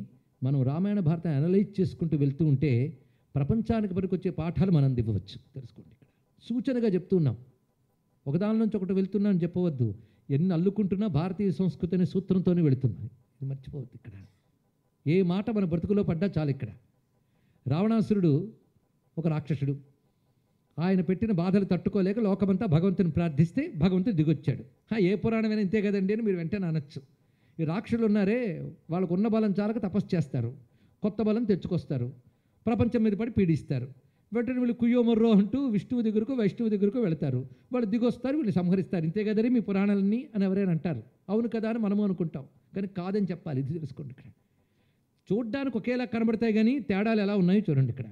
మనం రామాయణ భారతం అనలైజ్ చేసుకుంటూ వెళ్తూ ఉంటే ప్రపంచానికి పనికొచ్చే పాఠాలు మనం ఇవ్వవచ్చు. తెలుసుకోండి. ఇక్కడ సూచనగా చెప్తున్నాం, ఒకదాని నుంచి ఒకటి వెళ్తున్నా అని చెప్పవద్దు. ఎన్ని అల్లుకుంటున్నా భారతీయ సంస్కృతి అనే సూత్రంతోనే వెళుతున్నాయి. ఇది మర్చిపోవద్దు. ఇక్కడ ఏ మాట మన బ్రతుకులో పడ్డా చాలు. ఇక్కడ రావణాసురుడు ఒక రాక్షసుడు. ఆయన పెట్టిన బాధలు తట్టుకోలేక లోకమంతా భగవంతుని ప్రార్థిస్తే భగవంతుడు దిగొచ్చాడు. ఏ పురాణమైనా ఇంతే కదండి అని మీరు వెంటనే అనొచ్చు. ఈ రాక్షసులు ఉన్నారే, వాళ్ళకు ఉన్న బలం చాలక తపస్సు చేస్తారు, కొత్త బలం తెచ్చుకొస్తారు, ప్రపంచం మీద పడి పీడిస్తారు. వెంటనే వీళ్ళు కుయ్యో మొర్రో అంటూ విష్ణువు దగ్గరకు వైష్ణువు దగ్గరకు వెళతారు. వాళ్ళు దిగొస్తారు, వీళ్ళు సంహరిస్తారు. ఇంతే కదరి మీ పురాణాలన్నీ అని ఎవరైనా అంటారు. అవును కదా అని మనము అనుకుంటాం, కానీ కాదని చెప్పాలి. ఇది తెలుసుకోండి. ఇక్కడ చూడ్డానికి ఒకేలా కనబడతాయి కానీ తేడాలు ఎలా ఉన్నాయో చూడండి. ఇక్కడ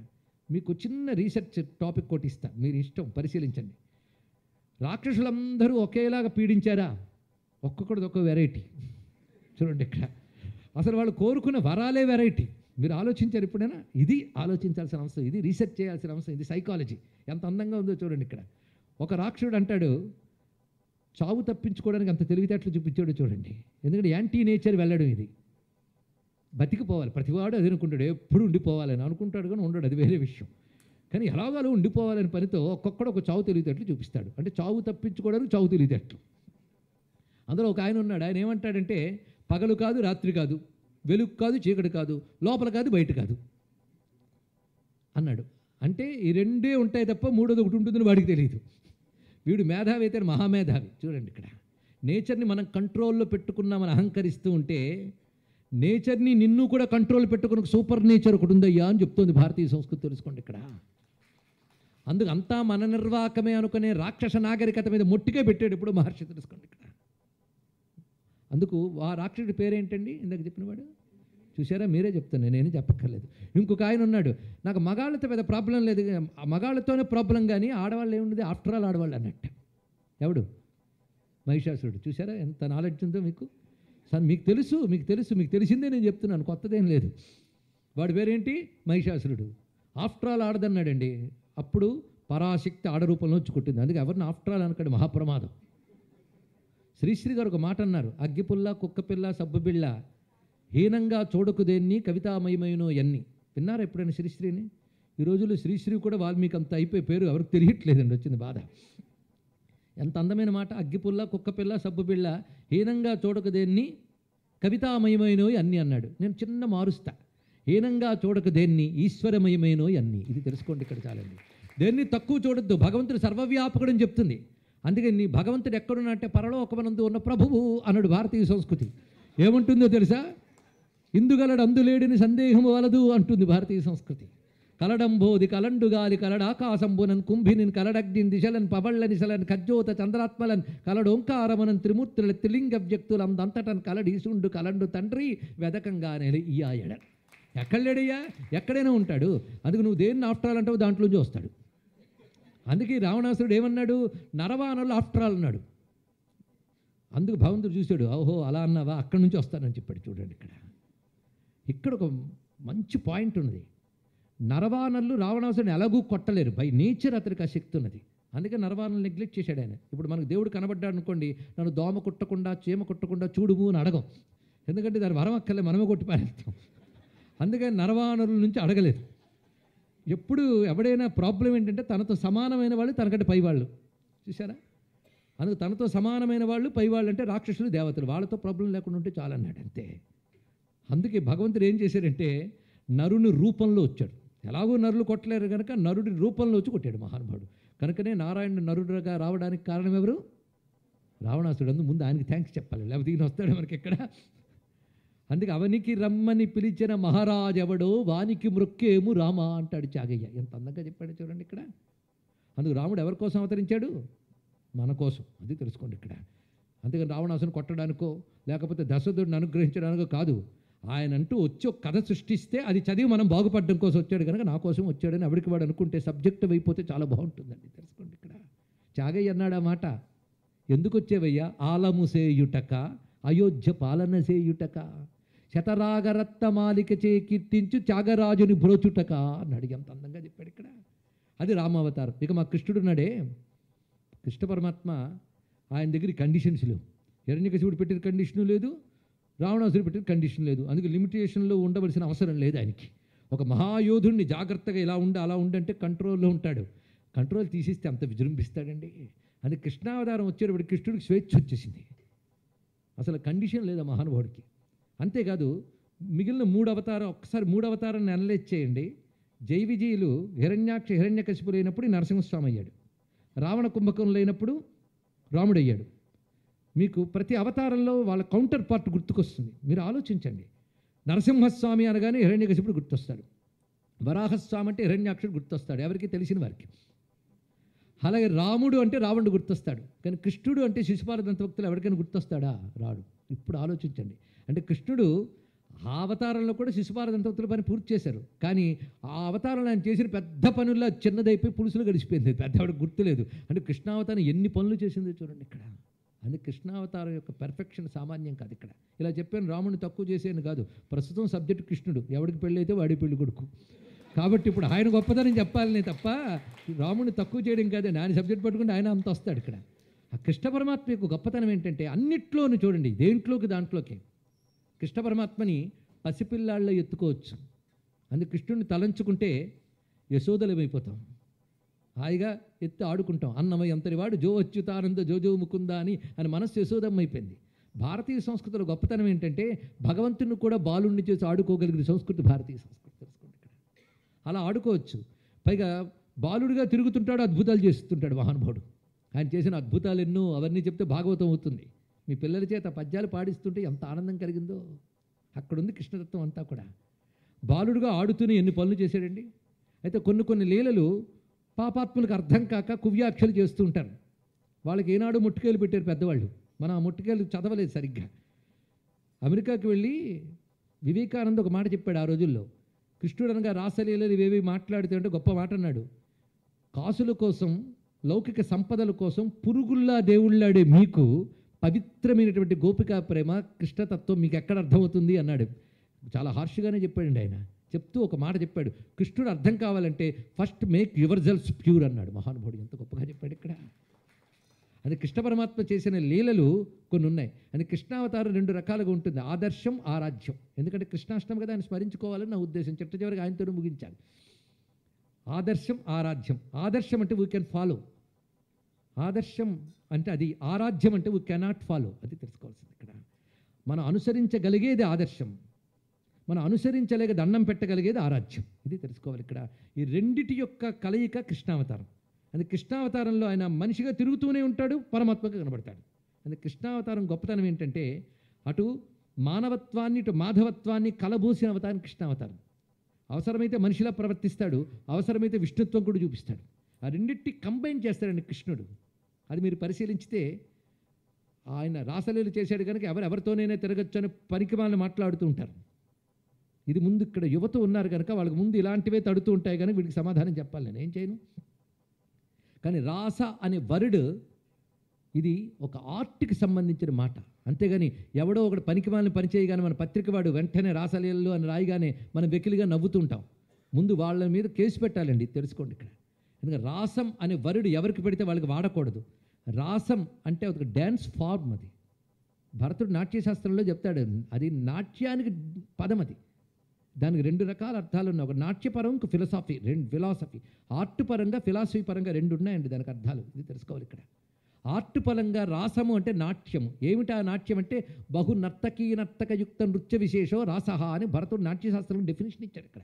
మీకు చిన్న రీసెర్చ్ టాపిక్ ఒకటి ఇస్తా, మీరు ఇష్టం పరిశీలించండి. రాక్షసులందరూ ఒకేలాగా పీడించారా? ఒక్కొక్కడిది ఒక్కో వెరైటీ. చూడండి ఇక్కడ అసలు వాళ్ళు కోరుకున్న వరాలే వెరైటీ. మీరు ఆలోచించారు ఎప్పుడైనా? ఇది ఆలోచించాల్సిన అంశం, ఇది రీసెర్చ్ చేయాల్సిన అంశం, ఇది సైకాలజీ. ఎంత అందంగా ఉందో చూడండి. ఇక్కడ ఒక రాక్షసుడు అంటాడు, చావు తప్పించుకోవడానికి అంత తెలివితేటలు చూపించాడు చూడండి. ఎందుకంటే యాంటీ నేచర్ వెళ్ళడం ఇది. బతికిపోవాలి, ప్రతివాడు అది అనుకుంటాడు, ఎప్పుడు ఉండిపోవాలని అనుకుంటాడు కానీ ఉండడు, అది వేరే విషయం. కానీ ఎలాగో ఉండిపోవాలని పనితో ఒక్కొక్కడు ఒక చావు తెలివితేటలు చూపిస్తాడు. అంటే చావు తప్పించుకోవడానికి చావు తెలివితేటలు. అందులో ఒక ఆయన ఉన్నాడు, ఆయన ఏమంటాడంటే పగలు కాదు రాత్రి కాదు, వెలుగు కాదు చీకటి కాదు, లోపల కాదు బయట కాదు అన్నాడు. అంటే ఈ రెండే ఉంటాయి తప్ప మూడోది ఒకటి ఉంటుందని వాడికి తెలియదు. వీడు మేధావి అయితే మహామేధావి. చూడండి ఇక్కడ నేచర్ని మనం కంట్రోల్లో పెట్టుకున్నామని అహంకరిస్తూ ఉంటే నేచర్ని నిన్ను కూడా కంట్రోల్ పెట్టుకుని సూపర్ నేచర్ ఒకటి ఉందయ్యా అని చెప్తోంది భారతీయ సంస్కృతి. తెలుసుకోండి. ఇక్కడ అందుకు అంతా మన నిర్వాకమే అనుకునే రాక్షస నాగరికత మీద మొట్టికే పెట్టాడు ఇప్పుడు మహర్షి. తెలుసుకోండి. ఇక్కడ అందుకు ఆ రాక్షసుడి పేరేంటండి ఇందాక చెప్పినవాడు? చూసారా, మీరే చెప్తాను, నేనేం చెప్పక్కర్లేదు. ఇంకొక ఆయన ఉన్నాడు, నాకు మగాళ్ళతో పెద్ద ప్రాబ్లం లేదు, మగాళ్ళతోనే ప్రాబ్లం కానీ ఆడవాళ్ళు ఏముండదు, ఆఫ్టర్ ఆల్ ఆడవాళ్ళు అన్నట్టు. ఎవడు? మహిషాసురుడు. చూసారా ఎంత నాలెడ్జ్ ఉందో మీకు. సార్ మీకు తెలుసు, మీకు తెలుసు, మీకు తెలిసిందే నేను చెప్తున్నాను, కొత్తదేం లేదు. వాడి పేరేంటి? మహిషాసురుడు. ఆఫ్టర్ ఆల్ ఆడదన్నాడండి. అప్పుడు పరాశక్తి ఆడ రూపంలో వచ్చి కొట్టింది. అందుకే ఎవరిని ఆఫ్టర్ ఆల్ అనకండి, మహాప్రమాదం. శ్రీశ్రీ గారు ఒక మాట అన్నారు, అగ్గిపుల్ల కుక్కపిల్ల సబ్బుబిళ్ళ హీనంగా చూడకు దేన్ని కవితామయమైనో ఎన్ని. విన్నారా ఎప్పుడైనా శ్రీశ్రీని? ఈ రోజుల్లో శ్రీశ్రీ కూడా వాల్మీకి అంత అయిపోయి పేరు ఎవరికి తెలియట్లేదండి, వచ్చింది బాధ. ఎంత అందమైన మాట. అగ్గిపుల్ల కుక్కపిల్ల సబ్బుబిళ్ళ హీనంగా చూడకు దేన్ని కవితామయమైనో అన్ని అన్నాడు. నేను చిన్న మారుస్తా, హీనంగా చూడకు దేన్ని ఈశ్వరమయమైనో అన్ని. ఇది తెలుసుకోండి. ఇక్కడ చాలండి, దేన్ని తక్కువ చూడొద్దు. భగవంతుడు సర్వవ్యాపకుడని చెప్తుంది. అందుకే నీ భగవంతుడు ఎక్కడున్నట్టే పరలోకమనందు ఉన్న ప్రభువు అన్నాడు భారతీయ సంస్కృతి. ఏమంటుందో తెలుసా? ఇందుగలడు అందులేడిని సందేహము వలదు అంటుంది భారతీయ సంస్కృతి. కలడంబోది కలండు గాలి కలడాకాశంబునన్ కుంభినిన్ కలడగ్నిన్ దిశలన్ పవళ్ళనిశలన్ ఖజ్జోత చంద్రాత్మలన్ కలడోంకారమనన్ త్రిమూర్తుల త్రిలింగ వ్యక్తులందంతటన్ కలడీసుండు కలండు తండ్రి వెదకంగానే ఇయాయడ. ఎక్కడలేడయ్యా? ఎక్కడైనా ఉంటాడు. అందుకు నువ్వు దేన్ని ఆఫ్టర్ ఆల్ అంటావు, దాంట్లోంచి వస్తాడు. అందుకే రావణాసురుడు ఏమన్నాడు? నరవానలు ఆఫ్టర్ ఆల్ అన్నాడు. అందుకు భగవంతుడు చూశాడు, ఓహో అలా అన్నావా, అక్కడి నుంచి వస్తానని చెప్పాడు. చూడండి ఇక్కడ ఒక మంచి పాయింట్ ఉన్నది. నరవానలు రావణాసురుని ఎలాగూ కొట్టలేరు, బై నేచర్ అతనికి ఆ శక్తి ఉన్నది. అందుకే నరవానలు నెగ్లెక్ట్ చేశాడు ఆయన. ఇప్పుడు మనకు దేవుడు కనబడ్డాడు అనుకోండి, నన్ను దోమ కుట్టకుండా చీమ కుట్టకుండా చూడుము అని అడగం. ఎందుకంటే దాని వరం అక్కర్లే, మనమే కొట్టి పారేస్తాం. అందుకని నరవానరుల నుంచి అడగలేదు. ఎప్పుడు ఎవడైనా ప్రాబ్లం ఏంటంటే తనతో సమానమైన వాళ్ళు తనకంటే పైవాళ్ళు. చూసారా? అందుకు తనతో సమానమైన వాళ్ళు పైవాళ్ళు అంటే రాక్షసులు దేవతలు, వాళ్ళతో ప్రాబ్లం లేకుండా ఉంటే చాలన్నాడు అంతే. అందుకే భగవంతుడు ఏం చేశాడంటే నరుని రూపంలో వచ్చాడు. ఎలాగో నరులు కొట్టలేరు కనుక నరుడి రూపంలో వచ్చి కొట్టాడు మహానుభావుడు. కనుకనే నారాయణుడు నరుడుగా రావడానికి కారణం ఎవరు? రావణాసుడు. అందుకు ముందు ఆయనకి థ్యాంక్స్ చెప్పాలి, లేకపోతే ఈయన వస్తాడు మనకి ఎక్కడ. అందుకే అవనికి రమ్మని పిలిచిన మహారాజు ఎవడో వానికి మృక్కేము రామ అంటాడు చాగయ్య. ఎంత అందంగా చెప్పాడు చూడండి ఇక్కడ. అందుకు రాముడు ఎవరి కోసం అవతరించాడు? మన కోసం. అది తెలుసుకోండి ఇక్కడ. అందుకని రావణాసుని కొట్టడానికో లేకపోతే దశరథుడిని అనుగ్రహించడానికో కాదు. ఆయన అంటూ వచ్చి ఒక కథ సృష్టిస్తే అది చదివి మనం బాగుపడడం కోసం వచ్చాడు కనుక నా కోసం వచ్చాడని ఎవరికి వాడు అనుకుంటే సబ్జెక్టివ్ అయిపోతే చాలా బాగుంటుందండి. తెలుసుకోండి ఇక్కడ. చాగయ్య అన్నాడు ఆ మాట. ఎందుకు వచ్చేవయ్యా? ఆలము సేయుటక, అయోధ్య పాలన సేయుటక, శతరాగరత్నమాలిక చే కీర్తించు త్యాగరాజుని బ్రోచుటక అన్నాడు. ఎంత అందంగా చెప్పాడు ఇక్కడ. అది రామావతారం. ఇక మా కృష్ణుడు ఉన్నాడే, కృష్ణ పరమాత్మ, ఆయన దగ్గర కండిషన్స్ లేవు. హిరణ్యకశిపుడు పెట్టిన కండిషను లేదు, రావణాసురుడు పెట్టిన కండిషన్ లేదు. అందుకే లిమిటేషన్లో ఉండవలసిన అవసరం లేదు ఆయనకి. ఒక మహాయోధుడిని జాగ్రత్తగా ఇలా ఉండి అలా ఉండంటే కంట్రోల్లో ఉంటాడు. కంట్రోల్ తీసేస్తే అంత విజృంభిస్తాడండి. అది కృష్ణావతారం వచ్చేటప్పుడు కృష్ణుడికి స్వేచ్ఛ వచ్చేసింది. అసలు కండిషన్ లేదా మహానుభావుడికి. అంతేకాదు మిగిలిన 3 అవతారం, ఒక్కసారి 3 అవతారాన్ని అనలైజ్ చేయండి. జై విజయులు హిరణ్యాక్ష హిరణ్యకశిపుడు అయినప్పుడు నరసింహస్వామి అయ్యాడు, రావణ కుంభకం లేనప్పుడు రాముడయ్యాడు. మీకు ప్రతి అవతారంలో వాళ్ళ కౌంటర్ పార్ట్ గుర్తుకొస్తుంది. మీరు ఆలోచించండి. నరసింహస్వామి అనగానే హిరణ్యకశిపుడు గుర్తొస్తాడు, వరాహస్వామి అంటే హిరణ్యాక్షుడు గుర్తొస్తాడు, ఎవరికి తెలిసిన వారికి. అలాగే రాముడు అంటే రావణుడు గుర్తొస్తాడు. కానీ కృష్ణుడు అంటే శిశుపాల దంతభక్తులు ఎవరికైనా గుర్తొస్తాడా? రాడు. ఇప్పుడు ఆలోచించండి. అంటే కృష్ణుడు ఆ అవతారంలో కూడా శిశుపాల దంతభక్తుల పని పూర్తి చేశారు. కానీ ఆ అవతారంలో ఆయన చేసిన పెద్ద పనుల్లో చిన్నదైపోయి పులుసులు గడిచిపోయింది, పెద్దవాడికి గుర్తులేదు. అంటే కృష్ణావతారం ఎన్ని పనులు చేసిందో చూడండి ఇక్కడ. అందుకే కృష్ణావతారం యొక్క పెర్ఫెక్షన్ సామాన్యం కాదు ఇక్కడ. ఇలా చెప్పాను, రాముడిని తక్కువ చేసేది కాదు. ప్రస్తుతం సబ్జెక్ట్ కృష్ణుడు, ఎవడికి పెళ్ళి అయితే వాడి పెళ్లి కొడుకు. కాబట్టి ఇప్పుడు ఆయన గొప్పదని చెప్పాలనే తప్ప రాముడిని తక్కువ చేయడం కాదండి. ఆయన సబ్జెక్ట్ పట్టుకుంటే ఆయన అంత వస్తాడు ఇక్కడ. ఆ కృష్ణ పరమాత్మ యొక్క గొప్పతనం ఏంటంటే అన్నిట్లోనూ చూడండి, దేంట్లోకి దాంట్లోకి కృష్ణ పరమాత్మని పసిపిల్లాళ్ళలో ఎత్తుకోవచ్చు. అందుకే కృష్ణుడిని తలంచుకుంటే యశోదలమైపోతాం, హాయిగా ఎత్తి ఆడుకుంటాం. అన్నమయ్య అంతటి వాడు జో అచ్యుతానంద జోజో ముకుందా అని మనస్సు యశోదమ్మ అయిపోయింది. భారతీయ సంస్కృతిలో గొప్పతనం ఏంటంటే భగవంతుని కూడా బాలుణ్ణి చేసి ఆడుకోగలిగిన సంస్కృతి భారతీయ సంస్కృతి. తెలుసుకోండి ఇక్కడ. అలా ఆడుకోవచ్చు. పైగా బాలుడిగా తిరుగుతుంటాడు, అద్భుతాలు చేస్తుంటాడు మహానుభావుడు. ఆయన చేసిన అద్భుతాలు ఎన్నో, అవన్నీ చెప్తే భాగవతం అవుతుంది. మీ పిల్లల చేత పద్యాలు పాడిస్తుంటే ఎంత ఆనందం కలిగిందో. అక్కడుంది కృష్ణతత్వం అంతా కూడా. బాలుడుగా ఆడుతూనే ఎన్ని పనులు చేశాడండి. అయితే కొన్ని లీలలు పాపాత్ములకు అర్థం కాక కువ్యాఖ్యలు చేస్తూ ఉంటారు. వాళ్ళకి ఏనాడు ముట్టుకేలు పెట్టారు పెద్దవాళ్ళు, మనం ఆ ముట్టుకేలు చదవలేదు సరిగ్గా. అమెరికాకి వెళ్ళి వివేకానంద ఒక మాట చెప్పాడు ఆ రోజుల్లో. కృష్ణుడు అనగా రాసలీలలు ఇవేవి మాట్లాడుతూ అంటే గొప్ప మాట అన్నాడు. కాసుల కోసం, లౌకిక సంపదల కోసం పురుగుల్లా దేవుళ్ళాడే మీకు పవిత్రమైనటువంటి గోపికా ప్రేమ, కృష్ణతత్వం మీకు ఎక్కడ అర్థమవుతుంది అన్నాడు. చాలా హార్ష్గానే చెప్పాడండి ఆయన. చెప్తూ ఒక మాట చెప్పాడు, కృష్ణుడు అర్థం కావాలంటే first make your self pure అన్నాడు మహానుభావుడు. ఎంత గొప్పగా చెప్పాడు ఇక్కడ. అది కృష్ణ పరమాత్మ చేసిన లీలలు కొన్ని ఉన్నాయి. అది కృష్ణావతారం 2 రకాలుగా ఉంటుంది, ఆదర్శం, ఆరాధ్యం. ఎందుకంటే కృష్ణాష్టమి కదా, ఆయన స్మరించుకోవాలని నా ఉద్దేశం. చిట్ట చివరికి ఆయనతో ముగించాలి. ఆదర్శం, ఆరాధ్యం. ఆదర్శం అంటే వీ కెన్ ఫాలో, ఆదర్శం అంటే అది, ఆరాధ్యం అంటే వీ కెనాట్ ఫాలో. అది తెలుసుకోవాల్సింది ఇక్కడ. మనం అనుసరించగలిగేది ఆదర్శం, మనం అనుసరించలేక దండం పెట్టగలిగేది ఆరాధ్యం. ఇది తెలుసుకోవాలి ఇక్కడ. ఈ రెండిటి యొక్క కలయిక కృష్ణావతారం. అది కృష్ణావతారంలో ఆయన మనిషిగా తిరుగుతూనే ఉంటాడు, పరమాత్మగా కనబడతాడు. అది కృష్ణావతారం గొప్పతనం ఏంటంటే అటు మానవత్వాన్ని ఇటు మాధవత్వాన్ని కలబోసిన అవతారం కృష్ణావతారం. అవసరమైతే మనిషిలా ప్రవర్తిస్తాడు, అవసరమైతే విష్ణుత్వం కూడా చూపిస్తాడు. ఆ రెండింటి కంబైన్ చేస్తాడండి కృష్ణుడు. అది మీరు పరిశీలించితే ఆయన రాసలీలు చేశాడు కనుక ఎవరితోనైనా తిరగచ్చు అని పనికిమాలను మాట్లాడుతూ ఉంటారు. ఇది ముందు ఇక్కడ యువత ఉన్నారు కనుక వాళ్ళకి ముందు ఇలాంటివే తడుతూ ఉంటాయి కనుక వీడికి సమాధానం చెప్పాలి, నేను ఏం చేయను. కానీ రాస అనే వర్డ్ ఇది ఒక ఆర్ట్కి సంబంధించిన మాట. అంతేగాని ఎవడో ఒకటి పనికిమాలని పనిచేయగానే మన పత్రిక వాడు వెంటనే రాసలీలలు అని రాయిగానే మనం వెకిలిగా నవ్వుతూ ఉంటాం. ముందు వాళ్ళ మీద కేసు పెట్టాలండి, తెలుసుకోండి ఇక్కడ. ఎందుకంటే రాసం అనే వర్డ్ ఎవరికి పెడితే వాళ్ళకి వాడకూడదు. రాసం అంటే ఒక డ్యాన్స్ ఫార్మ్. అది భరతుడు నాట్యశాస్త్రంలో చెప్తాడు, అది నాట్యానికి పదం. అది దానికి 2 రకాల అర్థాలు ఉన్నాయి. ఒక నాట్యపరం, ఒక ఫిలాసఫీ. ఫిలాసఫీ ఆర్ట్ పరంగా, ఫిలాసఫీ పరంగా 2 ఉన్నాయండి దానికి అర్థాలు. ఇది తెలుసుకోవాలి ఇక్కడ. ఆర్ట్ పరంగా రాసము అంటే నాట్యము. ఏమిటా నాట్యం అంటే బహు నర్తకీ నర్తకయుక్త నృత్య విశేషో రాసహ అని భరతుడు నాట్యశాస్త్రంలో డెఫినేషన్ ఇచ్చాడు ఇక్కడ.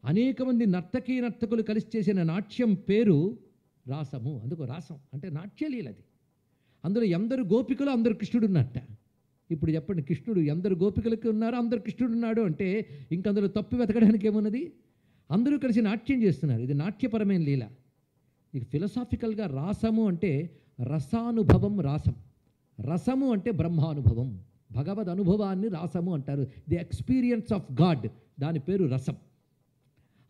అనేక మంది నర్తకీ నర్తకులు కలిసి చేసిన నాట్యం పేరు రాసము. అందుకు రాసం అంటే నాట్యలీలది. అందులో ఎందరు గోపికలు అందరు కృష్ణుడు ఉన్నట్ట. ఇప్పుడు చెప్పండి, కృష్ణుడు ఎందరు గోపికలకి ఉన్నారు, అందరు కృష్ణుడు ఉన్నాడు అంటే ఇంక అందులో తప్పు వెతకడానికి ఏమున్నది? అందరూ కలిసి నాట్యం చేస్తున్నారు. ఇది నాట్యపరమైన లీల. ఇక ఫిలసాఫికల్గా రాసము అంటే రసానుభవం. రాసం, రసము అంటే బ్రహ్మానుభవం, భగవద్ అనుభవాన్ని రాసము అంటారు. ది ఎక్స్పీరియన్స్ ఆఫ్ గాడ్, దాని పేరు రసం.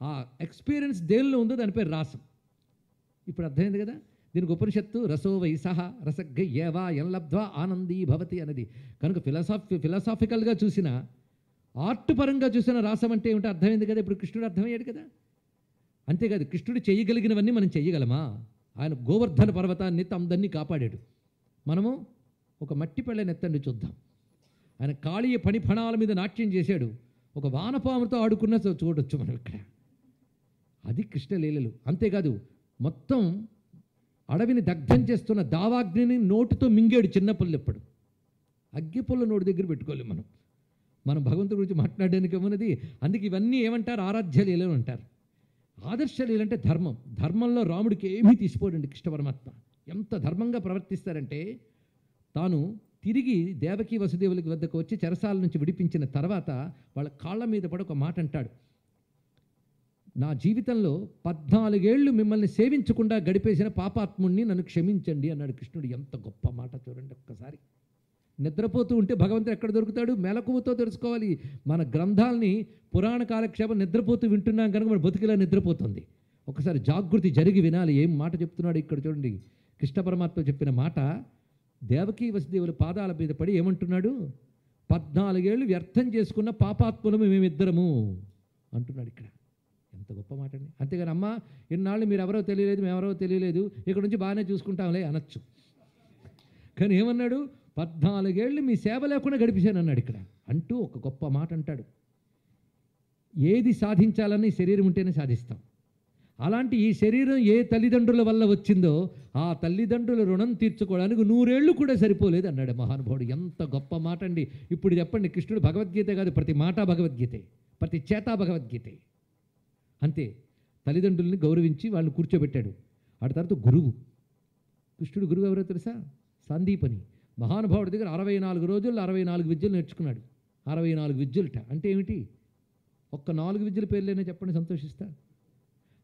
ఆ ఎక్స్పీరియన్స్ దేనిలో ఉందో దాని పేరు రాసం. ఇప్పుడు అర్థమైంది కదా. దీనికి ఉపనిషత్తు రసో వైసహ రసగ్గ ఏవా ఎన్లబ్ధ్వా ఆనందీ భవతి అన్నది. కనుక ఫిలాసాఫికల్గా చూసిన, ఆర్ట్ పరంగా చూసిన రాసం అంటే ఏమిటో అర్థమైంది కదా. ఇప్పుడు కృష్ణుడు అర్థమయ్యాడు కదా. అంతేకాదు, కృష్ణుడు చేయగలిగినవన్నీ మనం చెయ్యగలమా? ఆయన గోవర్ధన పర్వతాన్ని అందరినీ కాపాడాడు. మనము ఒక మట్టి పెళ్ళని ఎత్తండి చూద్దాం. ఆయన కాళీయ ఫణాల మీద నాట్యం చేశాడు. ఒక వానపాముతో ఆడుకున్న చూడొచ్చు మనం ఇక్కడ. అది కృష్ణలీలలు. అంతేకాదు, మొత్తం అడవిని దగ్ధం చేస్తున్న దావాగ్నిని నోటితో మింగాడు చిన్నపిల్లెప్పుడు. అగ్గిపుల్ల నోటి దగ్గర పెట్టుకోలేము మనం భగవంతుడి గురించి మాట్లాడడానికి ఏమన్నది. అందుకే ఇవన్నీ ఏమంటారు? ఆరాధ్య లీలలు అంటారు. ఆదర్శ లీల అంటే ధర్మం. ధర్మంలో రాముడికి ఏమీ తీసిపోడండి కృష్ణ పరమాత్మ. ఎంత ధర్మంగా ప్రవర్తిస్తారంటే, తాను తిరిగి దేవకీ వసుదేవులకి వద్దకు వచ్చి చెరసాల నుంచి విడిపించిన తర్వాత వాళ్ళ కాళ్ళ మీద పడి ఒక మాట అంటాడు. నా జీవితంలో 14 ఏళ్ళు మిమ్మల్ని సేవించకుండా గడిపేసిన పాపాత్ముణ్ణి నన్ను క్షమించండి అన్నాడు కృష్ణుడు. ఎంత గొప్ప మాట చూడండి ఒక్కసారి. నిద్రపోతూ ఉంటే భగవంతుడు ఎక్కడ దొరుకుతాడు? మెలకువతో తెలుసుకోవాలి. మన గ్రంథాలని పురాణ కాలక్షేపం నిద్రపోతూ వింటున్నాం కనుక మన బతుకిలా నిద్రపోతుంది. ఒకసారి జాగృతి జరిగి వినాలి. ఏం మాట చెప్తున్నాడు ఇక్కడ చూడండి. కృష్ణ పరమాత్మ చెప్పిన మాట దేవకీ వసుదేవుల పాదాల మీద పడి ఏమంటున్నాడు? 14 ఏళ్ళు వ్యర్థం చేసుకున్న పాపాత్ములము మేమిద్దరము అంటున్నాడు ఇక్కడ. ఎంత గొప్ప మాట అండి. అంతేగాని అమ్మ ఇన్నాళ్ళు మీరు ఎవరో తెలియలేదు, మేమెవరో తెలియలేదు, ఇక్కడ నుంచి బాగానే చూసుకుంటాంలే అనొచ్చు. కానీ ఏమన్నాడు? 14 ఏళ్ళు మీ సేవ లేకుండా గడిపించాను అన్నాడు ఇక్కడ. అంటూ ఒక గొప్ప మాట అంటాడు. ఏది సాధించాలని శరీరం ఉంటేనే సాధిస్తాం. అలాంటి ఈ శరీరం ఏ తల్లిదండ్రుల వల్ల వచ్చిందో ఆ తల్లిదండ్రుల రుణం తీర్చుకోవడానికి 100 ఏళ్ళు కూడా సరిపోలేదు అన్నాడు మహానుభావుడు. ఎంత గొప్ప మాట అండి. ఇప్పుడు చెప్పండి, కృష్ణుడు భగవద్గీత కాదు, ప్రతి మాట భగవద్గీతే, ప్రతి చేత భగవద్గీతే. అంతే. తల్లిదండ్రుల్ని గౌరవించి వాళ్ళని కూర్చోబెట్టాడు. ఆ తర్వాత గురువు. కృష్ణుడు గురువు ఎవరో తెలుసా? సందీపని. మహానుభావుడి దగ్గర 64 రోజుల్లో 64 విద్యలు నేర్చుకున్నాడు. 64 విద్యలుట అంటే ఏమిటి? ఒక్క 4 విద్యల పేర్లేనే చెప్పండి, సంతోషిస్తా.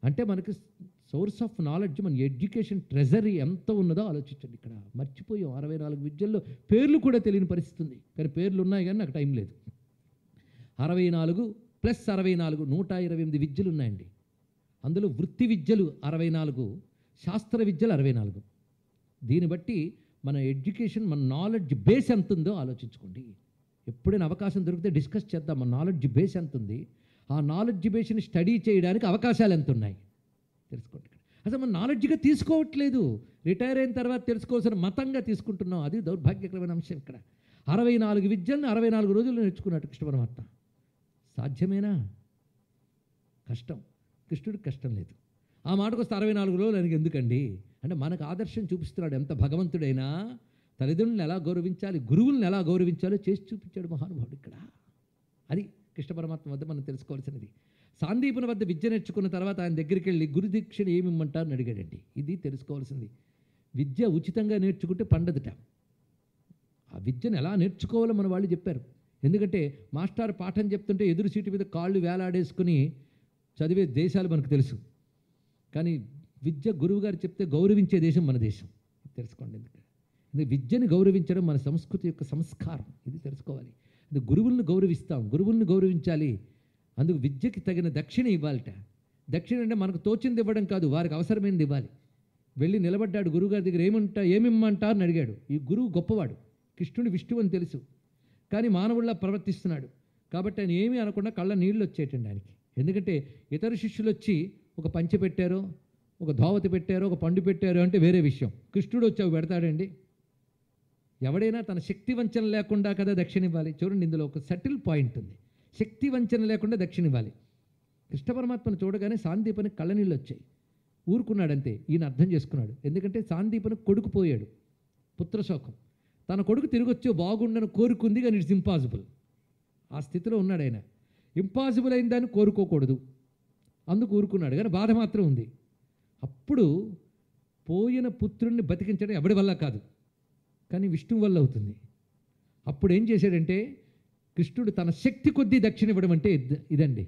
అంటే మనకి సోర్స్ ఆఫ్ నాలెడ్జ్, మన ఎడ్యుకేషన్ ట్రెజరీ ఎంత ఉన్నదో ఆలోచించండి. ఇక్కడ మర్చిపోయాం. 64 విద్యల్లో పేర్లు కూడా తెలియని పరిస్థితి ఉంది. కానీ పేర్లు ఉన్నాయి కానీ నాకు టైం లేదు. 64 + 64 128 విద్యలు ఉన్నాయండి. అందులో వృత్తి విద్యలు 64, శాస్త్ర విద్యలు 64. దీన్ని బట్టి మన ఎడ్యుకేషన్, మన నాలెడ్జ్ బేస్ ఎంత ఉందో ఆలోచించుకోండి. ఎప్పుడైనా అవకాశం దొరికితే డిస్కస్ చేద్దాం. మన నాలెడ్జ్ బేస్ ఎంత ఉంది, ఆ నాలెడ్జ్ బేస్ని స్టడీ చేయడానికి అవకాశాలు ఎంత ఉన్నాయి తెలుసుకోండి. అసలు మనం నాలెడ్జ్గా తీసుకోవట్లేదు. రిటైర్ అయిన తర్వాత తెలుసుకోవాల్సిన మతంగా తీసుకుంటున్నాం. అది దౌర్భాగ్యకరమైన అంశం ఇక్కడ. 64 విద్యలను 64 రోజుల్లో నేర్చుకున్నాడు కృష్ణ పరమాత్మ. సాధ్యమేనా? కష్టం. కృష్ణుడికి కష్టం లేదు. ఆ మాటకు వస్తే 64 రోజులు ఆయనకి ఎందుకండి అంటే మనకు ఆదర్శం చూపిస్తున్నాడు. ఎంత భగవంతుడైనా తల్లిదండ్రులను ఎలా గౌరవించాలి, గురువులను ఎలా గౌరవించాలో చేసి చూపించాడు మహానుభావుడు ఇక్కడ. అది కృష్ణ పరమాత్మ వద్ద మనం తెలుసుకోవాల్సినది. సాందీపుని వద్ద విద్య నేర్చుకున్న తర్వాత ఆయన దగ్గరికి వెళ్ళి గురుదీక్షను ఏమి ఇమ్మంటారని అడిగాడండి. ఇది తెలుసుకోవాల్సింది. విద్య ఉచితంగా నేర్చుకుంటే పండదుట. ఆ విద్యను ఎలా నేర్చుకోవాలో మన వాళ్ళు చెప్పారు. ఎందుకంటే మాస్టర్ పాఠం చెప్తుంటే ఎదురు సీటు మీద కాళ్ళు వేలాడేసుకుని చదివే దేశాలు మనకు తెలుసు. కానీ విద్య గురువుగారు చెప్తే గౌరవించే దేశం మన దేశం. తెలుసుకోండి. ఎందుకంటే విద్యను గౌరవించడం మన సంస్కృతి యొక్క సంస్కారం. ఇది తెలుసుకోవాలి. అది గురువులను గౌరవిస్తాం, గురువులను గౌరవించాలి. అందుకు విద్యకి తగిన దక్షిణ ఇవ్వాలట. దక్షిణ అంటే మనకు తోచింది ఇవ్వడం కాదు, వారికి అవసరమైనది ఇవ్వాలి. వెళ్ళి నిలబడ్డాడు గురువుగారి దగ్గర. ఏమిమ్మంటారు అని అడిగాడు. ఈ గురువు గొప్పవాడు, కృష్ణుడు విష్ణువు అని తెలుసు, కానీ మానవుల్లా ప్రవర్తిస్తున్నాడు. కాబట్టి ఆయన ఏమీ అనకుండా కళ్ళ నీళ్ళు వచ్చేటండి ఆయనకి. ఎందుకంటే ఇతర శిష్యులు వచ్చి ఒక పంచె పెట్టారో, ఒక ధోవతి పెట్టారో, ఒక పండు పెట్టారో అంటే వేరే విషయం. కృష్ణుడు వచ్చి అవి పెడతాడండి. ఎవడైనా తన శక్తి వంచన లేకుండా కదా దక్షిణ ఇవ్వాలి. చూడండి, ఇందులో ఒక సటిల్ పాయింట్ ఉంది. శక్తి వంచన లేకుండా దక్షిణ ఇవ్వాలి. కృష్ణ పరమాత్మను చూడగానే సాందీపని కళ్ళనీళ్ళు వచ్చాయి. ఊరుకున్నాడంతే. ఈయన అర్థం చేసుకున్నాడు. ఎందుకంటే సాందీపని కొడుకు పోయాడు, పుత్రశోకం. తన కొడుకు తిరిగి వచ్చి బాగుండని కోరుకుంది, కానీ ఇట్స్ ఇంపాసిబుల్. ఆ స్థితిలో ఉన్నాడు ఆయన. ఇంపాసిబుల్ అయిన దాన్ని కోరుకోకూడదు, అందుకు ఊరుకున్నాడు. కానీ బాధ మాత్రం ఉంది. అప్పుడు పోయిన పుత్రుణ్ణి బతికించడం ఎవడి వల్ల కాదు, కానీ విష్ణువు వల్ల అవుతుంది. అప్పుడు ఏం చేశాడంటే కృష్ణుడు తన శక్తి కొద్దీ దక్షిణ ఇవ్వడం అంటే ఇదండి.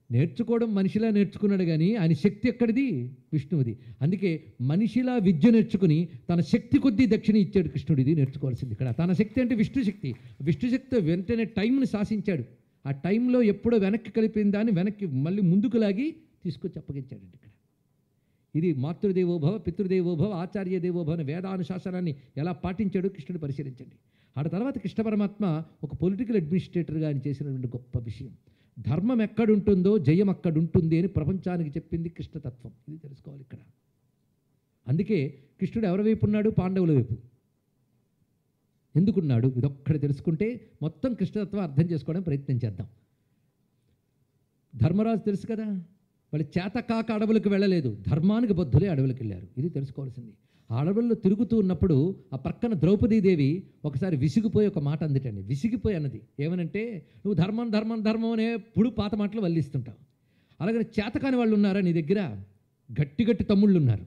నేర్చుకోవడం మనిషిలా నేర్చుకున్నాడు, కానీ ఆయన శక్తి ఎక్కడిది? విష్ణువుది. అందుకే మనిషిలా విద్య నేర్చుకుని తన శక్తి కొద్దీ దక్షిణ ఇచ్చాడు కృష్ణుడు. ఇది నేర్చుకోవాల్సింది ఇక్కడ. తన శక్తి అంటే విష్ణు శక్తి. విష్ణు శక్తి వెంటనే టైంని శాసించాడు. ఆ టైంలో ఎప్పుడో వెనక్కి కలిపిన దాన్ని వెనక్కి మళ్ళీ ముందుకు లాగి తీసుకొచ్చి అప్పగించాడండి ఇక్కడ. ఇది మాతృదేవోభవ, పితృదేవోభవ, ఆచార్య దేవోభవ అనే వేదానుశాసనాన్ని ఎలా పాటించాడో కృష్ణుడు పరిశీలించండి. ఆ తర్వాత కృష్ణ పరమాత్మ ఒక పొలిటికల్ అడ్మినిస్ట్రేటర్గా ఆయన చేసినటువంటి గొప్ప విషయం, ధర్మం ఎక్కడుంటుందో జయం అక్కడుంటుంది అని ప్రపంచానికి చెప్పింది కృష్ణతత్వం. ఇది తెలుసుకోవాలి ఇక్కడ. అందుకే కృష్ణుడు ఎవరి వైపు ఉన్నాడు? పాండవుల వైపు. ఎందుకున్నాడు? ఇదొక్కటి తెలుసుకుంటే మొత్తం కృష్ణతత్వం అర్థం చేసుకోవడానికి ప్రయత్నం చేద్దాం. ధర్మరాజు తెలుసు కదా, వాళ్ళు చేతకాక అడవులకు వెళ్ళలేదు, ధర్మానికి బద్ధులే అడవులకు వెళ్ళారు. ఇది తెలుసుకోవాల్సింది. ఆ అడవుల్లో తిరుగుతూ ఉన్నప్పుడు ఆ పక్కన ద్రౌపదీదేవి ఒకసారి విసిగిపోయి ఒక మాట అందిటండి. విసిగిపోయి అన్నది ఏమనంటే, నువ్వు ధర్మం ధర్మం ధర్మం అనే ఎప్పుడు పాత మాటలు వల్లిస్తుంటావు. అలాగే చేతకాని వాళ్ళు ఉన్నారా నీ దగ్గర? గట్టి గట్టి తమ్ముళ్ళు ఉన్నారు,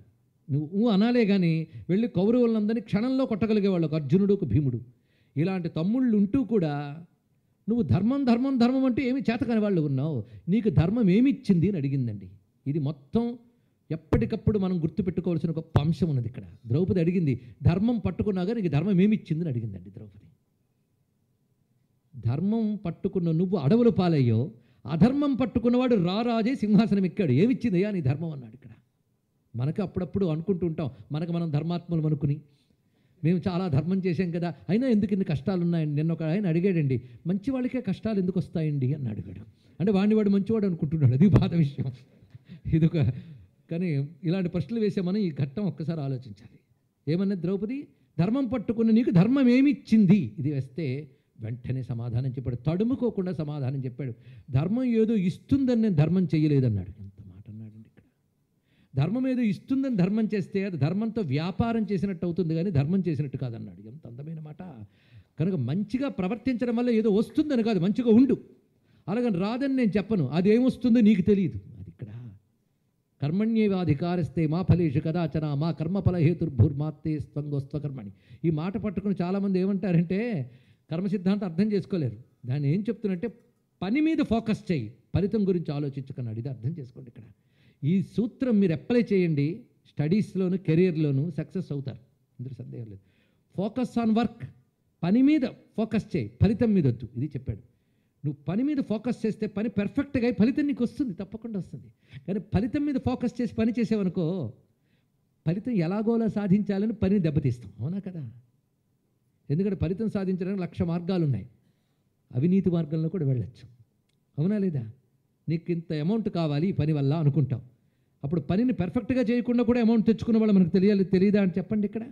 నువ్వు అనాలే కానీ వెళ్ళి కౌరవులందరినీ క్షణంలో కొట్టగలిగేవాళ్ళు, ఒక అర్జునుడు ఒక భీముడు. ఇలాంటి తమ్ముళ్ళు ఉంటూ కూడా నువ్వు ధర్మం ధర్మం ధర్మం అంటే ఏమి చేతకాని వాళ్ళు ఉన్నావు, నీకు ధర్మం ఏమిచ్చింది అని అడిగిందండి. ఇది మొత్తం ఎప్పటికప్పుడు మనం గుర్తుపెట్టుకోవాల్సిన ఒక అంశం ఉన్నది ఇక్కడ. ద్రౌపది అడిగింది, ధర్మం పట్టుకున్నాగా నీకు ధర్మం ఏమిచ్చింది అని అడిగిందండి ద్రౌపది. ధర్మం పట్టుకున్న నువ్వు అడవులు పాలయ్యో, అధర్మం పట్టుకున్నవాడు రారాజే సింహాసనం ఎక్కాడు, ఏమిచ్చిందయ్యా నీ ధర్మం అన్నాడు ఇక్కడ. మనకు అప్పుడప్పుడు అనుకుంటూ ఉంటాం, మనకు మనం ధర్మాత్మలు అనుకుని మేము చాలా ధర్మం చేశాం కదా, అయినా ఎందుకు ఇన్ని కష్టాలు ఉన్నాయండి. నిన్న ఒక ఆయన అడిగాడండి, మంచి వాళ్ళకే కష్టాలు ఎందుకు వస్తాయండి అని అడిగాడు. అంటే వాడు మంచివాడు అనుకుంటున్నాడు, అది బాధ విషయం. ఇదొక కానీ ఇలాంటి ప్రశ్నలు వేసే మనం ఈ ఘట్టం ఒక్కసారి ఆలోచించాలి. ఏమన్నది ద్రౌపది? ధర్మం పట్టుకుని నీకు ధర్మం ఏమిచ్చింది ఇది వేస్తే వెంటనే సమాధానం చెప్పాడు, తడుముకోకుండా సమాధానం చెప్పాడు. ధర్మం ఏదో ఇస్తుందని నేను ధర్మం చేయలేదన్నాడు. ఎంత మాట అన్నాడండి ఇక్కడ. ధర్మం ఏదో ఇస్తుందని ధర్మం చేస్తే అది ధర్మంతో వ్యాపారం చేసినట్టు అవుతుంది కానీ ధర్మం చేసినట్టు కాదన్నాడు. ఎంత అందమైన మాట. కనుక మంచిగా ప్రవర్తించడం వల్ల ఏదో వస్తుందని కాదు, మంచిగా ఉండు. అలాగని రాదని నేను చెప్పను, అది ఏమొస్తుందో నీకు తెలియదు. అది ఇక్కడ కర్మణ్యేవాధికారస్తే మా ఫలేషు కదాచన మా కర్మఫలహేతుర్భూర్మాత్తే స్వంగోస్త్వకర్మణి. ఈ మాట పట్టుకుని చాలామంది ఏమంటారంటే కర్మ సిద్ధాంతం అర్థం చేసుకోలేరు. దాన్ని ఏం చెప్తున్నట్టే పని మీద ఫోకస్ చేయి, ఫలితం గురించి ఆలోచించుకున్నాడు. ఇది అర్థం చేసుకోండి ఇక్కడ. ఈ సూత్రం మీరు అప్లై చేయండి, స్టడీస్లోను కెరీర్లోను సక్సెస్ అవుతారు, ఇందులో సందేహం లేదు. ఫోకస్ ఆన్ వర్క్, పని మీద ఫోకస్ చేయి, ఫలితం మీద వద్దు. ఇది చెప్పాడు. నువ్వు పని మీద ఫోకస్ చేస్తే పని పెర్ఫెక్ట్గా అయి ఫలితం నీకు వస్తుంది, తప్పకుండా వస్తుంది. కానీ ఫలితం మీద ఫోకస్ చేసి పని చేసావనుకో, ఫలితం ఎలాగోలా సాధించాలని పనిని దెబ్బతీస్తాం. అవునా కదా? ఎందుకంటే ఫలితం సాధించడానికి 1,00,000 మార్గాలు ఉన్నాయి, అవినీతి మార్గంలో కూడా వెళ్ళచ్చు. అవునా లేదా? నీకు ఇంత అమౌంట్ కావాలి ఈ పని వల్ల అనుకుంటాం, అప్పుడు పనిని పెర్ఫెక్ట్గా చేయకుండా కూడా అమౌంట్ తెచ్చుకున్న వాళ్ళు మనకు తెలియదా అని చెప్పండి ఇక్కడ.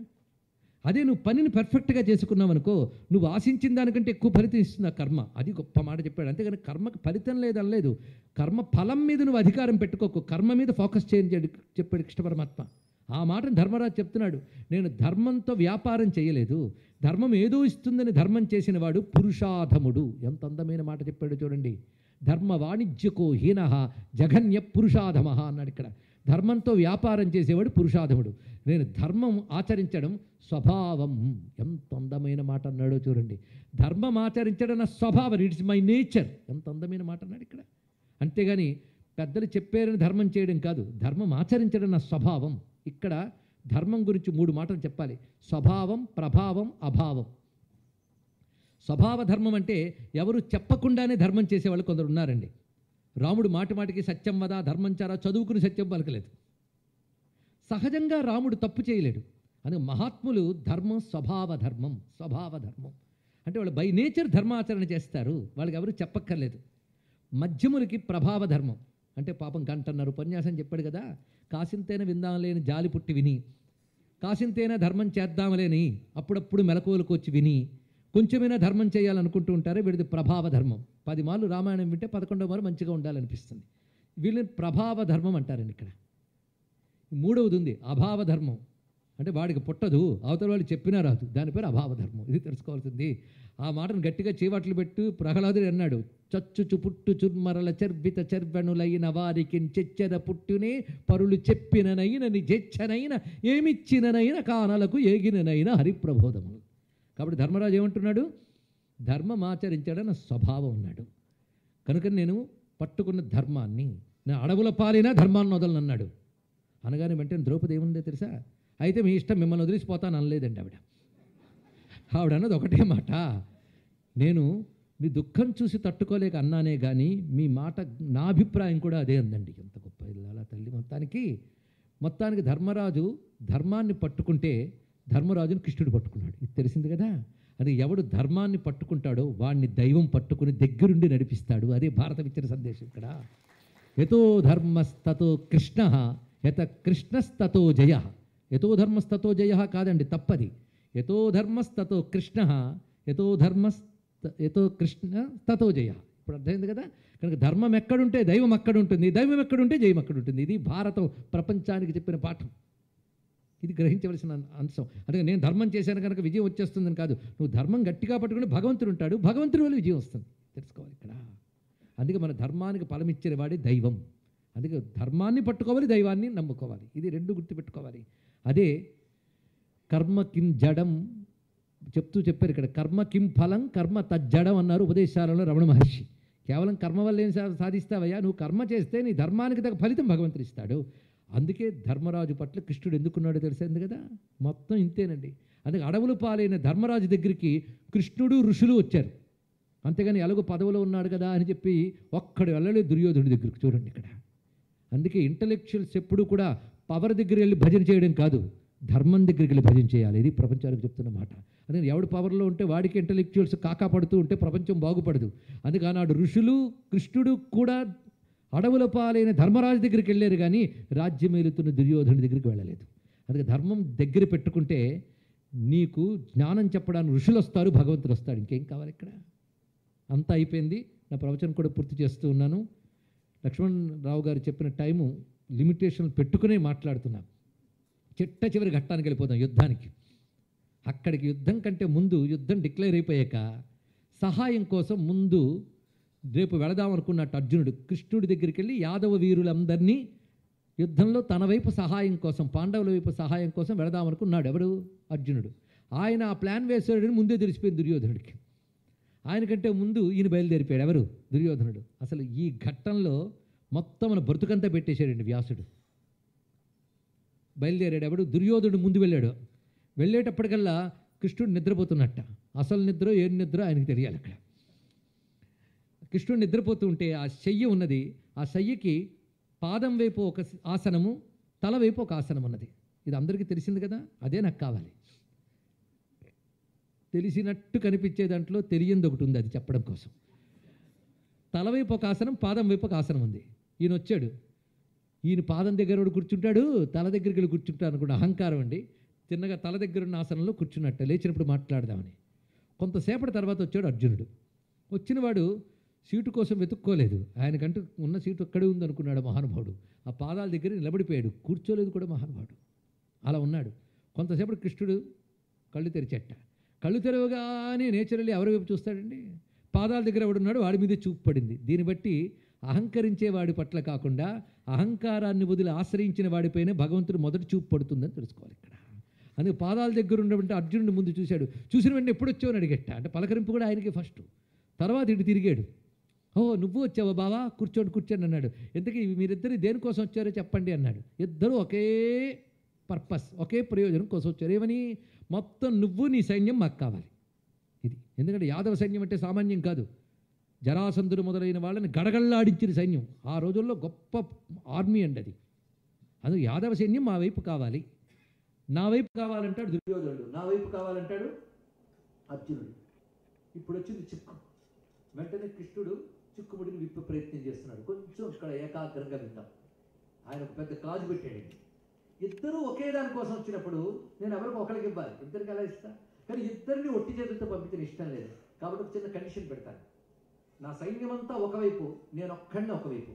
అదే నువ్వు పనిని పర్ఫెక్ట్గా చేసుకున్నావు అనుకో, నువ్వు ఆశించిన దానికంటే ఎక్కువ ఫలితం ఇస్తుంది ఆ కర్మ. అది గొప్ప మాట చెప్పాడు. అంతేగాని కర్మకు ఫలితం లేదనలేదు, కర్మ ఫలం మీద నువ్వు అధికారం పెట్టుకోకు, కర్మ మీద ఫోకస్ చేయండి చెప్పాడు కృష్ణ పరమాత్మ. ఆ మాటను ధర్మరాజు చెప్తున్నాడు. నేను ధర్మంతో వ్యాపారం చేయలేదు, ధర్మం ఏదో ఇస్తుందని ధర్మం చేసిన వాడు పురుషాధముడు. ఎంత అందమైన మాట చెప్పాడు చూడండి. ధర్మ వాణిజ్యకో హీన జఘన్య పురుషాధమ అన్నాడు ఇక్కడ. ధర్మంతో వ్యాపారం చేసేవాడు పురుషాధముడు. నేను ధర్మం ఆచరించడం స్వభావం. ఎంత అందమైన మాట అన్నాడో చూడండి. ధర్మం ఆచరించడం నా స్వభావం, ఇట్స్ మై నేచర్. ఎంత అందమైన మాట అన్నాడు ఇక్కడ. అంతేగాని పెద్దలు చెప్పారని ధర్మం చేయడం కాదు, ధర్మం ఆచరించడం నా స్వభావం. ఇక్కడ ధర్మం గురించి 3 మాటలు చెప్పాలి: స్వభావం, ప్రభావం, అభావం. స్వభావ ధర్మం అంటే ఎవరు చెప్పకుండానే ధర్మం చేసేవాళ్ళు కొందరు ఉన్నారండి. రాముడు మాటిమాటికి సత్యం వద ధర్మం చారా చదువుకుని సత్యం పలకలేదు. సహజంగా రాముడు తప్పు చేయలేడు. అందుకే మహాత్ములు ధర్మం స్వభావ ధర్మం, స్వభావ ధర్మం అంటే వాళ్ళు బై నేచర్ ధర్మాచరణ చేస్తారు, వాళ్ళకి ఎవరు చెప్పక్కర్లేదు. మధ్యములకి ప్రభావ ధర్మం అంటే పాపం గంటన్నర ఉపన్యాసం చెప్పాడు కదా, కాసింతైనా విందాంలేని జాలి పుట్టి విని, కాసింతైనా ధర్మం చేద్దాంలేని అప్పుడప్పుడు మెలకువలకు వచ్చి విని, కొంచెమైనా ధర్మం చేయాలనుకుంటూ ఉంటారే, వీడిది ప్రభావ ధర్మం. 10 మార్లు రామాయణం వింటే 11వ మారు మంచిగా ఉండాలనిపిస్తుంది. వీళ్ళని ప్రభావ ధర్మం అంటారండి ఇక్కడ. 3వది ఉంది అభావ ధర్మం, అంటే వాడికి పుట్టదు, అవతల వాళ్ళు చెప్పినా రాదు, దాని పేరు అభావ ధర్మం. ఇది తెలుసుకోవాల్సింది. ఆ మాటను గట్టిగా చీవాట్లు పెట్టు ప్రహ్లాదుడు అన్నాడు, చచ్చుచు పుట్టు చుర్మరల చర్బిత చర్వణులైన వారికి చెచ్చెర పుట్టునే పరులు చెప్పిననైన నిజెచ్చనైన ఏమిచ్చిననైన కానలకు ఏగిననైన హరిప్రబోధములు. కాబట్టి ధర్మరాజు ఏమంటున్నాడు? ధర్మం ఆచరించడం నా స్వభావం ఉన్నాడు. కనుక నేను పట్టుకున్న ధర్మాన్ని, నా అడవుల పాలైనా ధర్మాన్ని వదలనన్నాడు. అనగానే వెంటనే ద్రౌపది ఏముందో తెలుసా? అయితే మీ ఇష్టం, మిమ్మల్ని వదిలిసిపోతాను అనలేదండి ఆవిడ. ఆవిడ అన్నది ఒకటే మాట, నేను మీ దుఃఖం చూసి తట్టుకోలేక అన్నానే కానీ మీ మాట, నా అభిప్రాయం కూడా అదే అందండి. ఎంత గొప్ప ఇల్లాల తల్లి. మొత్తానికి మొత్తానికి ధర్మరాజు ధర్మాన్ని పట్టుకుంటే ధర్మరాజుని కృష్ణుడు పట్టుకున్నాడు. ఇది తెలిసింది కదా. అది ఎవడు ధర్మాన్ని పట్టుకుంటాడో వాడిని దైవం పట్టుకుని దగ్గరుండి నడిపిస్తాడు. అదే భారతం ఇచ్చిన సందేశం ఇక్కడ. యతో ధర్మస్తతో కృష్ణ యత కృష్ణస్తతో జయ. యతో ధర్మస్తతో జయ కాదండి, తప్పది. యతో ధర్మస్తతో కృష్ణ యతో కృష్ణ తతో జయ. ఇప్పుడు అర్థమైంది కదా. కనుక ధర్మం ఎక్కడుంటే దైవం అక్కడ ఉంటుంది, దైవం ఎక్కడుంటే జయం అక్కడ ఉంటుంది. ఇది భారతం ప్రపంచానికి చెప్పిన పాఠం. ఇది గ్రహించవలసిన అంశం. అందుకే నేను ధర్మం చేశాను కనుక విజయం వచ్చేస్తుందని కాదు. నువ్వు ధర్మం గట్టిగా పట్టుకుని భగవంతుడు ఉంటాడు, భగవంతుడి వల్ల విజయం వస్తుంది. తెలుసుకోవాలి ఇక్కడ. అందుకే మన ధర్మానికి ఫలమిచ్చిన వాడే దైవం. అందుకే ధర్మాన్ని పట్టుకోవాలి, దైవాన్ని నమ్ముకోవాలి. ఇది రెండు గుర్తుపెట్టుకోవాలి. అదే కర్మ కిం జడం చెప్తూ చెప్పారు ఇక్కడ. కర్మ కిం ఫలం కర్మ తజ్జడం అన్నారు ఉపదేశాలలో రమణ మహర్షి. కేవలం కర్మ వల్ల ఏం సాధిస్తావయ్యా, నువ్వు కర్మ చేస్తే నీ ధర్మానికి తగ్గ ఫలితం భగవంతుడు ఇస్తాడు. అందుకే ధర్మరాజు పట్ల కృష్ణుడు ఎందుకున్నాడో తెలిసింది కదా. మొత్తం ఇంతేనండి. అందుకే అడవులు పాలైన ధర్మరాజు దగ్గరికి కృష్ణుడు ఋషులు వచ్చారు. అంతేగాని ఎలాగో పదవిలో ఉన్నాడు కదా అని చెప్పి ఒక్కడు వెళ్ళలేదు దుర్యోధనుడి దగ్గరికి. చూడండి ఇక్కడ. అందుకే ఇంటలెక్చువల్స్ ఎప్పుడు కూడా పవర్ దగ్గర వెళ్ళి భజన చేయడం కాదు, ధర్మం దగ్గరికి వెళ్ళి భజన చేయాలి. ఇది ప్రపంచానికి చెప్తున్న మాట. అందుకని ఎవడు పవర్లో ఉంటే వాడికి ఇంటలెక్చువల్స్ కాకాపడుతూ ఉంటే ప్రపంచం బాగుపడదు. అందుకే ఆనాడు ఋషులు కృష్ణుడు కూడా అడవుల పాలైన ధర్మరాజు దగ్గరికి వెళ్ళారు, కానీ రాజ్యం ఏలుతున్న దుర్యోధనుడి దగ్గరికి వెళ్ళలేదు. అందుకే ధర్మం దగ్గర పెట్టుకుంటే నీకు జ్ఞానం చెప్పడానికి ఋషులు వస్తారు, భగవంతుడు వస్తాడు. ఇంకేం కావాలి ఇక్కడ. అంతా అయిపోయింది. నా ప్రవచనం కూడా పూర్తి చేస్తూ ఉన్నాను. లక్ష్మణరావు గారు చెప్పిన టైము లిమిటేషన్ పెట్టుకునే మాట్లాడుతున్నాను. చిట్ట చివరి ఘట్టానికి వెళ్ళిపోతాం, యుద్ధానికి. అక్కడికి యుద్ధం కంటే ముందు, యుద్ధం డిక్లేర్ అయిపోయాక సహాయం కోసం ముందు రేపు వెళదాం అనుకున్నట్టు అర్జునుడు కృష్ణుడి దగ్గరికి వెళ్ళి యాదవ వీరులందరినీ యుద్ధంలో తన వైపు సహాయం కోసం, పాండవుల వైపు సహాయం కోసం వెళదాం అనుకున్నాడు. ఎవరు? అర్జునుడు. ఆయన ఆ ప్లాన్ వేసాడని ముందే తెలిసిపోయింది దుర్యోధనుడికి. ఆయనకంటే ముందు ఈయన బయలుదేరిపోయాడు. ఎవరు? దుర్యోధనుడు. అసలు ఈ ఘట్టంలో మొత్తం మన బ్రతుకంతా పెట్టేశాడండి వ్యాసుడు. బయలుదేరాడు. ఎవడు? దుర్యోధనుడు ముందు వెళ్ళాడు. వెళ్ళేటప్పటికల్లా కృష్ణుడు నిద్రపోతున్నట్ట. అసలు నిద్ర ఏం నిద్ర ఆయనకి తెలియాలి. అక్కడ కృష్ణుడు నిద్రపోతూ ఉంటే ఆ శయ్య ఉన్నది. ఆ శయ్యకి పాదం వైపు ఒక ఆసనము, తల వైపు ఒక ఆసనం ఉన్నది. ఇది అందరికీ తెలిసింది కదా. అదే నాకు కావాలి. తెలిసినట్టు కనిపించే దాంట్లో తెలియంది ఒకటి ఉంది, అది చెప్పడం కోసం. తల వైపు ఒక ఆసనం, పాదం వైపు ఒక ఆసనం ఉంది. ఈయన వచ్చాడు. ఈయన పాదం దగ్గర కూర్చుంటాడు, తల దగ్గరికి వెళ్ళి కూర్చుంటాడు అనుకుంటే అహంకారం అండి. తిన్నగా తల దగ్గర ఉన్న ఆసనంలో కూర్చున్నట్ట. లేచినప్పుడు మాట్లాడదామని. కొంతసేపటి తర్వాత వచ్చాడు అర్జునుడు. వచ్చినవాడు సీటు కోసం వెతుక్కోలేదు. ఆయనకంటూ ఉన్న సీటు అక్కడే ఉంది అనుకున్నాడు మహానుభావుడు. ఆ పాదాల దగ్గర నిలబడిపోయాడు. కూర్చోలేదు కూడా మహానుభావుడు. అలా ఉన్నాడు. కొంతసేపటి కృష్ణుడు కళ్ళు తెరిచెట్ట. కళ్ళు తెరవగానే నేచురల్లీ ఎవరి వైపు చూస్తాడండి? పాదాల దగ్గర ఎవడున్నాడు వాడి మీద చూపు పడింది. దీన్ని బట్టి అహంకరించే వాడి పట్ల కాకుండా అహంకారాన్ని వదిలి ఆశ్రయించిన వాడిపైనే భగవంతుడు మొదటి చూపు పడుతుందని తెలుసుకోవాలి ఇక్కడ. అందుకే పాదాల దగ్గర ఉన్నటువంటి అర్జునుడిని ముందు చూశాడు. చూసిన వెంటనే ఎప్పుడు వచ్చావు అని అడిగట్ట. అంటే పలకరింపు కూడా ఆయనకి ఫస్ట్. తర్వాత ఇటు తిరిగాడు. ఓ నువ్వు వచ్చావా బావా, కూర్చోండి అన్నాడు. ఎందుకు మీరిద్దరు దేనికోసం వచ్చారో చెప్పండి అన్నాడు. ఇద్దరు ఒకే పర్పస్, ఒకే ప్రయోజనం కోసం వచ్చారు. ఏమని? మొత్తం నువ్వు నీ సైన్యం మాకు కావాలి. ఇది ఎందుకంటే యాదవ సైన్యం అంటే సామాన్యం కాదు. జరాసంధుడు మొదలైన వాళ్ళని గడగళ్ళాడించిన సైన్యం. ఆ రోజుల్లో గొప్ప ఆర్మీ అండి అది. అది యాదవ సైన్యం మా వైపు కావాలి. నా వైపు కావాలంటాడు దుర్యోధనుడు, నా వైపు కావాలంటాడు అర్జునుడు. ఇప్పుడు వచ్చింది చిక్కు. వెంటనే కృష్ణుడు చిక్కుముడిని విప్పే ప్రయత్నం చేస్తున్నాడు. కొంచెం ఇక్కడ ఏకాగ్రంగా విందాం. ఆయన ఒక పెద్ద కాజు పెట్టాడండి. ఇద్దరు ఒకే దానికోసం వచ్చినప్పుడు నేను ఎవరికి ఒకరికి ఇవ్వాలి, ఇద్దరికి ఎలా ఇస్తా? కానీ ఇద్దరిని ఒట్టి చేతులతో పంపించిన ఇష్టం లేదు. కాబట్టి ఒక చిన్న కండిషన్ పెడతాను. నా సైన్యం అంతా ఒకవైపు, నేను ఒక్కడిని ఒకవైపు.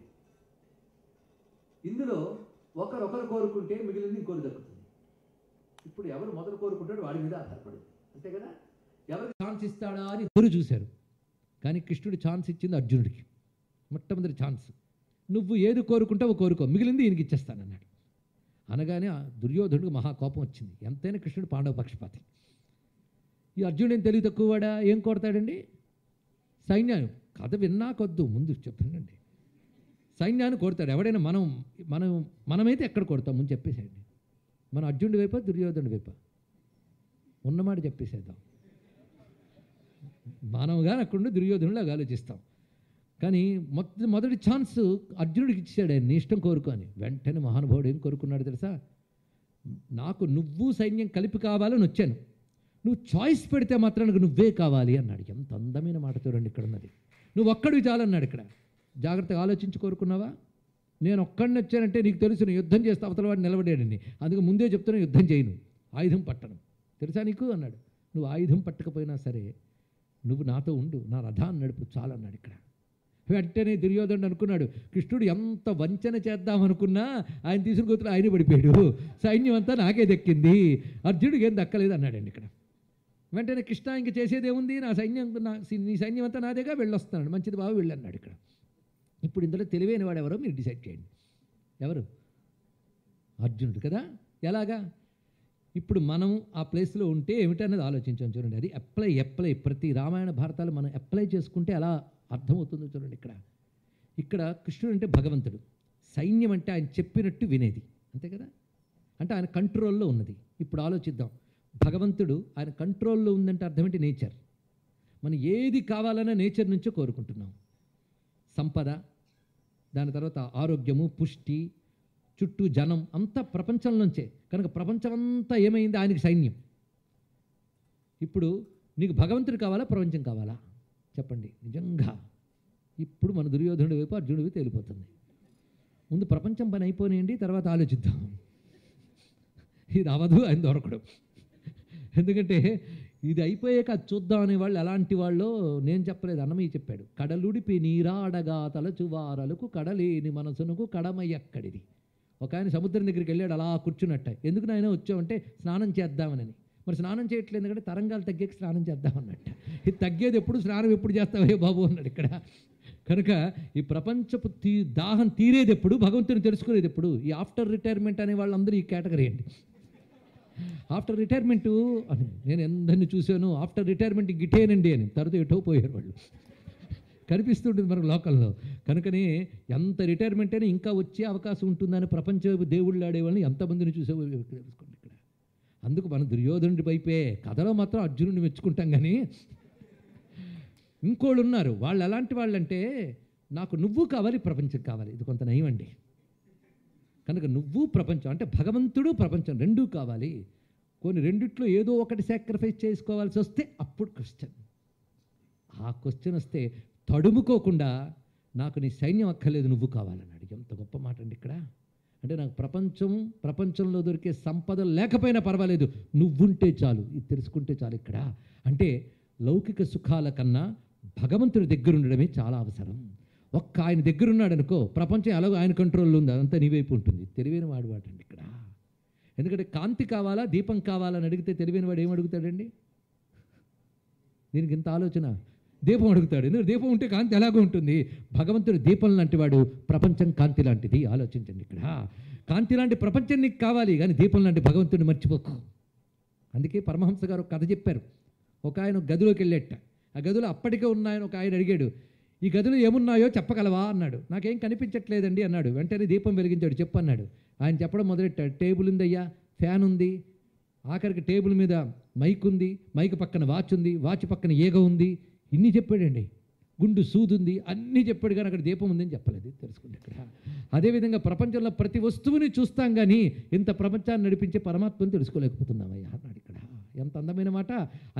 ఇందులో ఒకరొకరు కోరుకుంటే మిగిలింది ఇంకోరు దక్కుతుంది. ఇప్పుడు ఎవరు మొదలు కోరుకుంటాడో వాడి మీద ఆధారపడింది. అంతే కదా. ఎవరికి ఛాన్స్ ఇస్తాడా అని ఇద్దరు చూశారు. కానీ కృష్ణుడు ఛాన్స్ ఇచ్చింది అర్జునుడికి. మొట్టమొదటి ఛాన్స్. నువ్వు ఏది కోరుకుంటావో కోరుకో, మిగిలింది ఈయనకి ఇచ్చేస్తానన్నాడు. అనగానే ఆ దుర్యోధనుడికి మహాకోపం వచ్చింది. ఎంతైనా కృష్ణుడు పాండవ పక్షపాతి. ఈ అర్జునుడు ఏం తెలివి తక్కువవాడా? ఏం కోరతాడండి? సైన్యాన్ని. కథ విన్నాకొద్దు, ముందు చెప్పండి. సైన్యాన్ని కోరుతాడు. ఎవడైనా మనమైతే ఎక్కడ కొడతాం ముందు చెప్పేసేయండి. మన అర్జునుడి వైపా దుర్యోధనుడి వైపా? ఉన్నమాట చెప్పేసేద్దాం. మానవుగా అక్కడ దుర్యోధనులాగా ఆలోచిస్తాం. కానీ మొదటి ఛాన్స్ అర్జునుడికి ఇచ్చాడు, ఆయన నీ ఇష్టం కోరుకో అని. వెంటనే మహానుభావుడు ఏం కోరుకున్నాడు తెలుసా? నాకు నువ్వు సైన్యం కలిపి కావాలని వచ్చాను, నువ్వు చాయిస్ పెడితే మాత్రం నాకు నువ్వే కావాలి అన్నాడు. ఎంత అందమైన మాట చూడండి ఇక్కడ ఉన్నది. నువ్వు ఒక్కడివి చాలన్నాడు. ఇక్కడ జాగ్రత్తగా ఆలోచించి కోరుకున్నావా? నేను ఒక్కడిని వచ్చానంటే నీకు తెలుసు నేను యుద్ధం చేస్తే అవతల వాడు నిలబడాడండి, అందుకే ముందే చెప్తున్నా యుద్ధం చేయను, ఆయుధం పట్టను, తెలుసా నీకు అన్నాడు. నువ్వు ఆయుధం పట్టకపోయినా సరే నువ్వు నాతో ఉండు, నా రథాన్ని నడుపు చాలన్నాడు. ఇక్కడ వెంటనే దుర్యోధనుడు అనుకున్నాడు, కృష్ణుడు ఎంత వంచన చేద్దామనుకున్నా ఆయన తీసుకుని కూతురు ఆయన పడిపోయాడు, సైన్యం అంతా నాకే దక్కింది, అర్జునుడికి ఏం దక్కలేదు అన్నాడండి. ఇక్కడ వెంటనే కృష్ణ ఇంక చేసేదేముంది, నీ సైన్యం అంతా నాదేగా, వెళ్ళొస్తున్నాడు, మంచిది బాబు వెళ్ళన్నాడు. ఇక్కడ ఇప్పుడు ఇందులో తెలివైన వాడు ఎవరో మీరు డిసైడ్ చేయండి. ఎవరు? అర్జునుడు కదా. ఎలాగా? ఇప్పుడు మనం ఆ ప్లేస్లో ఉంటే ఏమిటనేది ఆలోచించాం చూడండి. అది అప్లై ప్రతి రామాయణ భారతాలు మనం అప్లై చేసుకుంటే ఎలా అర్థమవుతుందో చూడండి. ఇక్కడ కృష్ణుడు అంటే భగవంతుడు, సైన్యం అంటే ఆయన చెప్పినట్టు వినేది, అంతే కదా. అంటే ఆయన కంట్రోల్లో ఉన్నది. ఇప్పుడు ఆలోచిద్దాం, భగవంతుడు ఆయన కంట్రోల్లో ఉందంటే అర్థం ఏంటి? నేచర్. మనం ఏది కావాలన్నా నేచర్ నుంచో కోరుకుంటున్నాం. సంపద, దాని తర్వాత ఆరోగ్యము, పుష్టి, చుట్టూ జనం అంతా ప్రపంచంలోంచే. కనుక ప్రపంచం అంతా ఏమైంది? ఆయనకి సైన్యం. ఇప్పుడు నీకు భగవంతుడు కావాలా, ప్రపంచం కావాలా? చెప్పండి నిజంగా. ఇప్పుడు మన దుర్యోధనుడి వైపు అర్జునుడి వైపు తేలిపోతుంది. ముందు ప్రపంచం పని అయిపోయినాయండి, తర్వాత ఆలోచిద్దాం. ఇది అవదు, ఆయన దొరకడం. ఎందుకంటే ఇది అయిపోయాక అది చూద్దాం అనేవాళ్ళు ఎలాంటి వాళ్ళు నేను చెప్పలేదు, అన్నమయ్య చెప్పాడు. కడలుడిపి నీరాడగా తలచువారలకు కడలేని మనసునకు కడమ ఎక్కడిది. ఒక ఆయన సముద్రం దగ్గరికి వెళ్ళాడు, అలా కూర్చున్నట్ట. ఎందుకు నాయన వచ్చావంటే స్నానం చేద్దామని. మరి స్నానం చేయట్లేదు ఎందుకంటే తరంగాలు తగ్గేకి స్నానం చేద్దామన్నట్ట. ఇది తగ్గేది ఎప్పుడు, స్నానం ఎప్పుడు చేస్తావే బాబు అన్నాడు ఇక్కడ. కనుక ఈ ప్రపంచపు దాహం తీరేది ఎప్పుడు, భగవంతుని తెలుసుకునేది ఎప్పుడు? ఈ ఆఫ్టర్ రిటైర్మెంట్ అనే వాళ్ళందరూ ఈ కేటగిరీ అండి. ఆఫ్టర్ రిటైర్మెంటు అని నేను ఎందరిని చూశాను, ఆఫ్టర్ రిటైర్మెంట్ గిటేనండి అని, తర్వాత ఎటో పోయారు వాళ్ళు. కనిపిస్తుంటుంది మనకు లోకల్లో. కనుకనే ఎంత రిటైర్మెంట్ అయినా ఇంకా వచ్చే అవకాశం ఉంటుందని ప్రపంచ దేవుళ్ళు ఆడేవాళ్ళని ఎంతమందిని చూసేవో తెలుసుకోండి ఇక్కడ. అందుకు మనం దుర్యోధనుడి వైపే. కథలో మాత్రం అర్జునుడిని మెచ్చుకుంటాం, కానీ ఇంకోళ్ళు ఉన్నారు. వాళ్ళు ఎలాంటి వాళ్ళంటే, నాకు నువ్వు కావాలి, ప్రపంచం కావాలి. ఇది కొంత నయమండి. కనుక నువ్వు ప్రపంచం అంటే భగవంతుడు ప్రపంచం రెండూ కావాలి. కొన్ని రెండిట్లో ఏదో ఒకటి సాక్రిఫైస్ చేసుకోవాల్సి వస్తే అప్పుడు క్వశ్చన్. ఆ క్వశ్చన్ వస్తే తడుముకోకుండా నాకు నీ సైన్యం అక్కర్లేదు, నువ్వు కావాలన్నాడు. ఎంత గొప్ప మాట అండి ఇక్కడ. అంటే నాకు ప్రపంచంలో దొరికే సంపద లేకపోయినా పర్వాలేదు, నువ్వుంటే చాలు, ఇది తెలుసుకుంటే చాలు. ఇక్కడ అంటే లౌకిక సుఖాల కన్నా భగవంతుడి దగ్గర ఉండడమే చాలా అవసరం. ఒక్క ఆయన దగ్గర ఉన్నాడు అనుకో, ప్రపంచం ఎలాగో ఆయన కంట్రోల్లో ఉంది, అదంతా నీ వైపు ఉంటుంది. తెలివైన వాడు వాడండి ఇక్కడ. ఎందుకంటే కాంతి కావాలా, దీపం కావాలని అడిగితే తెలివైన వాడు ఏం అడుగుతాడండి? దీనికి ఇంత ఆలోచన. దీపం అడుగుతాడు. ఎందుకంటే దీపం ఉంటే కాంతి ఎలాగో ఉంటుంది. భగవంతుడు దీపం లాంటి వాడు, ప్రపంచం కాంతి లాంటిది. ఆలోచించండి ఇక్కడ. కాంతి లాంటి ప్రపంచం నీకు కావాలి, కానీ దీపం లాంటి భగవంతుడిని మర్చిపోకు. అందుకే పరమహంస గారు కథ చెప్పారు. ఒక ఆయన గదిలోకి వెళ్ళేట. ఆ గదిలో అప్పటికే ఉన్నాయని ఒక ఆయన అడిగాడు, ఈ గదిలో ఏమున్నాయో చెప్పగలవా అన్నాడు. నాకేం కనిపించట్లేదండి అన్నాడు. వెంటనే దీపం వెలిగించాడు. చెప్పు అన్నాడు. ఆయన చెప్పడం మొదలెట్టాడు. టేబుల్ ఉందయ్యా, ఫ్యాన్ ఉంది, ఆఖరికి టేబుల్ మీద మైక్ ఉంది, మైక్ పక్కన వాచ్ ఉంది, వాచ్ పక్కన ఈగ ఉంది. ఇన్ని చెప్పాడండి. గుండు సూదుంది, అన్నీ చెప్పాడు, కానీ అక్కడ దీపం ఉందని చెప్పలేదు. తెలుసుకోండి ఇక్కడ. అదేవిధంగా ప్రపంచంలో ప్రతి వస్తువుని చూస్తాం, కానీ ఇంత ప్రపంచాన్ని నడిపించే పరమాత్మని తెలుసుకోలేకపోతున్నామయ్యా అన్నాడు ఇక్కడ. ఎంత అందమైన మాట.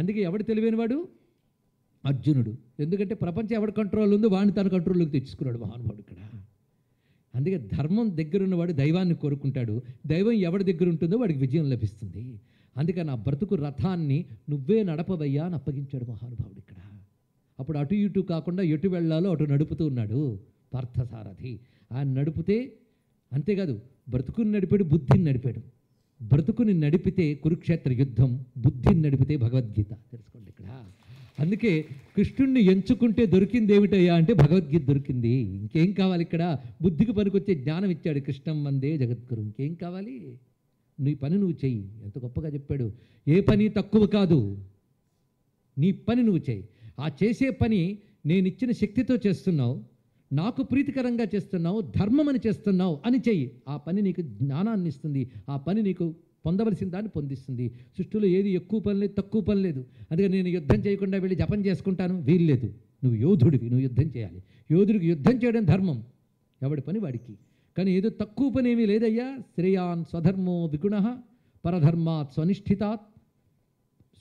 అందుకే ఎవడు తెలివైనవాడు? అర్జునుడు. ఎందుకంటే ప్రపంచం ఎవరి కంట్రోల్ ఉందో వాడిని తన కంట్రోల్లోకి తెచ్చుకున్నాడు మహానుభావుడు ఇక్కడ. అందుకే ధర్మం దగ్గరున్నవాడు దైవాన్ని కోరుకుంటాడు. దైవం ఎవరి దగ్గర ఉంటుందో వాడికి విజయం లభిస్తుంది. అందుకని నా బ్రతుకు రథాన్ని నువ్వే నడపవయ్యా అని అప్పగించాడు మహానుభావుడు ఇక్కడ. అప్పుడు అటు ఇటు కాకుండా ఎటు వెళ్ళాలో అటు నడుపుతూ ఉన్నాడు పార్థసారథి. ఆయన నడిపితే అంతేకాదు, బ్రతుకుని నడిపాడు, బుద్ధిని నడిపాడు. బ్రతుకుని నడిపితే కురుక్షేత్ర యుద్ధం, బుద్ధిని నడిపితే భగవద్గీత. తెలుసుకోండి ఇక్కడ. అందుకే కృష్ణుణ్ణి ఎంచుకుంటే దొరికింది ఏమిటయ్యా అంటే భగవద్గీత దొరికింది. ఇంకేం కావాలి ఇక్కడ? బుద్ధికి పనికొచ్చే జ్ఞానం ఇచ్చాడు. కృష్ణం వందే జగద్గురు. ఇంకేం కావాలి? నీ పని నువ్వు చెయ్యి. ఎంత గొప్పగా చెప్పాడు. ఏ పని తక్కువ కాదు, నీ పని నువ్వు చెయ్యి. ఆ చేసే పని నేను ఇచ్చిన శక్తితో చేస్తున్నావు, నాకు ప్రీతికరంగా చేస్తున్నావు, ధర్మమని చేస్తున్నావు అని చెయ్యి. ఆ పని నీకు జ్ఞానాన్ని ఇస్తుంది, ఆ పని నీకు పొందవలసిన దాన్ని పొందిస్తుంది. సృష్టిలో ఏది ఎక్కువ పని లేదు, తక్కువ పని లేదు. అందుకని నేను యుద్ధం చేయకుండా వెళ్ళి జపం చేసుకుంటాను వీల్లేదు. నువ్వు యోధుడివి, నువ్వు యుద్ధం చేయాలి. యోధుడికి యుద్ధం చేయడం ధర్మం, ఎవడి పని వాడికి. కానీ ఏదో తక్కువ పని ఏమీ లేదయ్యా. శ్రేయాన్ స్వధర్మో విగుణ పరధర్మాత్ స్వనిష్ఠితాత్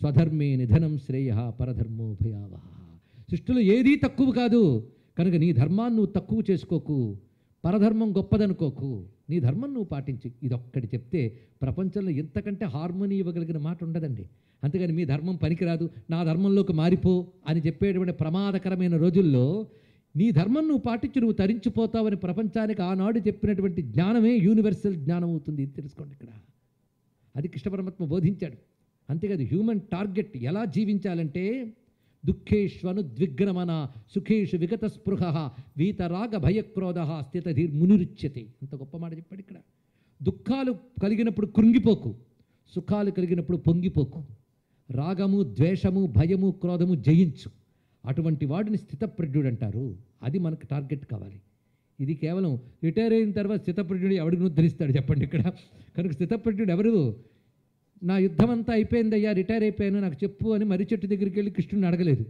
స్వధర్మే నిధనం శ్రేయ పరధర్మో భయావహ. సృష్టిలో ఏదీ తక్కువ కాదు. కనుక నీ ధర్మాన్ని నువ్వు తక్కువ చేసుకోకు, పరధర్మం గొప్పదనుకోకు, నీ ధర్మం నువ్వు పాటించి. ఇదొక్కటి చెప్తే ప్రపంచంలో ఇంతకంటే హార్మోని ఇవ్వగలిగిన మాట ఉండదండి. అంతేగాని మీ ధర్మం పనికిరాదు, నా ధర్మంలోకి మారిపో అని చెప్పేటువంటి ప్రమాదకరమైన రోజుల్లో నీ ధర్మం నువ్వు పాటించి నువ్వు తరించిపోతావని ప్రపంచానికి ఆనాడు చెప్పినటువంటి జ్ఞానమే యూనివర్సల్ జ్ఞానం అవుతుంది. ఇది తెలుసుకోండి ఇక్కడ. అది కృష్ణ పరమాత్మ బోధించాడు. అంతేకాదు హ్యూమన్ టార్గెట్ ఎలా జీవించాలంటే దుఃఖేష్వను ద్విగ్నమన సుఖేషు విగత స్పృహ వీతరాగ భయక్రోధ స్థితధీర్ మునిరుచ్యతే. అంత గొప్ప మాట చెప్పాడు ఇక్కడ. దుఃఖాలు కలిగినప్పుడు కృంగిపోకు, సుఖాలు కలిగినప్పుడు పొంగిపోకు, రాగము ద్వేషము భయము క్రోధము జయించు. అటువంటి వాడిని స్థితప్రజ్ఞుడు అంటారు. అది మనకు టార్గెట్ కావాలి. ఇది కేవలం రిటైర్ అయిన తర్వాత స్థితప్రజ్ఞుడు ఎవడిని ఉద్ధరిస్తాడు చెప్పండి ఇక్కడ. కనుక స్థితప్రజ్ఞుడు ఎవరు? నా యుద్ధం అంతా అయిపోయిందయ్యా, రిటైర్ అయిపోయాను, నాకు చెప్పు అని మర్రి చెట్టు దగ్గరికి వెళ్ళి కృష్ణుని అడగలేదు.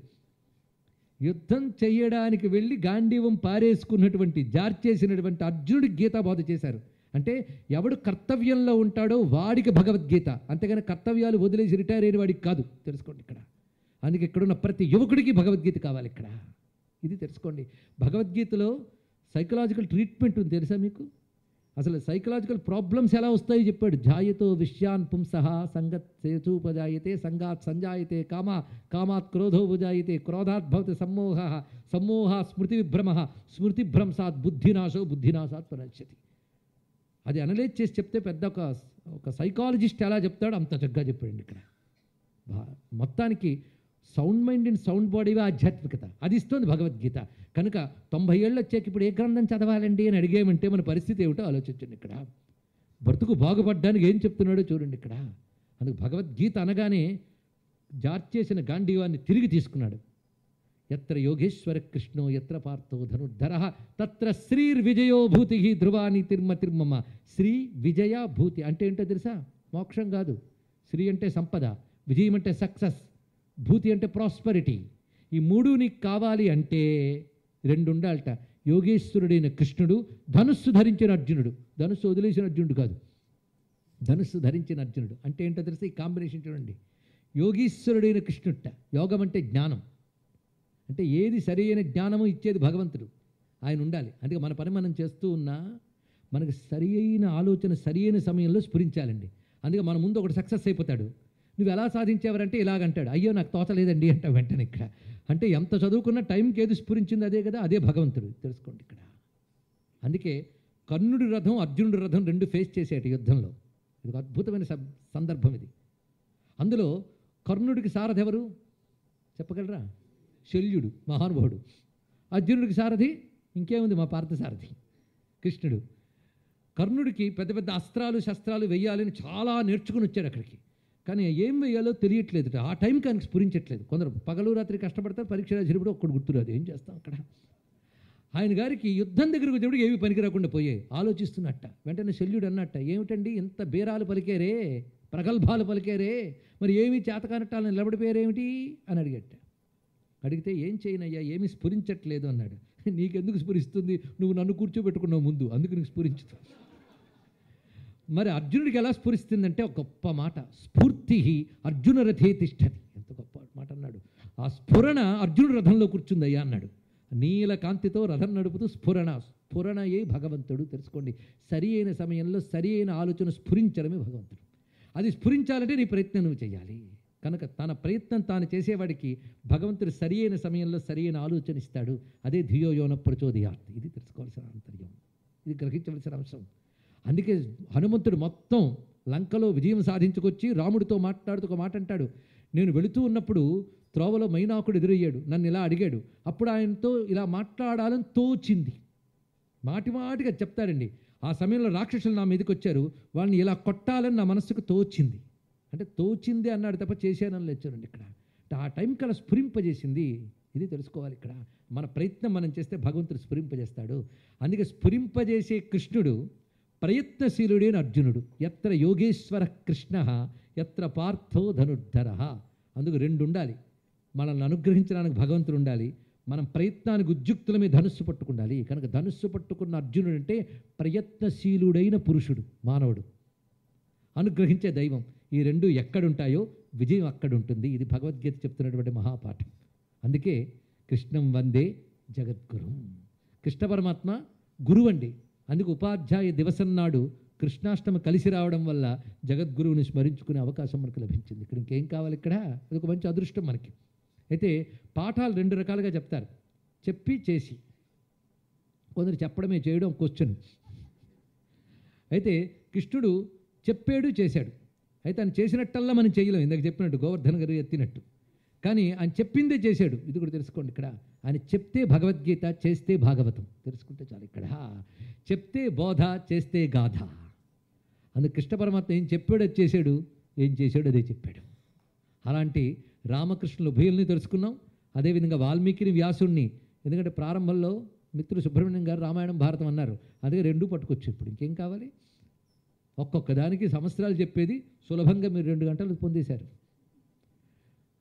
యుద్ధం చేయడానికి వెళ్ళి గాంధీవం పారేసుకున్నటువంటి జార్చేసినటువంటి అర్జునుడికి గీతా బోధ చేశారు. అంటే ఎవడు కర్తవ్యంలో ఉంటాడో వాడికి భగవద్గీత, అంతేగాని కర్తవ్యాలు వదిలేసి రిటైర్ అయిన వాడికి కాదు. తెలుసుకోండి ఇక్కడ. అందుకే ఇక్కడున్న ప్రతి యువకుడికి భగవద్గీత కావాలి ఇక్కడ. ఇది తెలుసుకోండి. భగవద్గీతలో సైకలాజికల్ ట్రీట్మెంట్ ఉంది తెలుసా మీకు? అసలు సైకలాజికల్ ప్రాబ్లమ్స్ ఎలా వస్తాయో చెప్పాడు. జాయతో విష్యాన్ పుంసః సంగత్ సేతూపజాయతే సంగాత్ సంజాయతే కామ కామాత్ క్రోధోపజాయతే క్రోధాత్ భవతి సమ్మోహ సమ్మోహ స్మృతి విభ్రమ స్మృతిభ్రంశాత్ బుద్ధినాశో బుద్ధినాశాత్ పరచ్యతి. అది అనలైజ్ చేసి చెప్తే పెద్ద ఒక సైకాలజిస్ట్ ఎలా చెప్తాడో అంత చక్కగా చెప్పాడు ఇక్కడ. మొత్తానికి సౌండ్ మైండ్ అండ్ సౌండ్ బాడీవే ఆధ్యాత్మికత, అది ఇస్తుంది భగవద్గీత. కనుక 90 ఏళ్ళు వచ్చాక ఇప్పుడు ఏ గ్రంథం చదవాలండి అని అడిగేమంటే మన పరిస్థితి ఏమిటో ఆలోచించండి ఇక్కడ. బ్రతుకు బాగుపడ్డానికి ఏం చెప్తున్నాడో చూడండి ఇక్కడ. అందుకు భగవద్గీత అనగానే జార్చేసిన గాంధీవాన్ని తిరిగి తీసుకున్నాడు. ఎత్ర యోగేశ్వర కృష్ణో ఎత్ర పార్థో ధనుర్ధర తత్ర శ్రీర్విజయో భూతి ధ్రువాని తిర్మ తిర్మమ. శ్రీ విజయ భూతి అంటే ఏంటో తెలుసా? మోక్షం కాదు. శ్రీ అంటే సంపద, విజయం అంటే సక్సెస్, భూతి అంటే ప్రాస్పరిటీ. ఈ మూడు నీకు కావాలి అంటే రెండు ఉండాలట. యోగేశ్వరుడైన కృష్ణుడు, ధనుస్సు ధరించిన అర్జునుడు. ధనుస్సు వదిలేసిన అర్జునుడు కాదు, ధనుస్సు ధరించిన అర్జునుడు. అంటే ఏంటో తెలుసా? ఈ కాంబినేషన్ చూడండి. యోగీశ్వరుడైన కృష్ణుట్ట. యోగం అంటే జ్ఞానం, అంటే ఏది సరి అయిన జ్ఞానము ఇచ్చేది భగవంతుడు, ఆయన ఉండాలి. అందుకే మన పని మనం చేస్తూ ఉన్నా మనకు సరి అయిన ఆలోచన సరి అయిన సమయంలో స్ఫురించాలండి. అందుకే మన ముందు ఒకటి సక్సెస్ అయిపోతాడు, నువ్వు ఎలా సాధించావరంటే ఇలాగంటాడు, అయ్యో నాకు తోచలేదండి అంటావు వెంటనే ఇక్కడ. అంటే ఎంత చదువుకున్న టైంకి ఏది స్ఫురించింది అదే కదా, అదే భగవంతుడు. తెలుసుకోండి ఇక్కడ. అందుకే కర్ణుడి రథం అర్జునుడి రథం రెండు ఫేస్ చేసేట యుద్ధంలో. ఇది ఒక అద్భుతమైన సందర్భం ఇది. అందులో కర్ణుడికి సారథి ఎవరు చెప్పగలరా? శల్యుడు, మహానుభావుడు. అర్జునుడికి సారథి ఇంకేముంది, మా పార్థసారథి కృష్ణుడు. కర్ణుడికి పెద్ద పెద్ద అస్త్రాలు శస్త్రాలు వెయ్యాలని చాలా నేర్చుకుని వచ్చాడు అక్కడికి. కానీ ఏం వేయాలో తెలియట్లేదు, ఆ టైంకి ఆయనకి స్ఫురించట్లేదు. కొందరు పగలు రాత్రి కష్టపడతారు, పరీక్ష రాసినప్పుడు ఒక్కడు గుర్తురాదు, ఏం చేస్తాం అక్కడ. ఆయన గారికి యుద్ధం దగ్గరకు వచ్చేప్పుడు ఏమి పనికి రాకుండా పోయాయి, ఆలోచిస్తున్నట్ట. వెంటనే శల్యుడు అన్నట్ట, ఏమిటండి ఇంత బేరాలు పలికారే, ప్రగల్భాలు పలికారే, మరి ఏమి చేతకానట్టాలని నిలబడిపోయారేమిటి అని అడిగట్ట. అడిగితే ఏం చేయనయ్యా, ఏమీ స్ఫురించట్లేదు అన్నాడు. నీకెందుకు స్ఫురిస్తుంది, నువ్వు నన్ను కూర్చోబెట్టుకున్నావు ముందు, అందుకు నీకు స్ఫురించుతుంది. మరి అర్జునుడికి ఎలా స్ఫురిస్తుందంటే ఒక గొప్ప మాట, స్ఫూర్తి అర్జున రథే తిష్టతి. ఎంత గొప్ప మాట అన్నాడు. ఆ స్ఫురణ అర్జునుడు రథంలో కూర్చుందయ్యా అన్నాడు. నీల కాంతితో రథం నడుపుతూ స్ఫురణయే భగవంతుడు. తెలుసుకోండి, సరి అయిన సమయంలో సరి అయిన ఆలోచన స్ఫురించడమే భగవంతుడు. అది స్ఫురించాలంటే నీ ప్రయత్నం నువ్వు చేయాలి. కనుక తన ప్రయత్నం తాను చేసేవాడికి భగవంతుడు సరి అయిన సమయంలో సరి అయిన ఆలోచన ఇస్తాడు. అదే ధియో యోన ప్రచోదయాత్. ఇది తెలుసుకోవాల్సిన ఆంతర్యం, ఇది గ్రహించవలసిన అంశం. అందుకే హనుమంతుడు మొత్తం లంకలో విజయం సాధించుకొచ్చి రాముడితో మాట్లాడుతూ ఒక మాట అంటాడు, నేను వెళుతూ ఉన్నప్పుడు త్రోవలో మైనాకుడు ఎదురయ్యాడు, నన్ను ఇలా అడిగాడు, అప్పుడు ఆయనతో ఇలా మాట్లాడాలని తోచింది. మాటిమాటిగా చెప్తాడండి. ఆ సమయంలో రాక్షసులు నా మీదకి వచ్చారు, వాళ్ళని ఇలా కొట్టాలని నా మనస్సుకు తోచింది. అంటే తోచింది అన్నాడు తప్ప చేశానని లేచారండి ఇక్కడ. ఆ టైంకి అలా స్ఫురింపజేసింది. ఇది తెలుసుకోవాలి ఇక్కడ. మన ప్రయత్నం మనం చేస్తే భగవంతుడు స్ఫురింపజేస్తాడు. అందుకే స్ఫురింపజేసే కృష్ణుడు ప్రయత్నశీలుడైన అర్జునుడు. ఎత్ర యోగేశ్వర కృష్ణ ఎత్ర పార్థో ధనుర్ధర. అందుకు రెండు ఉండాలి, మనల్ని అనుగ్రహించడానికి భగవంతుడు ఉండాలి, మనం ప్రయత్నానికి ఉద్యుక్తులమే ధనుస్సు పట్టుకుండాలి. కనుక ధనుస్సు పట్టుకున్న అర్జునుడు అంటే ప్రయత్నశీలుడైన పురుషుడు, మానవుడు, అనుగ్రహించే దైవం. ఈ రెండు ఎక్కడుంటాయో విజయం అక్కడుంటుంది. ఇది భగవద్గీత చెప్తున్నటువంటి మహాపాఠం. అందుకే కృష్ణం వందే జగద్గురుం. కృష్ణ పరమాత్మ గురువు అండి. అందుకు ఉపాధ్యాయ దివసం నాడు కృష్ణాష్టమి కలిసి రావడం వల్ల జగద్గురువుని స్మరించుకునే అవకాశం మనకు లభించింది. ఇక్కడ ఇంకేం కావాలి? ఇక్కడ అదొక మంచి అదృష్టం మనకి. అయితే పాఠాలు రెండు రకాలుగా చెప్తారు, చెప్పి చేసి. కొందరు చెప్పడమే, చేయడం క్వశ్చన్. అయితే కృష్ణుడు చెప్పాడు, చేశాడు. అయితే ఆయన చేసినట్టల్లా మనం చేయలేం, ఇందాక చెప్పినట్టు గోవర్ధన గారు ఎత్తినట్టు. కానీ ఆయన చెప్పిందే చేశాడు. ఇది కూడా తెలుసుకోండి. ఇక్కడ ఆయన చెప్తే భగవద్గీత, చేస్తే భాగవతం. తెలుసుకుంటే చాలు. ఇక్కడ చెప్తే బోధ, చేస్తే గాథ. అందుకు కృష్ణ పరమాత్మ ఏం చెప్పాడు అది చేశాడు, ఏం చేశాడు అదే చెప్పాడు. అలాంటి రామకృష్ణుల ఉభయుల్ని తెలుసుకున్నాం. అదేవిధంగా వాల్మీకిని, వ్యాసుణ్ణి. ఎందుకంటే ప్రారంభంలో మిత్రుడు సుబ్రహ్మణ్యం గారు రామాయణం భారతం అన్నారు. అదే రెండూ పట్టుకొచ్చు. ఇప్పుడు ఇంకేం కావాలి? ఒక్కొక్క దానికి సంవత్సరాలు చెప్పేది సులభంగా మీరు 2 గంటలు పొందేశారు.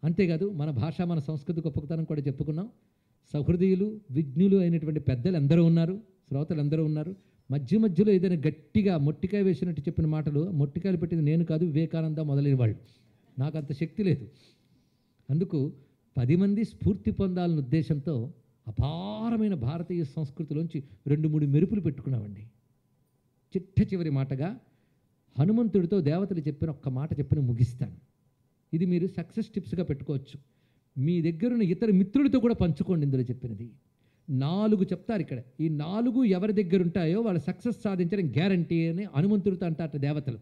అంతేకాదు మన భాష, మన సంస్కృతి గొప్పతనం కూడా చెప్పుకున్నాం. సహృదయులు, విజ్ఞులు అయినటువంటి పెద్దలు అందరూ ఉన్నారు, శ్రోతలు అందరూ ఉన్నారు. మధ్య మధ్యలో ఏదైనా గట్టిగా మొట్టికాయ వేసినట్టు చెప్పిన మాటలు, మొట్టికాయలు పెట్టింది నేను కాదు, వివేకానంద మొదలైన వాళ్ళు. నాకు అంత శక్తి లేదు. అందుకు 10 మంది స్ఫూర్తి పొందాలన్న ఉద్దేశంతో అపారమైన భారతీయ సంస్కృతిలోంచి 2-3 మెరుపులు పెట్టుకున్నామండి. చిట్ట చివరి మాటగా హనుమంతుడితో దేవతలు చెప్పిన ఒక్క మాట చెప్పిన ముగిస్తాను. ఇది మీరు సక్సెస్ టిప్స్గా పెట్టుకోవచ్చు. మీ దగ్గరున్న ఇతర మిత్రులతో కూడా పంచుకోండి. ఇందులో చెప్పినది 4 చెప్తారు ఇక్కడ. ఈ 4 ఎవరి దగ్గర ఉంటాయో వాళ్ళు సక్సెస్ సాధించడం గ్యారంటీ అని హనుమంతుడితో అంటారట దేవతలు.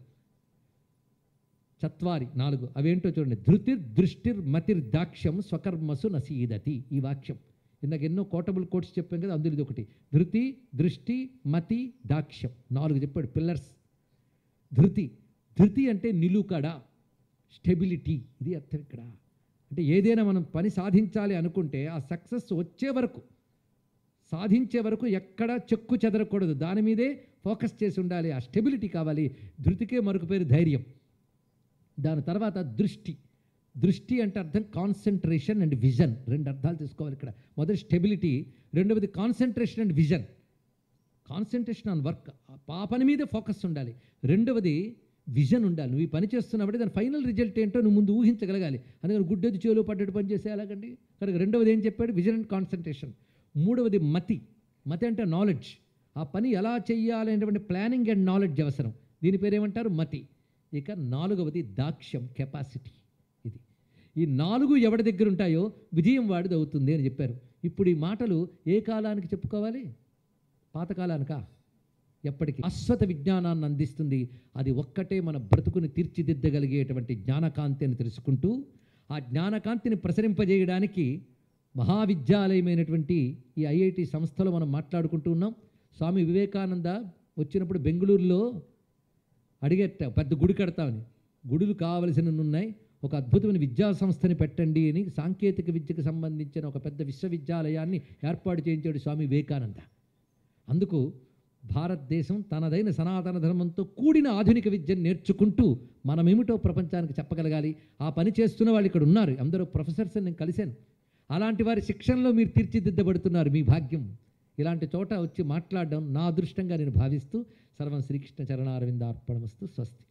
చత్వారి 4 అవేంటో చూడండి. ధృతిర్ దృష్టిర్ మతిర్ దాక్ష్యం స్వకర్మసు నసీదతి. ఈ వాక్యం ఇందాక ఎన్నో కోటబుల్ కోట్స్ చెప్పాం కదా, అందులో ఇది ఒకటి. ధృతి, దృష్టి, మతి, దాక్ష్యం 4 చెప్పాడు పిల్లర్స్. ధృతి అంటే నిలుకడ, స్టెబిలిటీ. ఇది అర్థం ఇక్కడ. అంటే ఏదైనా మనం పని సాధించాలి అనుకుంటే ఆ సక్సెస్ వచ్చే వరకు, సాధించే వరకు ఎక్కడ చెక్కు చెదరకూడదు, దాని మీదే ఫోకస్ చేసి ఉండాలి. ఆ స్టెబిలిటీ కావాలి. ధృతికే మరొక పేరు ధైర్యం. దాని తర్వాత దృష్టి అంటే అర్థం కాన్సన్ట్రేషన్ అండ్ విజన్. 2 అర్థాలు తీసుకోవాలి ఇక్కడ. మొదటి స్టెబిలిటీ, రెండవది concentration and vision. Concentration on work, ఆ పని మీదే ఫోకస్ ఉండాలి. రెండవది విజన్ ఉండాలి. నువ్వు ఈ పని చేస్తున్నప్పుడు దాని ఫైనల్ రిజల్ట్ ఏంటో నువ్వు ముందు ఊహించగలగాలి. అందుకని గుడ్డెది చేలో పడ్డట్టు పని చేసే అలాగండి. కనుక రెండవది ఏం చెప్పాడు? Vision and concentration. మూడవది మతి అంటే నాలెడ్జ్. ఆ పని ఎలా చెయ్యాలి అనేటువంటి ప్లానింగ్ అండ్ నాలెడ్జ్ అవసరం. దీని పేరేమంటారు? మతి. ఇక 4వది దాక్ష్యం, కెపాసిటీ. ఇది ఈ 4 ఎవరి దగ్గర ఉంటాయో విజయం వాడిది అవుతుంది అని చెప్పారు. ఇప్పుడు ఈ మాటలు ఏ కాలానికి చెప్పుకోవాలి? పాతకాలానికా? ఎప్పటికీ అశ్వత విజ్ఞానాన్ని అందిస్తుంది. అది ఒక్కటే మన బ్రతుకుని తీర్చిదిద్దగలిగేటువంటి జ్ఞానకాంతి అని తెలుసుకుంటూ, ఆ జ్ఞానకాంతిని ప్రసరింపజేయడానికి మహావిద్యాలయమైనటువంటి ఈ ఐఐటి సంస్థలో మనం మాట్లాడుకుంటూ ఉన్నాం. స్వామి వివేకానంద వచ్చినప్పుడు బెంగళూరులో అడిగేట పెద్ద గుడి కడతామని. గుడులు కావలసినవి ఉన్నాయి, ఒక అద్భుతమైన విద్యా సంస్థని పెట్టండి అని సాంకేతిక విద్యకు సంబంధించిన ఒక పెద్ద విశ్వవిద్యాలయాన్ని ఏర్పాటు చేయించాడు స్వామి వివేకానంద. అందుకు భారతదేశం తనదైన సనాతన ధర్మంతో కూడిన ఆధునిక విద్యను నేర్చుకుంటూ మనమేమిటో ప్రపంచానికి చెప్పగలగాలి. ఆ పని చేస్తున్న వాళ్ళు ఇక్కడ ఉన్నారు, అందరూ ప్రొఫెసర్స్ నేను కలిశాను. అలాంటి వారి శిక్షణలో మీరు తీర్చిదిద్దబడుతున్నారు. మీ భాగ్యం. ఇలాంటి చోట వచ్చి మాట్లాడడం నా అదృష్టంగా నేను భావిస్తూ సర్వం శ్రీకృష్ణ చరణారవిందార్పణమస్తు. స్వస్తి.